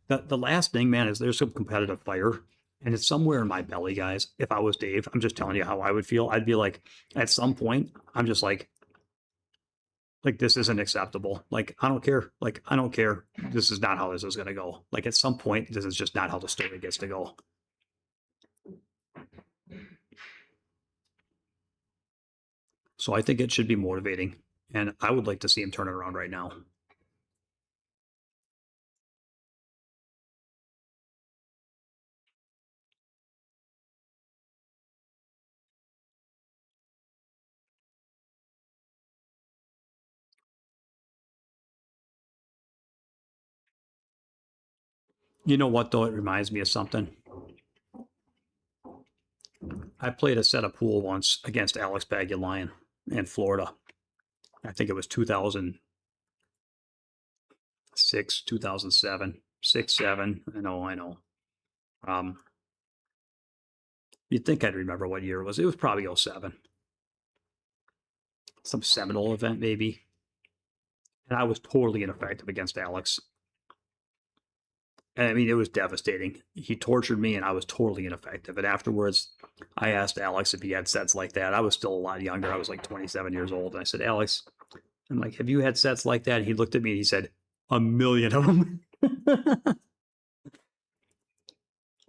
The last thing, man, is there's some competitive fire, and it's somewhere in my belly, guys. If I was Dave, I'm just telling you how I would feel. I'd be like, at some point, I'm just like this isn't acceptable. Like I don't care. Like I don't care. This is not how this is going to go. Like at some point, this is just not how the story gets to go. So I think it should be motivating, and I would like to see him turn it around right now. You know what, though? It reminds me of something. I played a set of pool once against Alex Bagulian in Florida. I think it was 2006, 2007, 6, 7. I know. Um, you'd think I'd remember what year it was. It was probably 07. Some Seminole event, maybe. And I was totally ineffective against Alex. And I mean, it was devastating. He tortured me, and I was totally ineffective. And afterwards, I asked Alex if he had sets like that. I was still a lot younger. I was like 27 years old. And I said, Alex, I'm like, have you had sets like that? And he looked at me and he said, a million of them.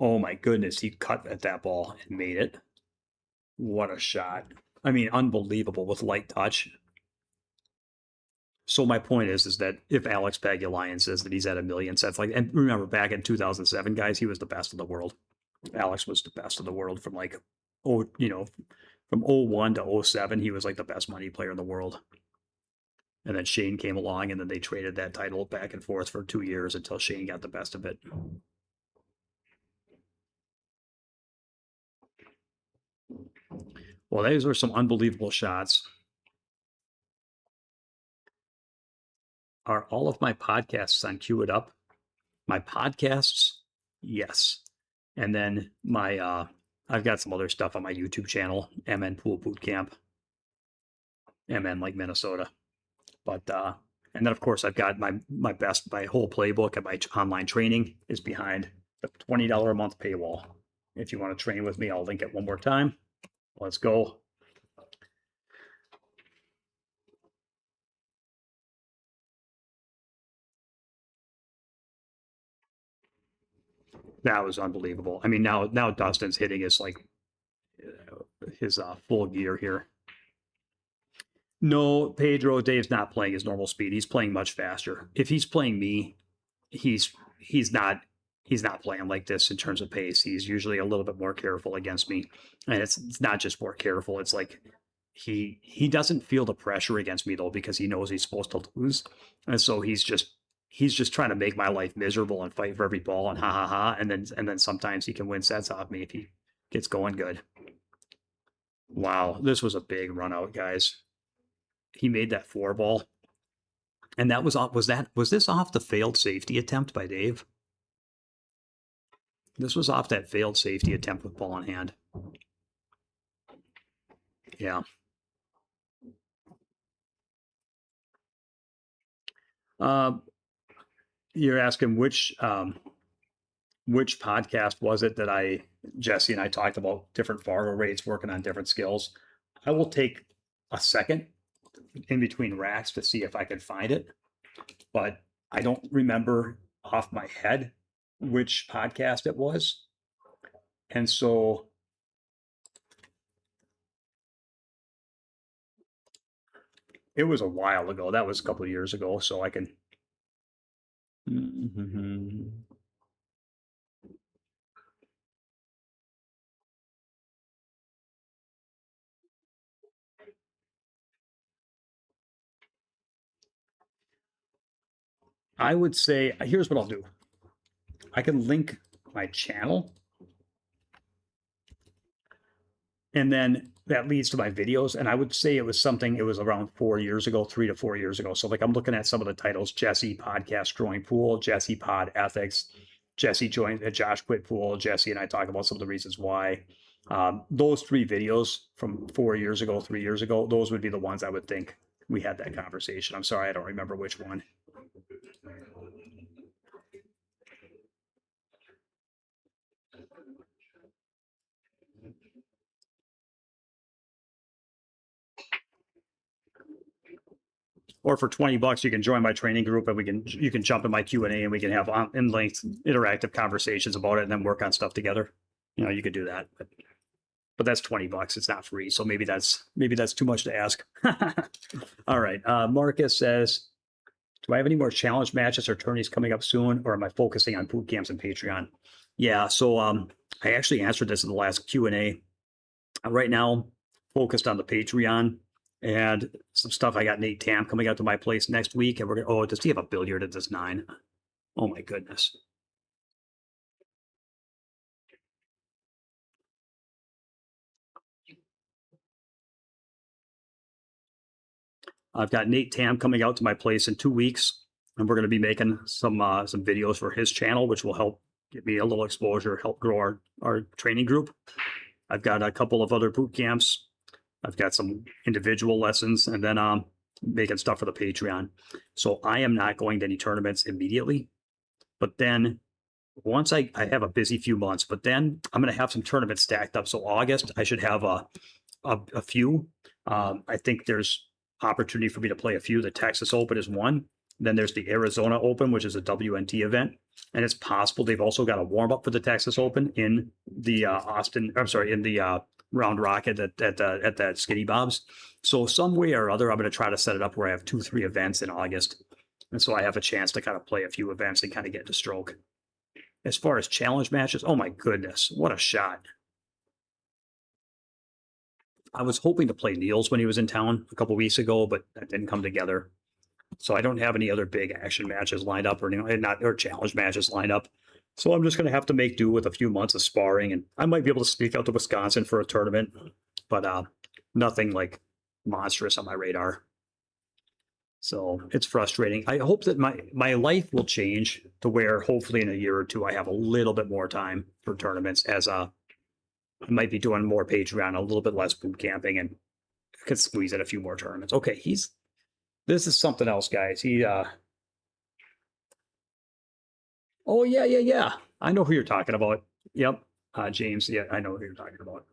Oh my goodness. He cut at that ball and made it. What a shot. I mean, unbelievable with light touch. So my point is that if Alex Bagulian says that he's at a million sets, like, and remember back in 2007, guys, he was the best of the world. Alex was the best of the world from like, from 01 to 07, he was like the best money player in the world. And then Shane came along, and then they traded that title back and forth for 2 years until Shane got the best of it. Well, those were some unbelievable shots. Are all of my podcasts on Cue It Up? My podcasts, yes. And then I've got some other stuff on my YouTube channel, MN Pool Boot Camp, MN like Minnesota. But and then of course I've got my whole playbook and my online training is behind the $20 a month paywall. If you want to train with me, I'll link it one more time. Let's go. That was unbelievable. I mean, now Dustin's hitting his his full gear here. No, Dave's not playing his normal speed. He's playing much faster. If he's playing me, he's not playing like this in terms of pace. He's usually a little bit more careful against me. And it's not just more careful. It's like he doesn't feel the pressure against me though, because he knows he's supposed to lose. And so he's just trying to make my life miserable and fight for every ball and ha. And then sometimes he can win sets off me if he gets going good. Wow, this was a big run out, guys. He made that 4-ball. And that was this off the failed safety attempt by Dave? This was off that failed safety attempt with ball in hand. Yeah. You're asking which podcast was it that Jesse and I talked about different Fargo rates, working on different skills. I will take a second in between racks to see if I can find it, but I don't remember off my head which podcast it was. And so It was a while ago. That was a couple of years ago, so I can. I would say, here's what I'll do. I can link my channel, and then that leads to my videos. And I would say it was around 4 years ago, 3 to 4 years ago. So like I'm looking at some of the titles: Jesse Podcast Growing Pool, Jesse Pod Ethics, Jesse joined, Josh quit pool, Jesse and I talk about some of the reasons why. Those 3 videos from 4 years ago, 3 years ago, those would be the ones I would think we had that conversation. I'm sorry, I don't remember which one. Or for $20, you can join my training group, and you can jump in my Q&A, and we can have in-length interactive conversations about it, and then work on stuff together. You could do that, but that's $20. It's not free, so maybe that's too much to ask. All right, Marcus says, do I have any more challenge matches or tourneys coming up soon, or am I focusing on boot camps and Patreon? Yeah, so I actually answered this in the last Q&A. Right now, focused on the Patreon and some stuff. I got Nate Tam coming out to my place next week, and we're gonna. Oh, does he have a billiard at this 9? Oh my goodness. I've got Nate Tam coming out to my place in 2 weeks, and we're going to be making some videos for his channel, which will help get me a little exposure, help grow our training group. I've got a couple of other boot camps. I've got some individual lessons, and then making stuff for the Patreon. So I am not going to any tournaments immediately, but then once I have a busy few months, but then I'm going to have some tournaments stacked up. So August, I should have a few. I think there's opportunity for me to play a few. The Texas Open is one. Then there's the Arizona Open, which is a WNT event. And it's possible they've also got a warm up for the Texas Open in the Round Rocket at that Skinny Bob's. So some way or other, I'm going to try to set it up where I have 2-3 events in August. And so I have a chance to kind of play a few events and kind of get to stroke. As far as challenge matches, oh my goodness, what a shot. I was hoping to play Niels when he was in town a couple weeks ago, but that didn't come together. So I don't have any other big action matches lined up, or challenge matches lined up. So I'm just going to have to make do with a few months of sparring, and I might be able to sneak out to Wisconsin for a tournament, but nothing like monstrous on my radar. So it's frustrating. I hope that my life will change to where hopefully in a year or two I have a little bit more time for tournaments, as I might be doing more Patreon, a little bit less boot camping, and could squeeze in a few more tournaments. Okay, this is something else, guys. Oh yeah. I know who you're talking about. Yep, James. Yeah, I know who you're talking about.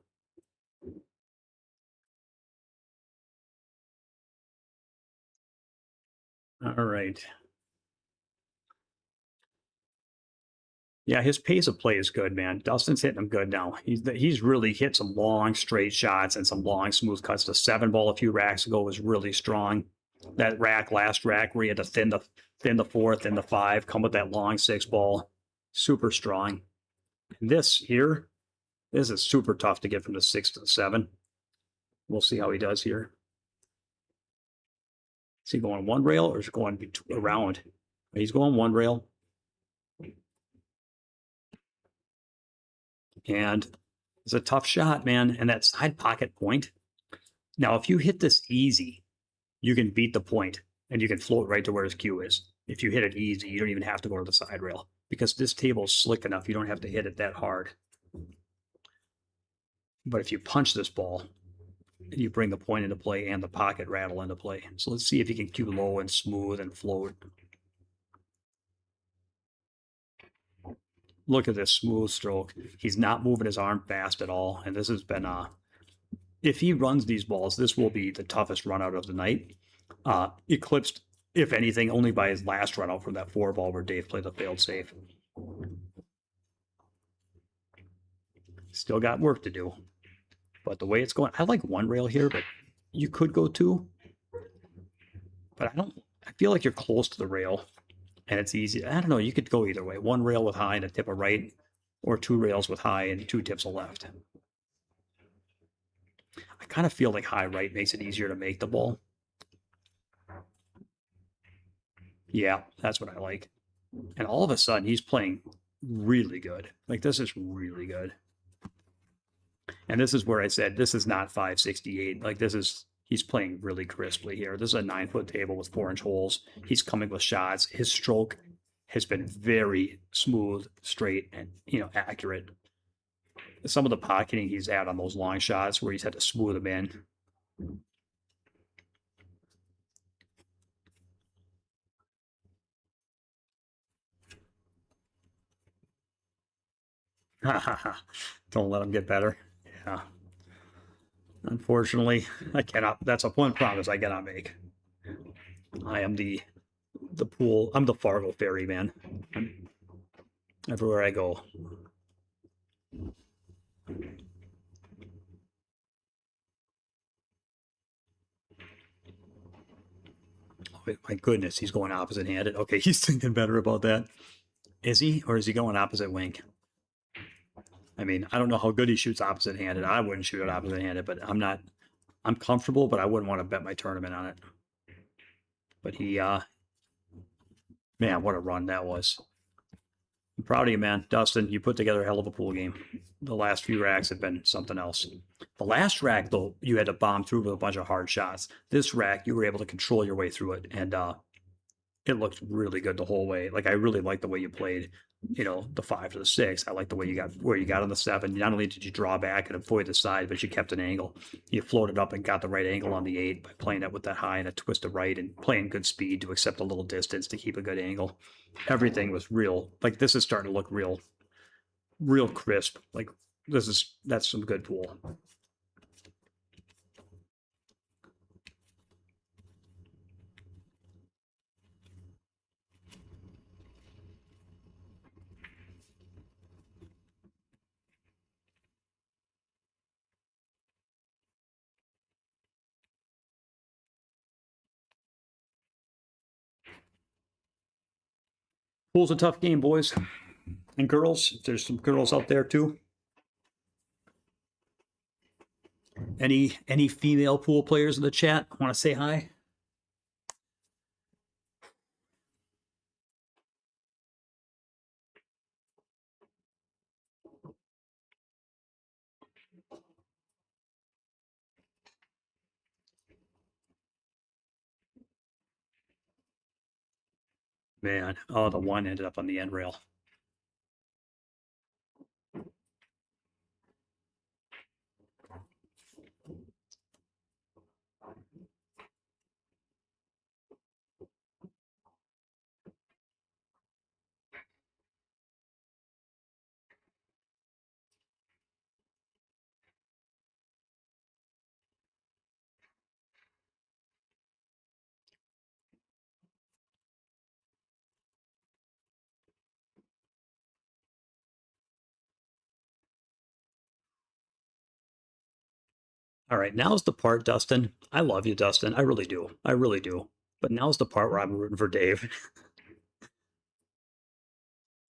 All right. Yeah, his pace of play is good, man. Dustin's hitting him good now. He's really hit some long straight shots and some long smooth cuts. The 7-ball a few racks ago was really strong. That last rack where he had to thin the 4, thin the 5, come with that long 6-ball, super strong. And this is super tough to get from the 6 to the 7. We'll see how he does here. Is he going one rail or is he going around? He's going one rail. And it's a tough shot, man. And that side pocket point. Now, if you hit this easy, you can beat the point and you can float right to where his cue is. If you hit it easy, you don't even have to go to the side rail because this table is slick enough. You don't have to hit it that hard. But if you punch this ball, you bring the point into play and the pocket rattle into play. So let's see if he can cue low and smooth and float. Look at this smooth stroke. He's not moving his arm fast at all. And this has been, if he runs these balls, this will be the toughest run out of the night. Eclipsed, if anything, only by his last run out from that 4-ball where Dave played the failed safe. Still got work to do. But the way it's going, I like one rail here, but you could go 2. but I feel like you're close to the rail and it's easy. I don't know. You could go either way. One rail with high and a tip of right, or two rails with high and two tips of left. I kind of feel like high right makes it easier to make the ball. Yeah, that's what I like. And all of a sudden, he's playing really good. Like, this is really good. And this is where I said, this is not 568. Like, he's playing really crisply here. This is a 9-foot table with 4-inch holes. He's coming with shots. His stroke has been very smooth, straight, and, accurate. Some of the pocketing he's had on those long shots where he's had to smooth them in. Don't let him get better. Yeah. Unfortunately, I cannot. That's a one promise I cannot make. I am the pool. I'm the Fargo ferry man. Everywhere I go. Oh, my goodness, he's going opposite handed. Okay, he's thinking better about that. Is he? Or is he going opposite wing? I mean, I don't know how good he shoots opposite handed. I wouldn't shoot it opposite handed, but I'm comfortable, but I wouldn't want to bet my tournament on it. But man, what a run that was. I'm proud of you, man. Dustin, you put together a hell of a pool game. The last few racks have been something else. The last rack, though, you had to bomb through with a bunch of hard shots. This rack, you were able to control your way through it, and it looked really good the whole way. Like, I really liked the way you played, the 5 to the 6. I like the way you got on the 7. Not only did you draw back and avoid the side, but you kept an angle. You floated up and got the right angle on the 8 by playing that with that high and a twist to right and playing good speed to accept a little distance to keep a good angle. Everything was real. Like, this is starting to look real crisp. Like, that's some good pool. Pool's a tough game, boys and girls. There's some girls out there too. Any female pool players in the chat want to say hi? Man, oh, the one ended up on the end rail. All right, now's the part, Dustin. I love you, Dustin. I really do. I really do. But now's the part where I'm rooting for Dave.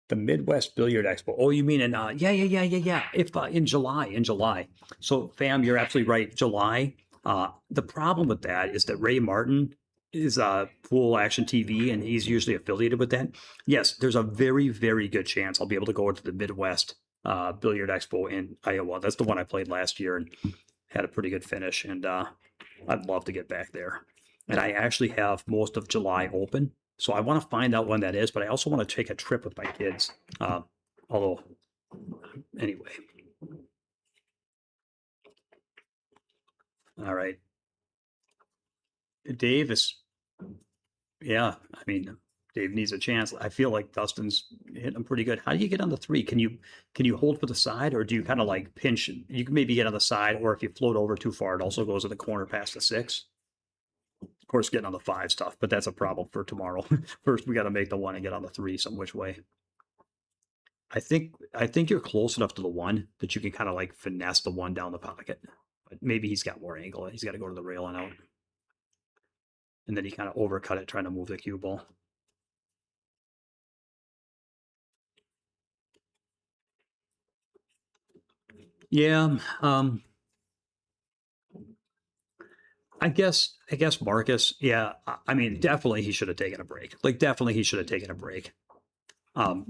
The Midwest Billiard Expo. Oh, you mean in yeah. If in July. So, fam, you're absolutely right. July. The problem with that is that Ray Martin is Pool Action TV, and he's usually affiliated with that. Yes, there's a very, very good chance I'll be able to go to the Midwest Billiard Expo in Iowa. That's the one I played last year and had a pretty good finish, and I'd love to get back there. And I actually have most of July open, so I want to find out when that is, but I also want to take a trip with my kids. Although, anyway. All right. Dave is, yeah, I mean, Dave needs a chance. I feel like Dustin's hitting him pretty good. How do you get on the 3? Can you hold for the side, or do you kind of like pinch? You can maybe get on the side, or if you float over too far, it also goes in the corner past the 6. Of course, getting on the 5 stuff, but that's a problem for tomorrow. First, we got to make the 1 and get on the 3 some which way. I think you're close enough to the 1 that you can kind of like finesse the 1 down the pocket. But maybe he's got more angle. He's got to go to the rail and out. And then he kind of overcut it trying to move the cue ball. Yeah, I guess Marcus, yeah, I mean, definitely he should have taken a break. Like, definitely he should have taken a break. I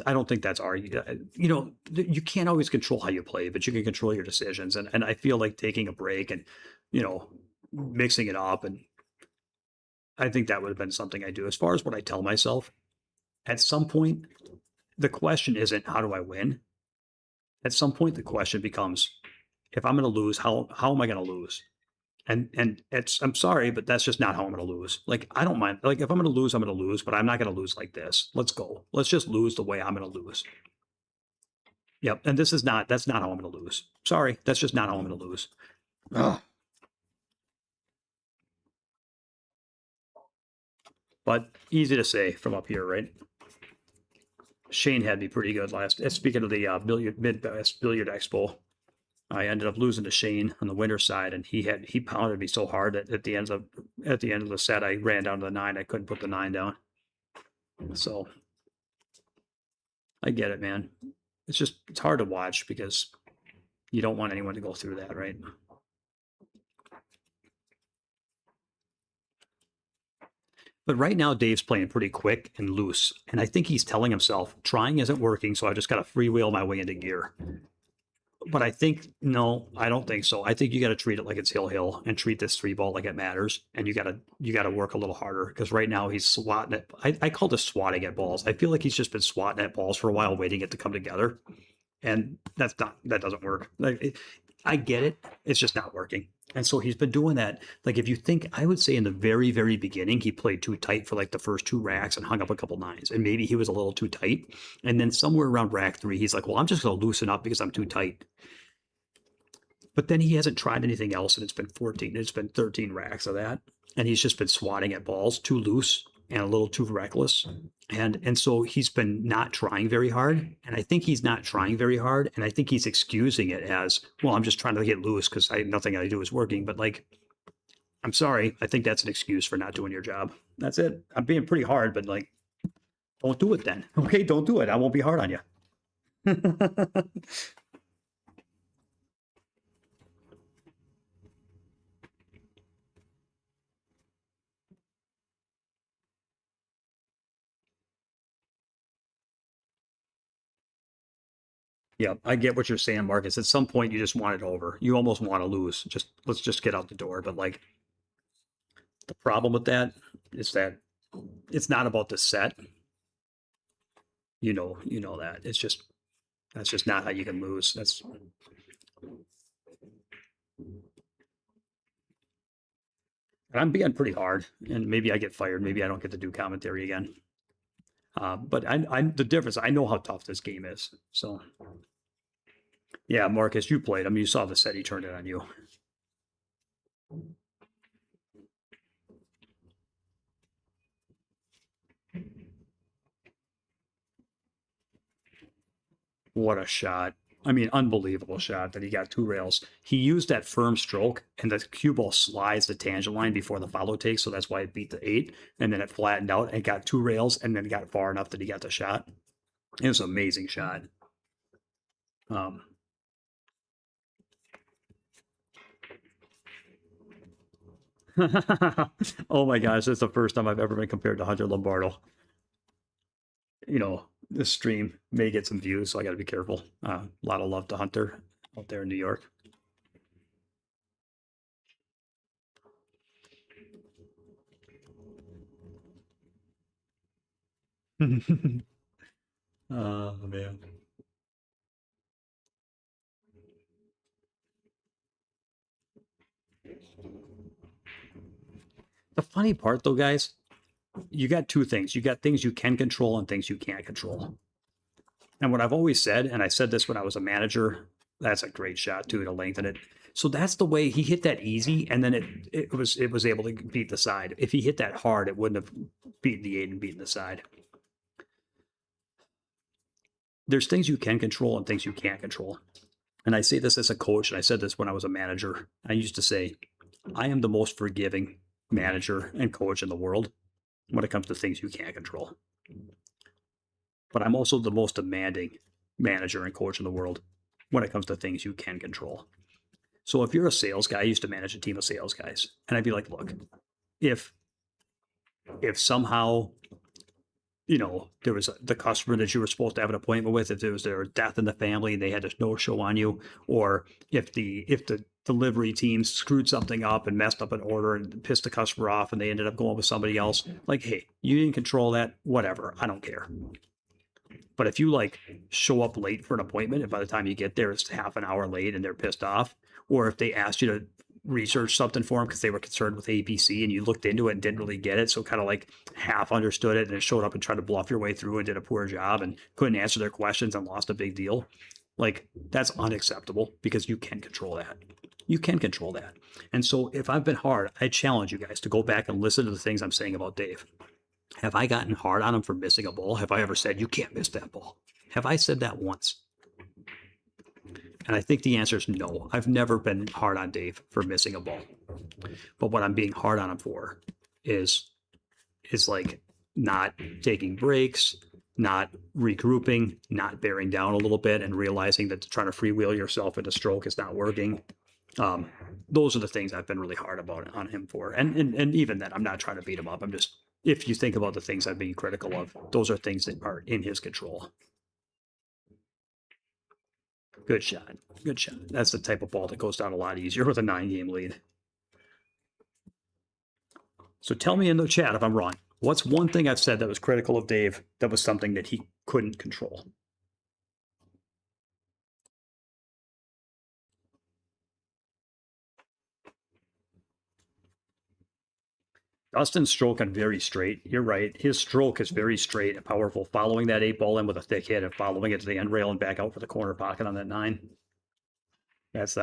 don't think that's you know, you can't always control how you play, but you can control your decisions. And I feel like taking a break and, you know, mixing it up, and I think that would have been something I do. As far as what I tell myself, at some point, the question isn't how do I win? At some point, the question becomes, if I'm going to lose, how am I going to lose? And I'm sorry, but that's just not how I'm going to lose. Like, I don't mind. Like, if I'm going to lose, I'm going to lose, but I'm not going to lose like this. Let's go. Let's just lose the way I'm going to lose. Yep. And that's not how I'm going to lose. Sorry. That's just not how I'm going to lose. Ugh. But easy to say from up here, right? Shane had me pretty good last. Speaking of the Midwest Billiard Expo, I ended up losing to Shane on the winner side, and he pounded me so hard that at the end of the set, I ran down to the 9. I couldn't put the 9 down. So I get it, man. It's hard to watch because you don't want anyone to go through that, right? But right now, Dave's playing pretty quick and loose, and I think he's telling himself, trying isn't working, so I just got to freewheel my way into gear. But I think, no, I don't think so. I think you got to treat it like it's hill and treat this 3 ball like it matters. And you got to work a little harder, because right now he's swatting it. I call this swatting at balls. I feel like he's just been swatting at balls for a while, waiting it to come together. And that doesn't work. Like, I get it. It's just not working. And so he's been doing that. Like, if you think, I would say in the very, very beginning, he played too tight for like the first 2 racks and hung up a couple 9s. And maybe he was a little too tight. And then somewhere around rack 3, he's like, well, I'm just going to loosen up because I'm too tight. But then he hasn't tried anything else, and it's been 13 racks of that. And he's just been swatting at balls too loose and a little too reckless. And so he's been not trying very hard. And I think he's not trying very hard. And I think he's excusing it as, well, I'm just trying to get loose because nothing I do is working. But like, I'm sorry. I think that's an excuse for not doing your job. That's it. I'm being pretty hard, but like, don't do it then. Okay, don't do it. I won't be hard on you. Yeah, I get what you're saying, Marcus. At some point, you just want it over. You almost want to lose. Let's just get out the door. But like, the problem with that is that it's not about the set. You know that. That's just not how you can lose. And I'm being pretty hard, and maybe I get fired. Maybe I don't get to do commentary again. But I'm the difference. I know how tough this game is. So, yeah, Marcus, you played him. You saw the set. He turned it on you. What a shot. I mean, unbelievable shot that he got 2 rails. He used that firm stroke, and the cue ball slides the tangent line before the follow take, so that's why it beat the 8, and then it flattened out and got 2 rails, and then got far enough that he got the shot. It was an amazing shot. Oh my gosh, it's the first time I've ever been compared to Hunter Lombardo. You know, this stream may get some views, so I got to be careful. A lot of love to Hunter out there in New York. Oh, man. The funny part, though, guys, you got 2 things. You got things you can control and things you can't control. And what I've always said, and I said this when I was a manager, that's a great shot too to lengthen it. So that's the way he hit that easy, and then it was able to beat the side. If he hit that hard, it wouldn't have beaten the 8 and beaten the side. There's things you can control and things you can't control. And I say this as a coach, and I said this when I was a manager. I used to say, I am the most forgiving manager and coach in the world when it comes to things you can't control. But I'm also the most demanding manager and coach in the world when it comes to things you can control. So if you're a sales guy, I used to manage a team of sales guys, and I'd be like, look, if somehow, you know, there was the customer that you were supposed to have an appointment with, if there was their death in the family and they had a no show on you, or if the delivery team screwed something up and messed up an order and pissed the customer off and they ended up going with somebody else, like, hey, you didn't control that, whatever, I don't care. But if you like show up late for an appointment and by the time you get there it's half an hour late and they're pissed off, or if they asked you to research something for them because they were concerned with ABC and you looked into it and didn't really get it, so kind of like half understood it and it showed up and tried to bluff your way through and did a poor job and couldn't answer their questions and lost a big deal, like that's unacceptable because you can control that. You can control that. And so if I've been hard, I challenge you guys to go back and listen to the things I'm saying about Dave. Have I gotten hard on him for missing a ball? Have I ever said, you can't miss that ball? Have I said that once? And I think the answer is no. I've never been hard on Dave for missing a ball. But what I'm being hard on him for is like not taking breaks, not regrouping, not bearing down a little bit and realizing that trying to freewheel yourself into stroke is not working. Those are the things I've been really hard about on him for. And even then, I'm not trying to beat him up. I'm just, if you think about the things I'm being critical of, those are things that are in his control. Good shot. Good shot. That's the type of ball that goes down a lot easier with a 9-game lead. So tell me in the chat if I'm wrong. What's one thing I've said that was critical of Dave that was something that he couldn't control? Dustin's stroking very straight. You're right. His stroke is very straight and powerful, following that 8-ball in with a thick hit and following it to the end rail and back out for the corner pocket on that 9. That's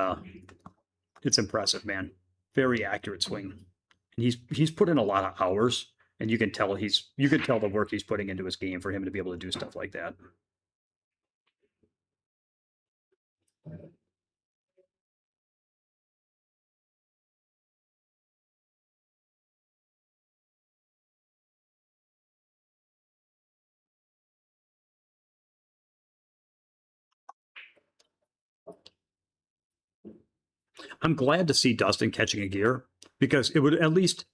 it's impressive, man. Very accurate swing. And he's put in a lot of hours, and you can tell the work he's putting into his game for him to be able to do stuff like that. I'm glad to see Dustin catching a gear because it would at least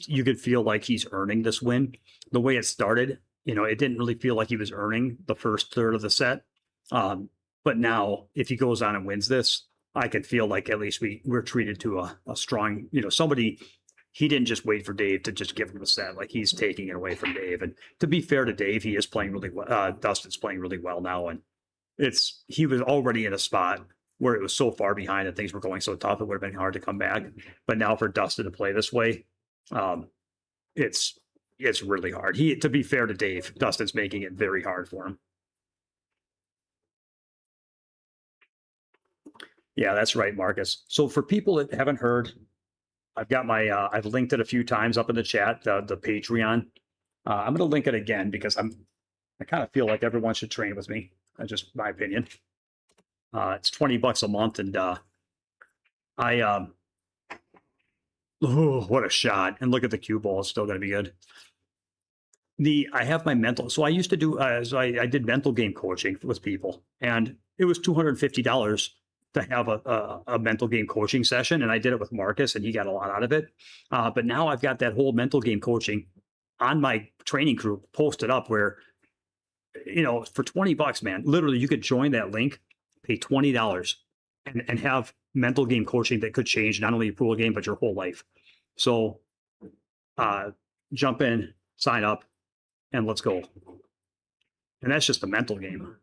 you could feel like he's earning this win. The way it started, you know, it didn't really feel like he was earning the first third of the set. But now if he goes on and wins this, I can feel like at least we're treated to a strong, you know, somebody. He didn't just wait for Dave to just give him a set. Like he's taking it away from Dave. And to be fair to Dave, he is playing really well. Dustin's playing really well now. And he was already in a spot where it was so far behind and things were going so tough, it would have been hard to come back. But now for Dustin to play this way, it's really hard. To be fair to Dave, Dustin's making it very hard for him. Yeah, that's right, Marcus. So for people that haven't heard, I've got I've linked it a few times up in the chat, the Patreon. I'm going to link it again because I kind of feel like everyone should train with me. That's just my opinion. It's $20 a month, and oh, what a shot! And look at the cue ball; it's still going to be good. I have my mental. So I used to do. I did mental game coaching with people, and it was $250 to have a mental game coaching session, and I did it with Marcus, and he got a lot out of it. But now I've got that whole mental game coaching on my training group posted up, where you know for $20, man, literally you could join that link. Pay $20 and have mental game coaching that could change not only your pool game, but your whole life. So jump in, sign up, and let's go. And that's just a mental game.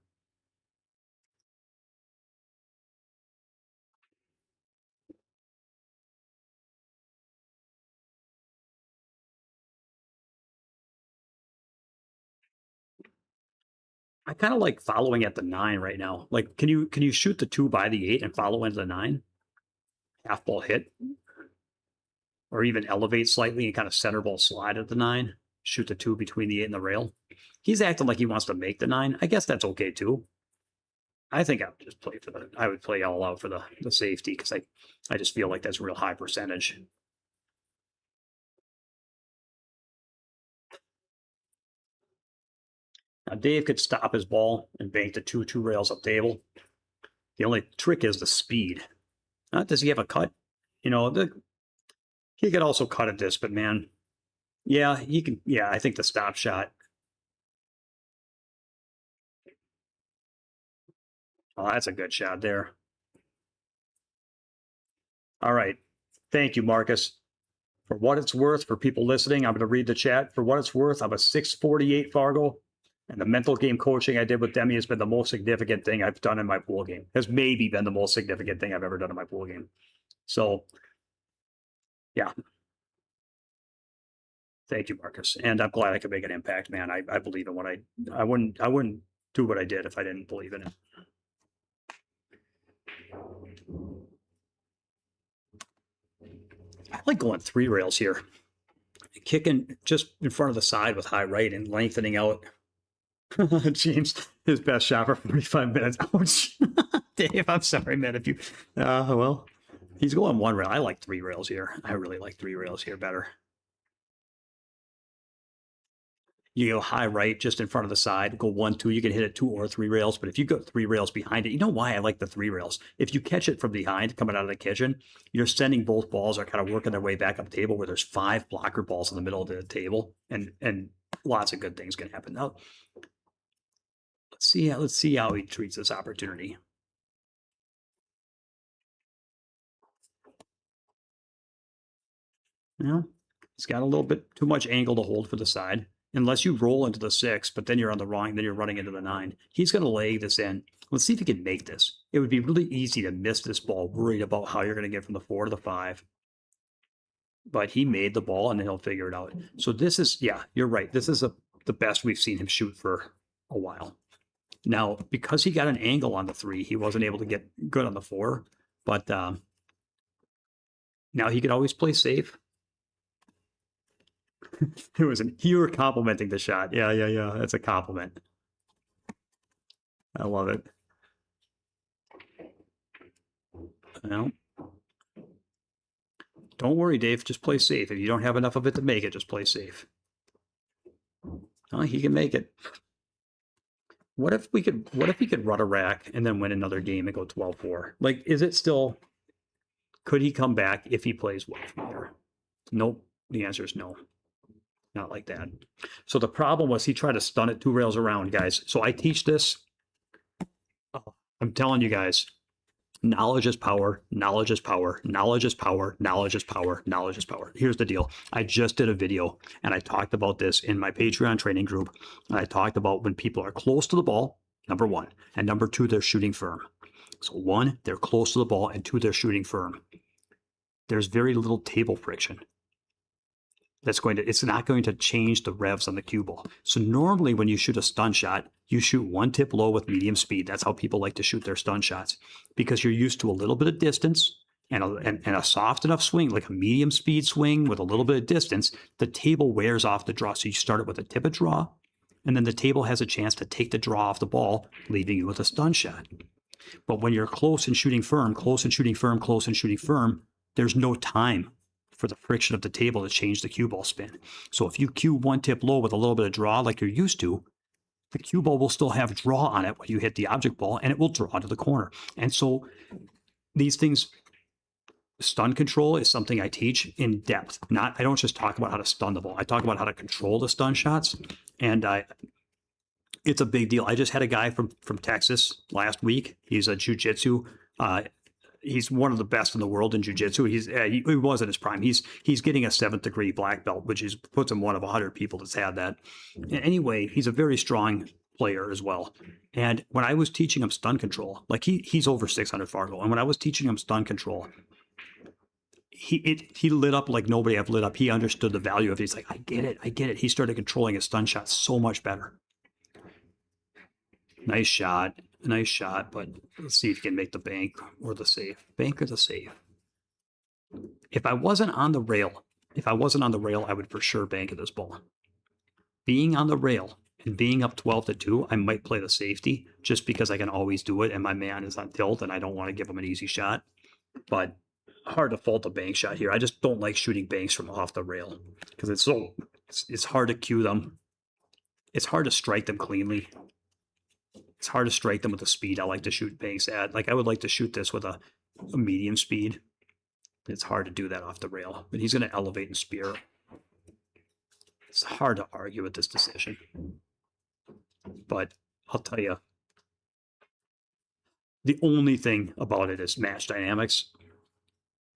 I kind of like following at the 9 right now. Like, can you shoot the 2 by the 8 and follow into the 9? Half ball hit, or even elevate slightly and kind of center ball slide at the 9. Shoot the 2 between the 8 and the rail. He's acting like he wants to make the 9. I guess that's okay too. I think I would just play I would play all out for the safety because I just feel like that's a real high percentage. Now Dave could stop his ball and bank the two rails up table. The only trick is the speed. Not does he have a cut? You know, he could also cut at this, but man, yeah, he can. Yeah, I think the stop shot. Oh, that's a good shot there. All right. Thank you, Marcus. For what it's worth, for people listening, I'm going to read the chat. For what it's worth, I'm a 648 Fargo. And the mental game coaching I did with Demi has been the most significant thing I've done in my pool game. Has maybe been the most significant thing I've ever done in my pool game. So, yeah. Thank you, Marcus. And I'm glad I could make an impact, man. I believe in what I wouldn't do what I did if I didn't believe in it. I like going 3 rails here. Kicking just in front of the side with high right and lengthening out. James, his best shot for 45 minutes. Ouch. Dave, I'm sorry, man. If you, well, he's going 1 rail. I like 3 rails here. I really like 3 rails here better. You go high right just in front of the side, go 1, 2, you can hit it 2 or 3 rails. But if you go 3 rails behind it, you know why I like the 3 rails? If you catch it from behind coming out of the kitchen, you're sending both balls are kind of working their way back up the table where there's 5 blocker balls in the middle of the table, and lots of good things can happen. Now, let's see how he treats this opportunity. Now, he's got a little bit too much angle to hold for the side. Unless you roll into the 6, but then you're on the wrong, then you're running into the 9. He's going to lay this in. Let's see if he can make this. It would be really easy to miss this ball, worried about how you're going to get from the 4 to the 5. But he made the ball, and then he'll figure it out. So this is, yeah, you're right. This is the best we've seen him shoot for a while. Now, because he got an angle on the 3, he wasn't able to get good on the 4. But now he could always play safe. You were complimenting the shot. Yeah. That's a compliment. I love it. Well, don't worry, Dave. Just play safe. If you don't have enough of it to make it, just play safe. Oh, he can make it. What if he could run a rack and then win another game and go 12-4? Like, is it still? Could he come back if he plays well from here? Nope. The answer is no. Not like that. So the problem was he tried to stun it 2 rails around, guys. So I teach this. I'm telling you guys, knowledge is power. Knowledge is power. Knowledge is power. Knowledge is power. Knowledge is power. Here's the deal. I just did a video and I talked about this in my Patreon training group. And I talked about when people are close to the ball, number 1, and number 2, they're shooting firm. So 1, they're close to the ball, and 2, they're shooting firm. There's very little table friction. It's not going to change the revs on the cue ball. So normally when you shoot a stun shot, you shoot 1 tip low with medium speed. That's how people like to shoot their stun shots, because you're used to a little bit of distance and a soft enough swing, like a medium speed swing with a little bit of distance. The table wears off the draw. So you start it with a tip of draw, and then the table has a chance to take the draw off the ball, leaving you with a stun shot. But when you're close and shooting firm, close and shooting firm, close and shooting firm, there's no time for the friction of the table to change the cue ball spin. So if you cue 1 tip low with a little bit of draw like you're used to, the cue ball will still have draw on it when you hit the object ball, and it will draw to the corner. And so these things, stun control is something I teach in depth. I don't just talk about how to stun the ball. I talk about how to control the stun shots, and it's a big deal. I just had a guy from Texas last week. He's a jiu-jitsu. He's one of the best in the world in jiu-jitsu. He was in his prime. He's getting a 7th degree black belt, which puts him one of 100 people that's had that. Anyway, he's a very strong player as well. And when I was teaching him stun control, like he's over 600 Fargo, and when I was teaching him stun control, he lit up like nobody I've lit up. He understood the value of it. He's like, I get it. He started controlling his stun shots so much better. Nice shot, but let's see if you can make the bank or the safe. Bank or the safe. If I wasn't on the rail, I would for sure bank at this ball. Being on the rail and being up 12-2, I might play the safety just because I can always do it, and my man is on tilt, and I don't want to give him an easy shot. But hard to fault a bank shot here. I just don't like shooting banks from off the rail because it's hard to cue them. it's hard to strike them cleanly. It's hard to strike them with the speed I like to shoot banks at. Like I would like to shoot this with a medium speed. It's hard to do that off the rail, but he's going to elevate and spear. It's hard to argue with this decision, but I'll tell you, the only thing about it is match dynamics.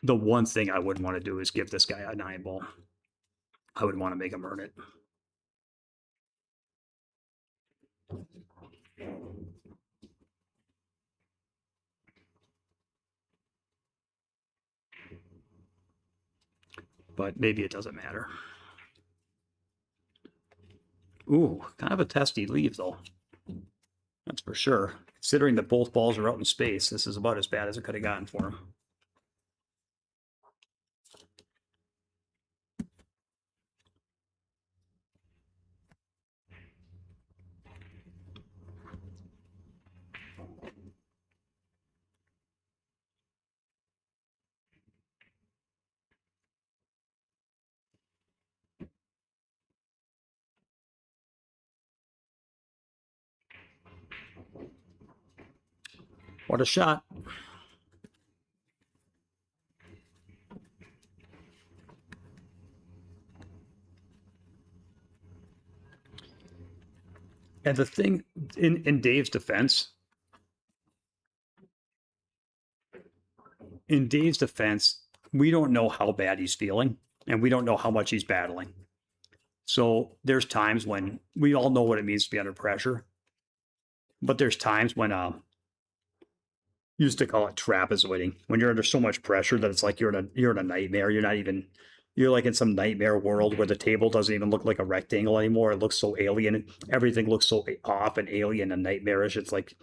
The one thing I wouldn't want to do is give this guy a 9-ball. I would want to make him earn it. But maybe it doesn't matter. Ooh, kind of a testy leave, though. That's for sure. Considering that both balls are out in space, this is about as bad as it could have gotten for him. What a shot. And the thing in Dave's defense, we don't know how bad he's feeling and we don't know how much he's battling. So there's times when we all know what it means to be under pressure, but there's times when used to call it trapezoiding, when you're under so much pressure that it's like you're in a nightmare. You're like in some nightmare world where the table doesn't even look like a rectangle anymore. It looks so alien. Everything looks so off and alien and nightmarish. It's like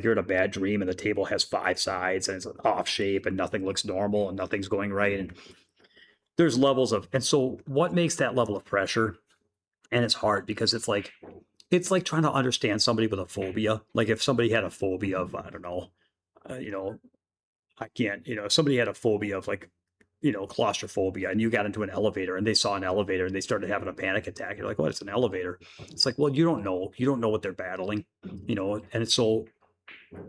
you're in a bad dream and the table has 5 sides and it's off shape and nothing looks normal and nothing's going right. And there's levels of, and so what makes that level of pressure? And it's hard because it's like trying to understand somebody with a phobia. Like if somebody had a phobia of, I don't know, I can't, if somebody had a phobia of like, claustrophobia and you got into an elevator and they saw an elevator and they started having a panic attack. You're like, what? It's an elevator. It's like, well, you don't know what they're battling, and so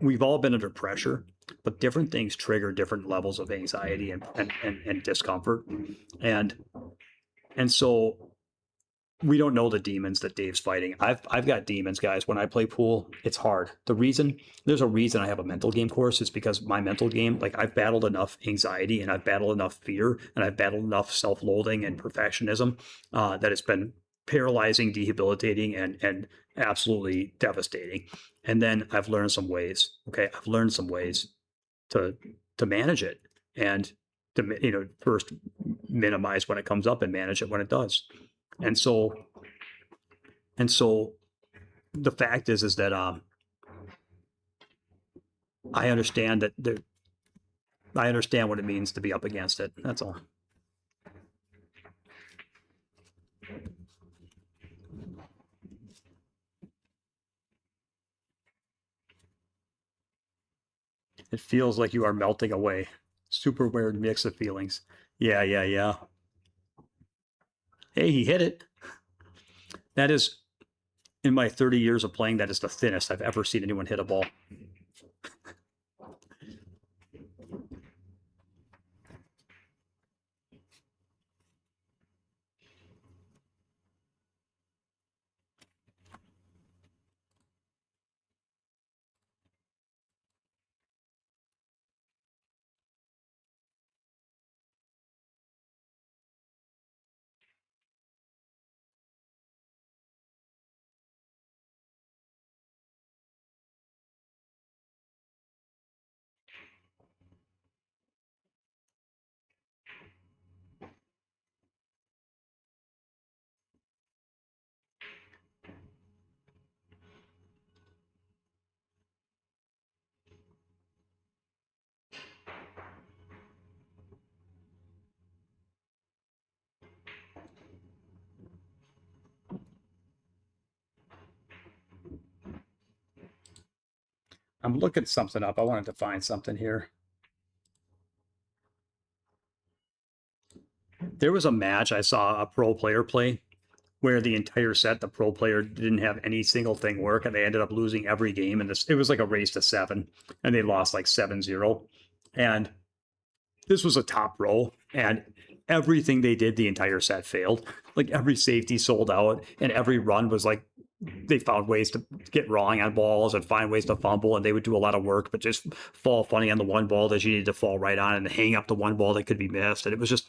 we've all been under pressure, but different things trigger different levels of anxiety and discomfort. And so we don't know the demons that Dave's fighting. I've got demons, guys. When I play pool, it's hard. There's a reason I have a mental game course. It's because my mental game, like I've battled enough anxiety and I've battled enough fear and I've battled enough self-loathing and perfectionism that it's been paralyzing, debilitating, and absolutely devastating. And then I've learned some ways. Okay, I've learned some ways to manage it and to first minimize when it comes up and manage it when it does. And so the fact is that I understand I understand what it means to be up against it. That's all. It feels like you are melting away. Super weird mix of feelings. Yeah. Hey, he hit it. That is, in my 30 years of playing, that is the thinnest I've ever seen anyone hit a ball. I'm looking something up. I wanted to find something here. There was a match I saw a pro player play where the entire set, the pro player didn't have any single thing work, and they ended up losing every game. And it was like a race to 7, and they lost like 7-0. And this was a top row, and everything they did the entire set failed. Like every safety sold out, and every run was like they found ways to get wrong on balls and find ways to fumble, and they would do a lot of work, but just fall funny on the one ball that you needed to fall right on, and hang up the one ball that could be missed. And it was just,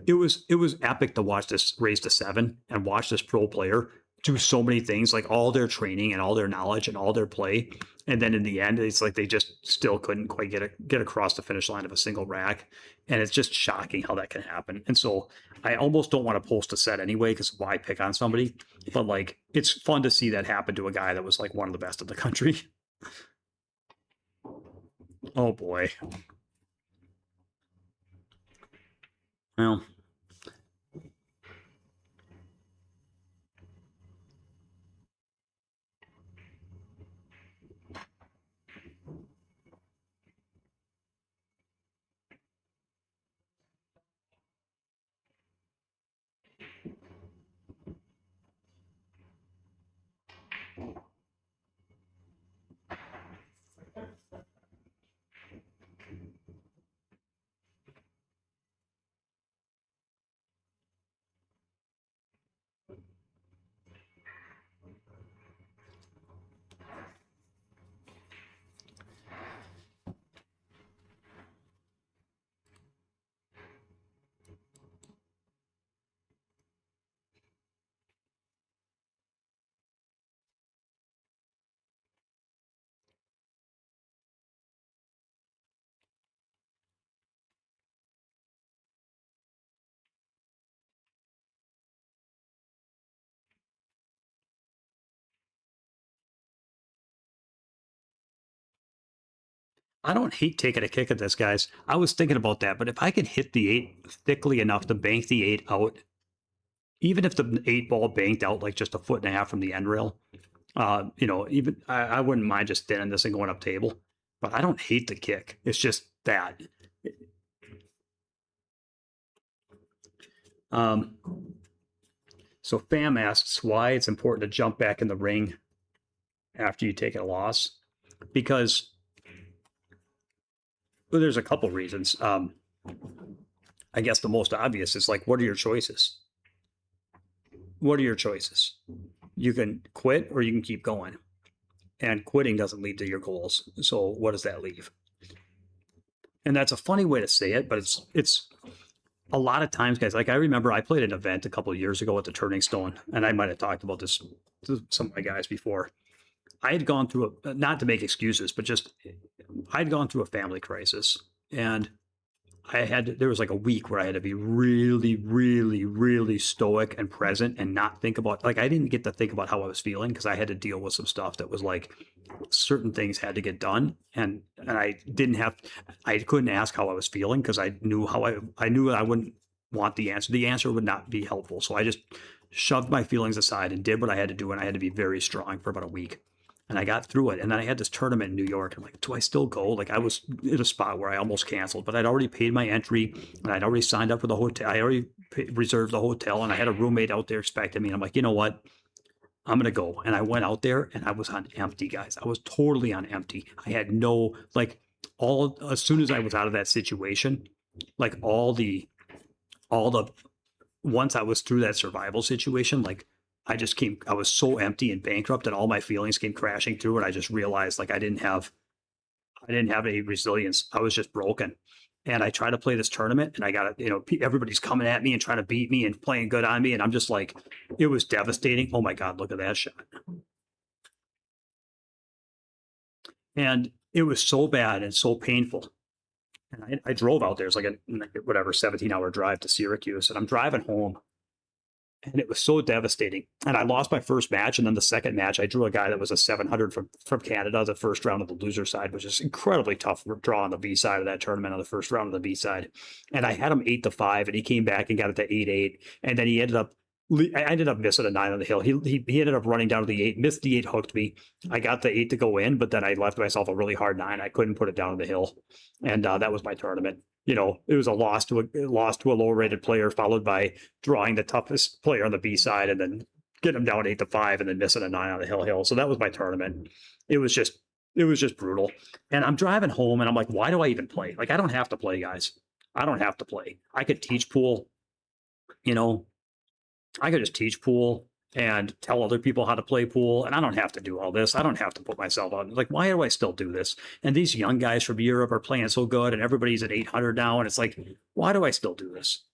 it was epic to watch this race to 7 and watch this pro player do so many things, like all their training and all their knowledge and all their play. And then in the end, it's like they just still couldn't quite get across the finish line of a single rack. And it's just shocking how that can happen. And so I almost don't want to post a set anyway, because why pick on somebody? But like, it's fun to see that happen to a guy that was like one of the best in the country. Oh boy. Well, I don't hate taking a kick at this, guys. I was thinking about that, but if I can hit the 8 thickly enough to bank the 8 out, even if the 8 ball banked out like just a foot and a half from the end rail, even I wouldn't mind just thinning this and going up table. But I don't hate the kick. It's just that. So Fam asks why it's important to jump back in the ring after you take a loss. Because well, there's a couple reasons. I guess the most obvious is like, what are your choices? What are your choices? You can quit or you can keep going. And quitting doesn't lead to your goals. So what does that leave? And that's a funny way to say it, but it's a lot of times, guys, like I remember I played an event a couple of years ago at the Turning Stone, and I might have talked about this to some of my guys before. I had gone through not to make excuses, but just I'd gone through a family crisis, and there was like a week where I had to be really, really, really stoic and present and not think about, like, I didn't get to think about how I was feeling because I had to deal with some stuff that was like certain things had to get done. And I couldn't ask how I was feeling because I knew I knew I wouldn't want the answer. The answer would not be helpful. So I just shoved my feelings aside and did what I had to do. And I had to be very strong for about a week. And I got through it. And then I had this tournament in New York. I'm like, do I still go? Like I was in a spot where I almost canceled, but I'd already paid my entry and I'd already signed up for the hotel. I already reserved the hotel and I had a roommate out there expecting me. And I'm like, you know what? I'm going to go. And I went out there and I was on empty, guys. I was totally on empty. I had no, like as soon as I was out of that situation, like once I was through that survival situation, like, I was so empty and bankrupt and all my feelings came crashing through. And I just realized like I didn't have any resilience. I was just broken. And I tried to play this tournament and I got everybody's coming at me and trying to beat me and playing good on me. And I'm just like, it was devastating. Oh my God, look at that shot. And it was so bad and so painful. And I drove out there. It's like a 17-hour drive to Syracuse. And I'm driving home. And it was so devastating. And I lost my first match. And then the second match, I drew a guy that was a 700 from Canada, the first round of the loser side, which is incredibly tough draw on the B side of that tournament on the first round of the B side. And I had him 8-5, and he came back and got it to 8-8. And then I ended up missing a 9 on the hill. He ended up running down to the 8, missed the 8, hooked me. I got the 8 to go in, but then I left myself a really hard 9. I couldn't put it down on the hill. And that was my tournament. It was a loss to a lower rated player, followed by drawing the toughest player on the B side and then getting them down 8-5 and then missing a 9 on the hill. So that was my tournament. It was just brutal. And I'm driving home and I'm like, why do I even play? Like, I don't have to play, guys. I don't have to play. I could teach pool, you know, I could just teach pool and tell other people how to play pool. And I don't have to do all this. I don't have to put myself on. Like, why do I still do this? And these young guys from Europe are playing so good and everybody's at 800 now. And it's like, why do I still do this?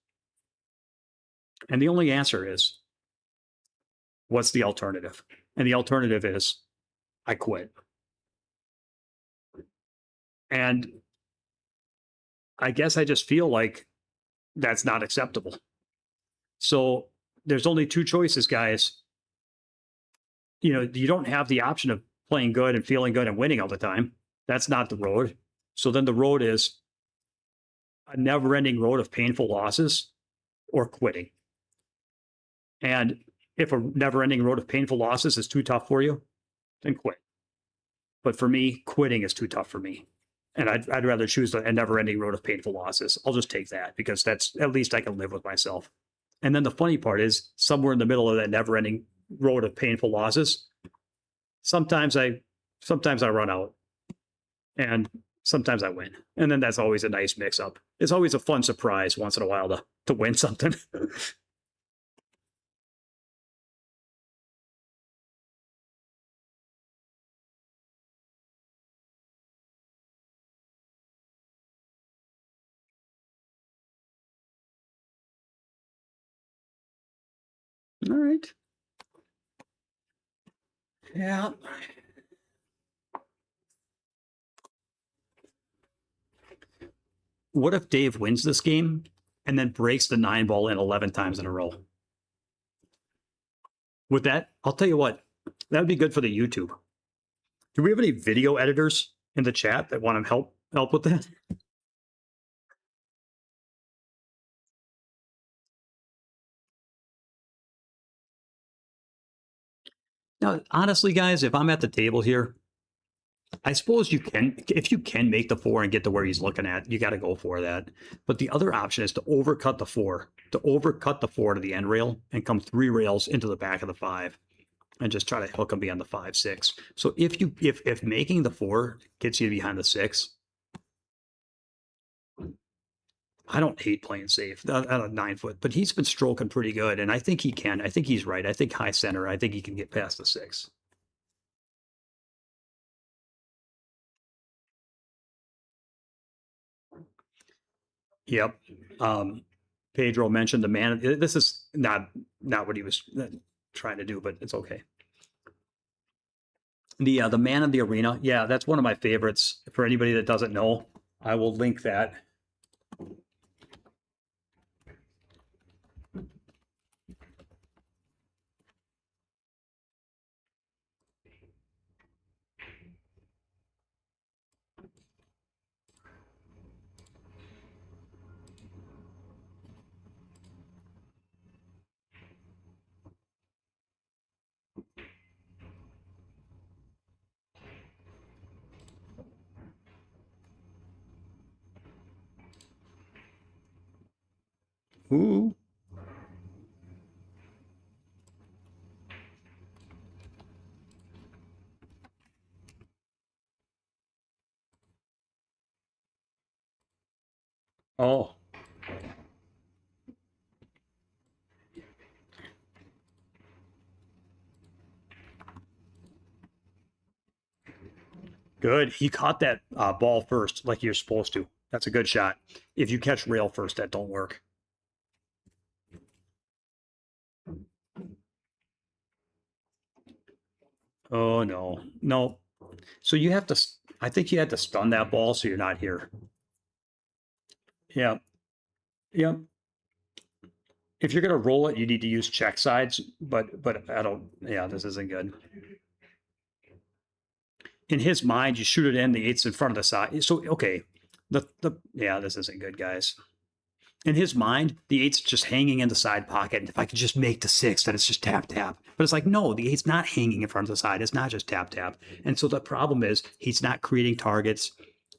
And the only answer is, what's the alternative? And the alternative is, I quit. And I guess I just feel like that's not acceptable. So there's only two choices, guys. You know, you don't have the option of playing good and feeling good and winning all the time. That's not the road. So then the road is a never-ending road of painful losses or quitting. And if a never-ending road of painful losses is too tough for you, then quit. But for me, quitting is too tough for me. And I'd rather choose a never-ending road of painful losses. I'll just take that because that's, at least I can live with myself. And then the funny part is, somewhere in the middle of that never-ending road of painful losses, sometimes I run out, and sometimes I win. And then that's always a nice mix-up. It's always a fun surprise once in a while to win something. All right. Yeah. What if Dave wins this game and then breaks the 9-ball in 11 times in a row? With that, I'll tell you what, that would be good for the YouTube. Do we have any video editors in the chat that want to help with that? Now, honestly, guys, if I'm at the table here, I suppose you can, if you can make the 4 and get to where he's looking at, you got to go for that. But the other option is to overcut the 4, to the end rail and come 3 rails into the back of the 5 and just try to hook him beyond the 5-6. So if making the 4 gets you behind the 6, I don't hate playing safe at a 9-foot, but he's been stroking pretty good. And I think he can. I think he's right. I think high center. I think he can get past the 6. Yep. Pedro mentioned the man. This is not what he was trying to do, but it's okay. The man in the arena. Yeah, that's one of my favorites. For anybody that doesn't know, I will link that. Ooh. Oh. Good. He caught that ball first, like you're supposed to. That's a good shot. If you catch rail first, that don't work. Oh, no. No. So you have to, I think you had to stun that ball so you're not here. Yeah. Yeah. If you're going to roll it, you need to use check sides, but I don't, yeah, this isn't good. In his mind, you shoot it in, the 8's in front of the side. So, okay. Yeah, this isn't good, guys. In his mind, the 8's just hanging in the side pocket. And if I could just make the 6, then it's just tap, tap. But it's like, no, the 8's not hanging in front of the side. It's not just tap, tap. And so the problem is he's not creating targets.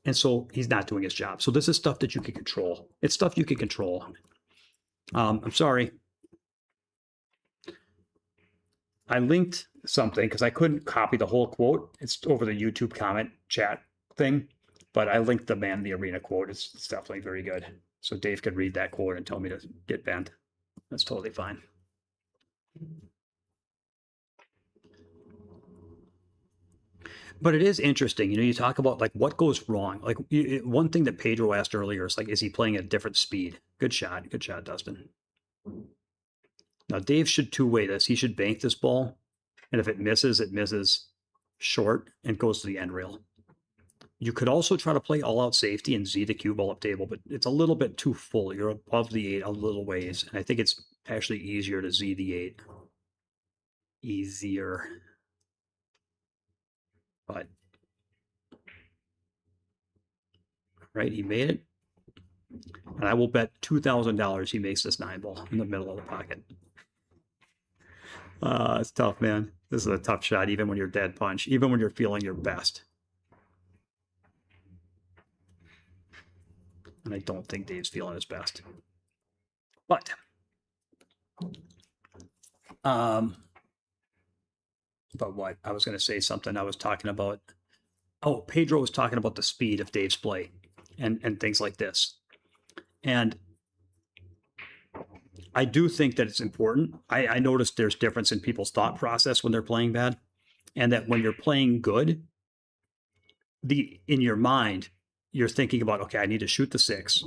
And so he's not doing his job. So this is stuff that you can control. It's stuff you can control. I'm sorry. I linked something because I couldn't copy the whole quote. It's over the YouTube comment chat thing, but I linked the Man in the Arena quote. It's definitely very good. So Dave could read that quote and tell me to get bent. That's totally fine. But it is interesting, you talk about like what goes wrong. Like one thing that Pedro asked earlier is like, is he playing at a different speed? Good shot, Dustin. Now Dave should two-way this. He should bank this ball, and if it misses short and goes to the end rail. You could also try to play all-out safety and Z the cue ball up table, but it's a little bit too full. You're above the 8 a little ways, and I think it's actually easier to Z the 8. Easier. But, right, he made it. And I will bet $2,000 he makes this 9 ball in the middle of the pocket. It's tough, man. This is a tough shot, even when you're dead punch, even when you're feeling your best. And I don't think Dave's feeling his best. But, what? I was going to say something. I was talking about, Pedro was talking about the speed of Dave's play and things like this. And I do think that it's important. I noticed there's difference in people's thought process when they're playing bad, and that when you're playing good, in your mind, you're thinking about, okay, I need to shoot the 6.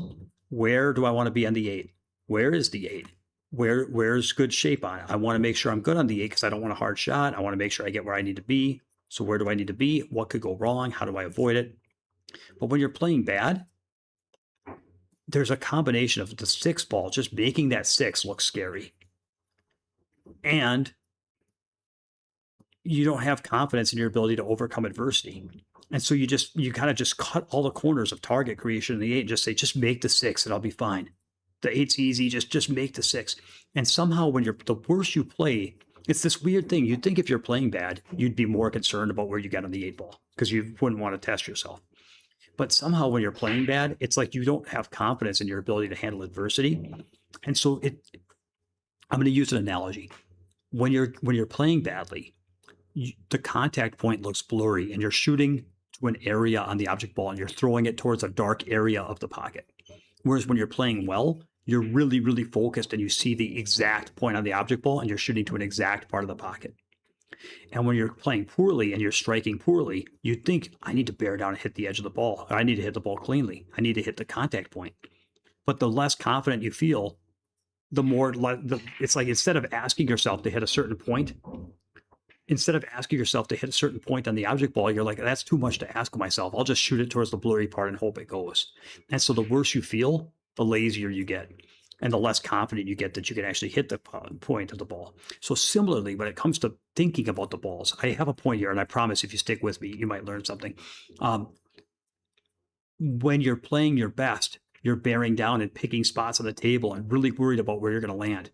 Where do I want to be on the 8? Where is the 8? Where's good shape on it? I want to make sure I'm good on the 8 because I don't want a hard shot. I want to make sure I get where I need to be. So where do I need to be? What could go wrong? How do I avoid it? But when you're playing bad, there's a combination of the 6 ball, just making that 6 look scary. And you don't have confidence in your ability to overcome adversity. And so you kind of just cut all the corners of target creation in the 8 and just say, just make the 6 and I'll be fine. The 8's easy, just make the 6. And somehow when the worse you play, it's this weird thing. You'd think if you're playing bad, you'd be more concerned about where you get on the 8 ball because you wouldn't want to test yourself. But somehow when you're playing bad, it's like you don't have confidence in your ability to handle adversity. And so I'm going to use an analogy. When you're playing badly, the contact point looks blurry and you're shooting to an area on the object ball and you're throwing it towards a dark area of the pocket. Whereas when you're playing well, you're really, really focused and you see the exact point on the object ball and you're shooting to an exact part of the pocket. And when you're playing poorly and you're striking poorly, you think, I need to bear down and hit the edge of the ball. I need to hit the ball cleanly. I need to hit the contact point. But the less confident you feel, the more it's like instead of asking yourself to hit a certain point, instead of asking yourself to hit a certain point on the object ball, you're like, that's too much to ask of myself. I'll just shoot it towards the blurry part and hope it goes. And so the worse you feel, the lazier you get and the less confident you get that you can actually hit the point of the ball. So similarly, when it comes to thinking about the balls, I have a point here, and I promise if you stick with me, you might learn something. When you're playing your best, you're bearing down and picking spots on the table and really worried about where you're going to land.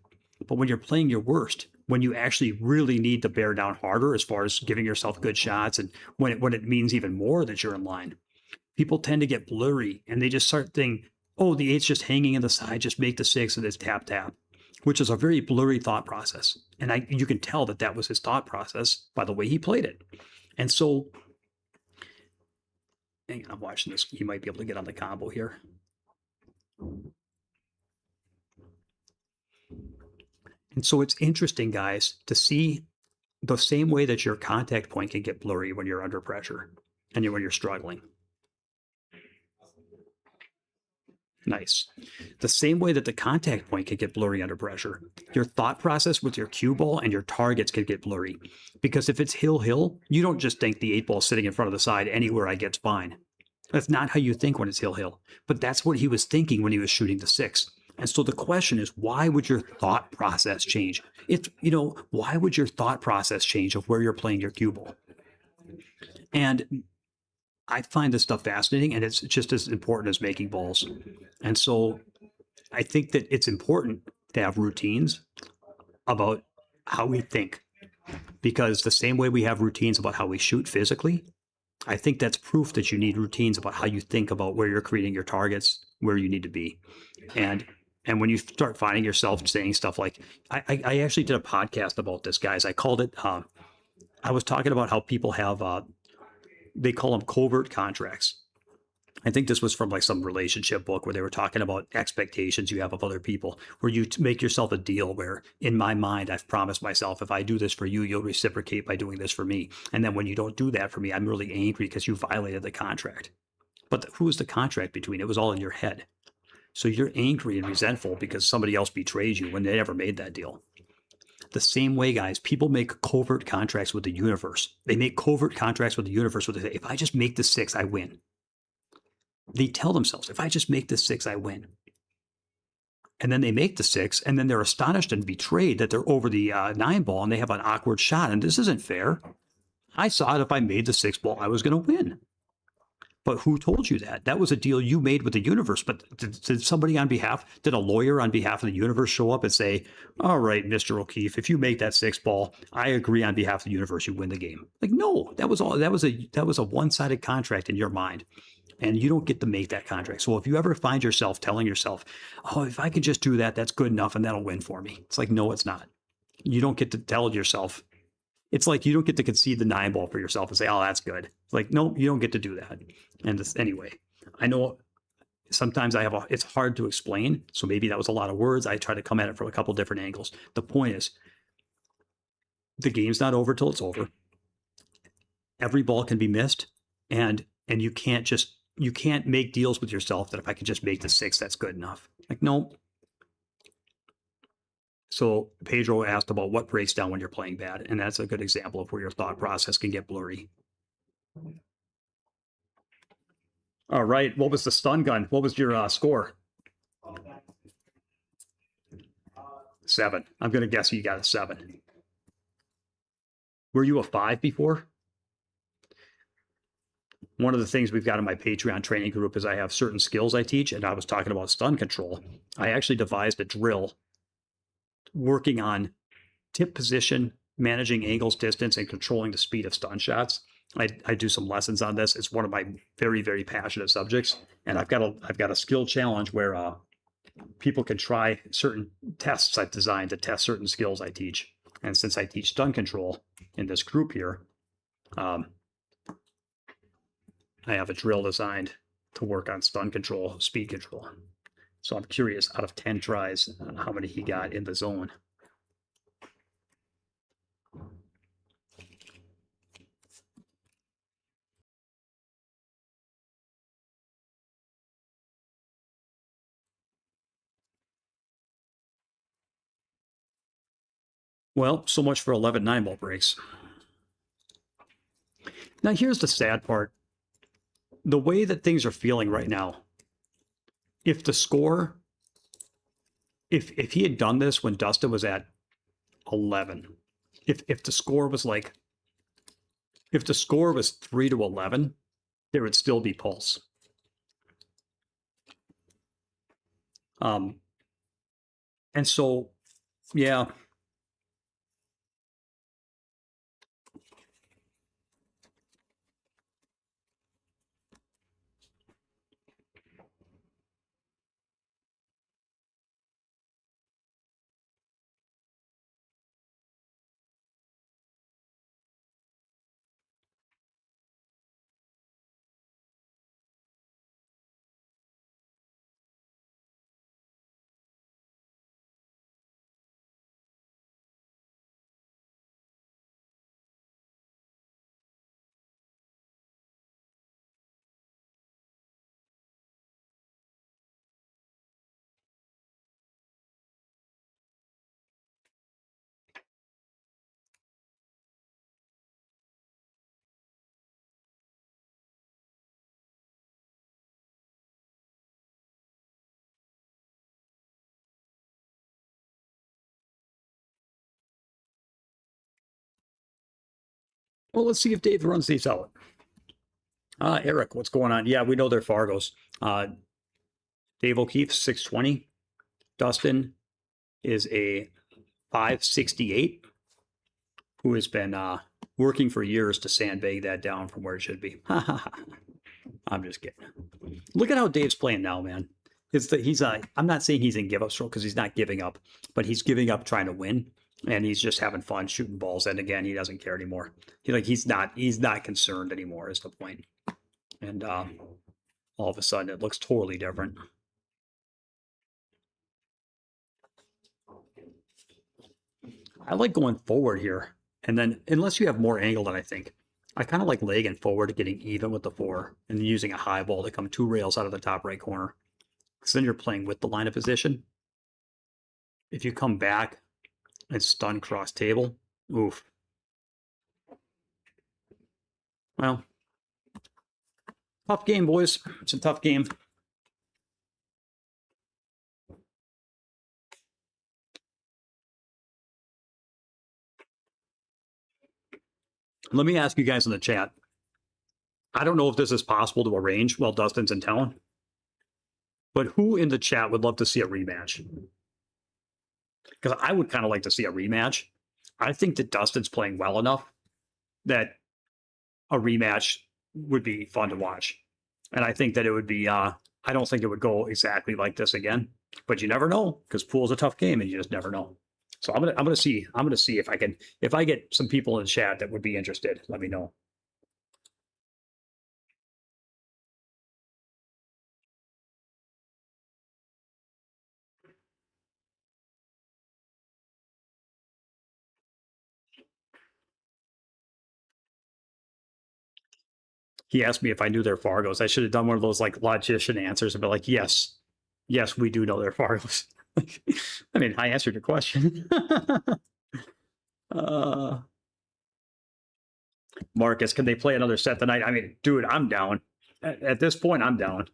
But when you're playing your worst, when you actually really need to bear down harder as far as giving yourself good shots and when it means even more that you're in line, people tend to get blurry and they just start thinking, oh, the 8's just hanging in the side, just make the 6 and it's tap, tap, which is a very blurry thought process. And you can tell that was his thought process by the way he played it. And so, hang on, I'm watching this. He might be able to get on the combo here. And so it's interesting, guys, to see the same way that your contact point can get blurry when you're under pressure and when you're struggling. Nice. The same way that the contact point can get blurry under pressure, your thought process with your cue ball and your targets can get blurry. Because if it's hill, you don't just think the 8 ball sitting in front of the side, anywhere I get's fine. That's not how you think when it's hill. But that's what he was thinking when he was shooting the 6. And so the question is, why would your thought process change? Why would your thought process change of where you're playing your cue ball? And I find this stuff fascinating, and it's just as important as making balls. And so I think that it's important to have routines about how we think, because the same way we have routines about how we shoot physically, I think that's proof that you need routines about how you think about where you're creating your targets, where you need to be. And And when you start finding yourself saying stuff like, I actually did a podcast about this, guys. I called it, I was talking about how people have, they call them covert contracts. I think this was from like some relationship book where they were talking about expectations you have of other people, where you make yourself a deal where in my mind, I've promised myself, if I do this for you, you'll reciprocate by doing this for me. And then when you don't do that for me, I'm really angry because you violated the contract. But who was the contract between? It was all in your head. So you're angry and resentful because somebody else betrayed you when they never made that deal. The same way, guys, people make covert contracts with the universe. They make covert contracts with the universe where they say, if I just make this 6, I win. They tell themselves, if I just make this 6, I win. And then they make the 6, and then they're astonished and betrayed that they're over the 9 ball and they have an awkward shot. And this isn't fair. I saw it, if I made the 6 ball, I was going to win. But who told you that? That was a deal you made with the universe. But did somebody on behalf, did a lawyer on behalf of the universe show up and say, all right, Mr. O'Keefe, if you make that 6 ball, I agree on behalf of the universe, you win the game. Like, no, that was a one-sided contract in your mind. And you don't get to make that contract. So if you ever find yourself telling yourself, oh, if I could just do that, that's good enough and that'll win for me. It's like, no, it's not. You don't get to tell yourself. It's like you don't get to concede the 9 ball for yourself and say, oh, that's good. It's like, no, you don't get to do that. And anyway, I know sometimes it's hard to explain. So maybe that was a lot of words. I try to come at it from a couple different angles. The point is, the game's not over till it's over. Every ball can be missed. And you can't make deals with yourself that if I could just make the 6, that's good enough. Like, no. So Pedro asked about what breaks down when you're playing bad. And that's a good example of where your thought process can get blurry. All right. What was the stun gun? What was your score? 7. I'm going to guess you got a 7. Were you a 5 before? One of the things we've got in my Patreon training group is I have certain skills I teach, and I was talking about stun control. I actually devised a drill working on tip position, managing angles, distance, and controlling the speed of stun shots. I do some lessons on this. It's one of my very, very passionate subjects, and I've got a skill challenge where people can try certain tests I've designed to test certain skills I teach. And since I teach stun control in this group here, I have a drill designed to work on stun control, speed control. So I'm curious, out of 10 tries, how many he got in the zone. Well, so much for 11 9-ball breaks. Now, here's the sad part. The way that things are feeling right now, if the score, if he had done this when Dustin was at 11, if the score was like, if the score was 3-11, there would still be pulse. And so, yeah. Well, let's see if Dave runs these out. Eric, what's going on? Yeah, we know they're Fargos. Dave O'Keefe, 620. Dustin is a 568, who has been working for years to sandbag that down from where it should be. I'm just kidding. Look at how Dave's playing now, man. It's that I'm not saying he's in give up stroke because he's not giving up, but he's giving up trying to win, and he's just having fun shooting balls. And again, he doesn't care anymore. He's not concerned anymore. Is the point. And all of a sudden, it looks totally different. I like going forward here, and then unless you have more angle than I think, I kind of like legging forward, getting even with the 4, and using a high ball to come 2 rails out of the top right corner. Because then you're playing with the line of position. If you come back and stun cross table, oof. Well, tough game, boys. It's a tough game. Let me ask you guys in the chat. I don't know if this is possible to arrange while Dustin's in town, but who in the chat would love to see a rematch? Because I would kind of like to see a rematch. I think that Dustin's playing well enough that a rematch would be fun to watch. And I think that it would be, I don't think it would go exactly like this again, but you never know because pool's a tough game and you just never know. So I'm gonna see if I get some people in the chat that would be interested, let me know. He asked me if I knew their Fargos. I should have done one of those like logician answers and be like, yes, we do know their Fargos. I mean, I answered your question. Marcus, can they play another set tonight? I mean, dude, I'm down. At this point, I'm down.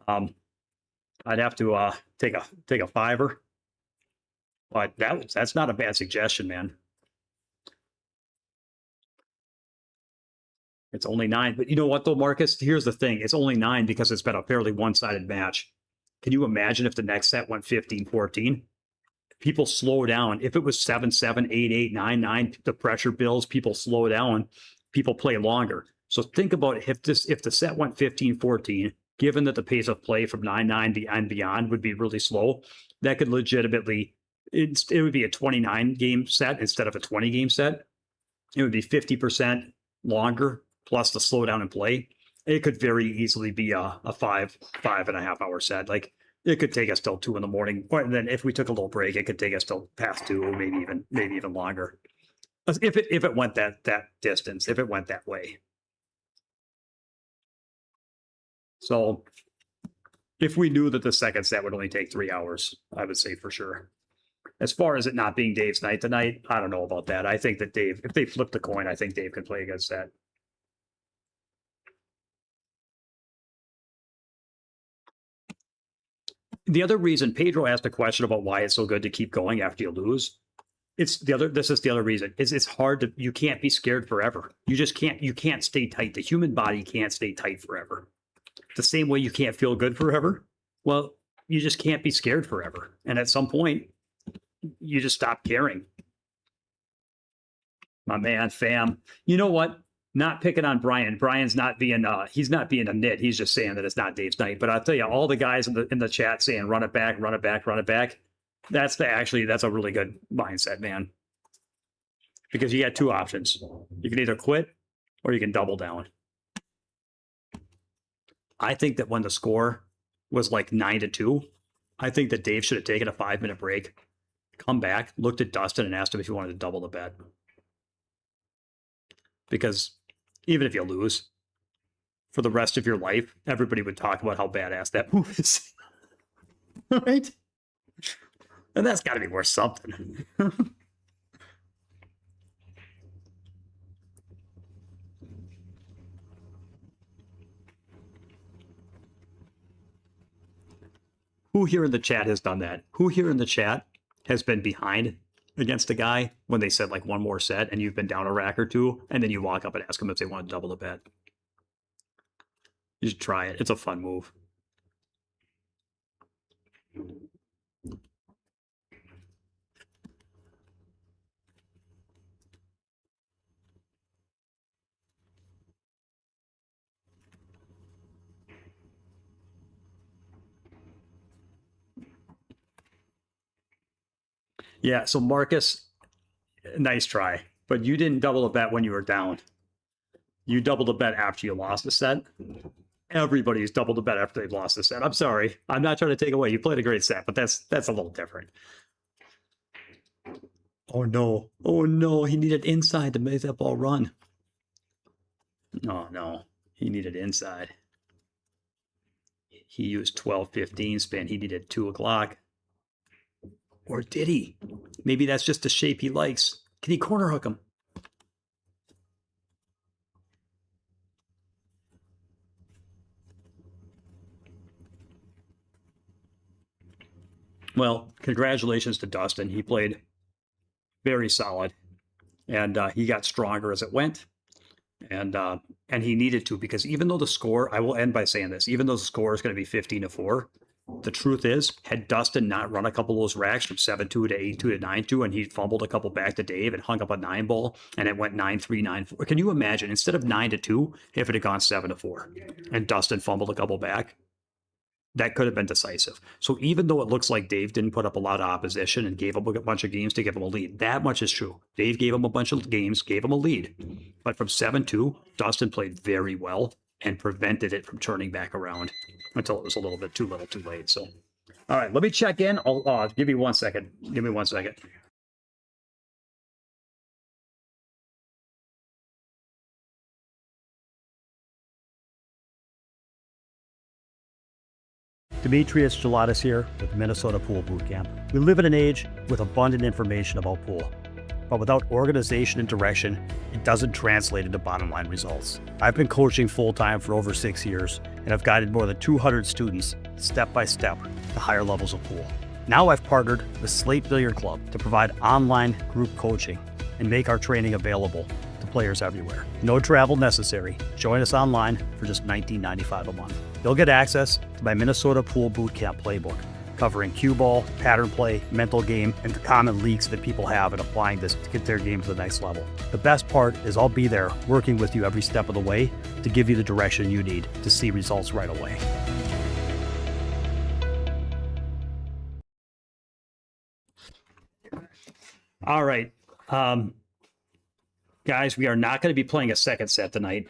I'd have to take a $5, but that's not a bad suggestion, man. It's only 9, but you know what though, Marcus? Here's the thing: it's only 9 because it's been a fairly one-sided match. Can you imagine if the next set went 15-14? People slow down. If it was 7-7, 8-8, 9-9, the pressure builds. People slow down. People play longer. So think about it. If the set went 15-14, given that the pace of play from 9-9 and beyond would be really slow, that could legitimately it would be a 29 game set instead of a 20 game set. It would be 50% longer plus the slowdown in play. It could very easily be a 5.5 hour set. Like it could take us till 2 in the morning. And then if we took a little break, it could take us till past 2, or maybe even longer. If it went that distance, if it went that way. So if we knew that the second set would only take 3 hours, I would say for sure. As far as it not being Dave's night tonight, I don't know about that. I think that Dave, if they flip the coin, I think Dave can play against that. The other reason Pedro asked a question about why it's so good to keep going after you lose. This is the other reason. It's hard you can't be scared forever. You can't stay tight. The human body can't stay tight forever. The same way you can't feel good forever. Well, you just can't be scared forever. And at some point, you just stop caring. My man, fam. You know what? Not picking on Brian. Brian's not being he's not being a nit. He's just saying that it's not Dave's night. But I'll tell you, all the guys in the chat saying run it back, run it back, run it back. That's a really good mindset, man. Because you got 2 options. You can either quit or you can double down. I think that when the score was like 9-2, I think that Dave should have taken a 5-minute break, come back, looked at Dustin, and asked him if he wanted to double the bet. Because even if you lose, for the rest of your life, everybody would talk about how badass that move is. Right? And that's got to be worth something. Who here in the chat has done that? Who here in the chat has been behind against a guy when they said like one more set and you've been down a rack or 2, and then you walk up and ask them if they want to double the bet? You should try it. It's a fun move. Yeah, so Marcus, nice try, but you didn't double the bet when you were down. You doubled the bet after you lost the set. Everybody's doubled the bet after they've lost the set. I'm sorry. I'm not trying to take away. You played a great set, but that's a little different. Oh no. Oh no. He needed inside to make that ball run. Oh no. He needed inside. He used 12-15 spin. He needed 2 o'clock. Or did he? Maybe that's just the shape he likes. Can he corner hook him? Well, congratulations to Dustin. He played very solid, and he got stronger as it went. And he needed to, because even though the score, I will end by saying this, even though the score is going to be 15-4, the truth is, had Dustin not run a couple of those racks from 7-2 to 8-2 to 9-2, and he fumbled a couple back to Dave and hung up a 9 ball, and it went 9-3, 9-4. Can you imagine, instead of 9-2, if it had gone 7-4, and Dustin fumbled a couple back? That could have been decisive. So even though it looks like Dave didn't put up a lot of opposition and gave him a bunch of games to give him a lead, that much is true. Dave gave him a bunch of games, gave him a lead. But from 7-2, Dustin played very well and prevented it from turning back around until it was a little bit too little too late. So, all right, let me check in. I'll give me 1 second. Give me 1 second. Demetrius Gelatis here with Minnesota Pool Bootcamp. We live in an age with abundant information about pool, but without organization and direction, it doesn't translate into bottom line results. I've been coaching full-time for over 6 years, and I've guided more than 200 students step by step to higher levels of pool. Now I've partnered with Slate Billiard Club to provide online group coaching and make our training available to players everywhere. No travel necessary. Join us online for just $19.95 a month. You'll get access to my Minnesota Pool Bootcamp playbook, covering cue ball, pattern play, mental game, and the common leaks that people have in applying this to get their game to the next level. The best part is I'll be there working with you every step of the way to give you the direction you need to see results right away. All right. Guys, we are not going to be playing a second set tonight.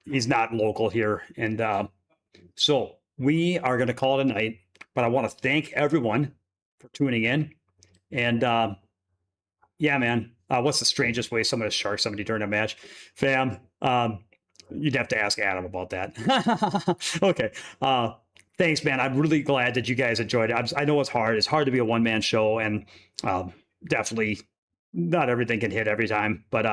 He's not local here, and so we are going to call it a night. But I want to thank everyone for tuning in. And yeah, man, what's the strangest way someone to shark somebody during a match? Fam, you'd have to ask Adam about that. Okay. Thanks, man. I'm really glad that you guys enjoyed it. I know it's hard. It's hard to be a one-man show, and definitely not everything can hit every time, but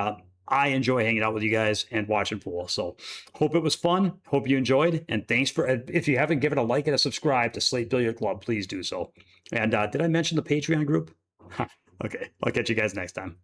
I enjoy hanging out with you guys and watching pool. So hope it was fun. Hope you enjoyed. And thanks for, if you haven't given a like and a subscribe to Slate Billiard Club, please do so. And did I mention the Patreon group? Okay. I'll catch you guys next time.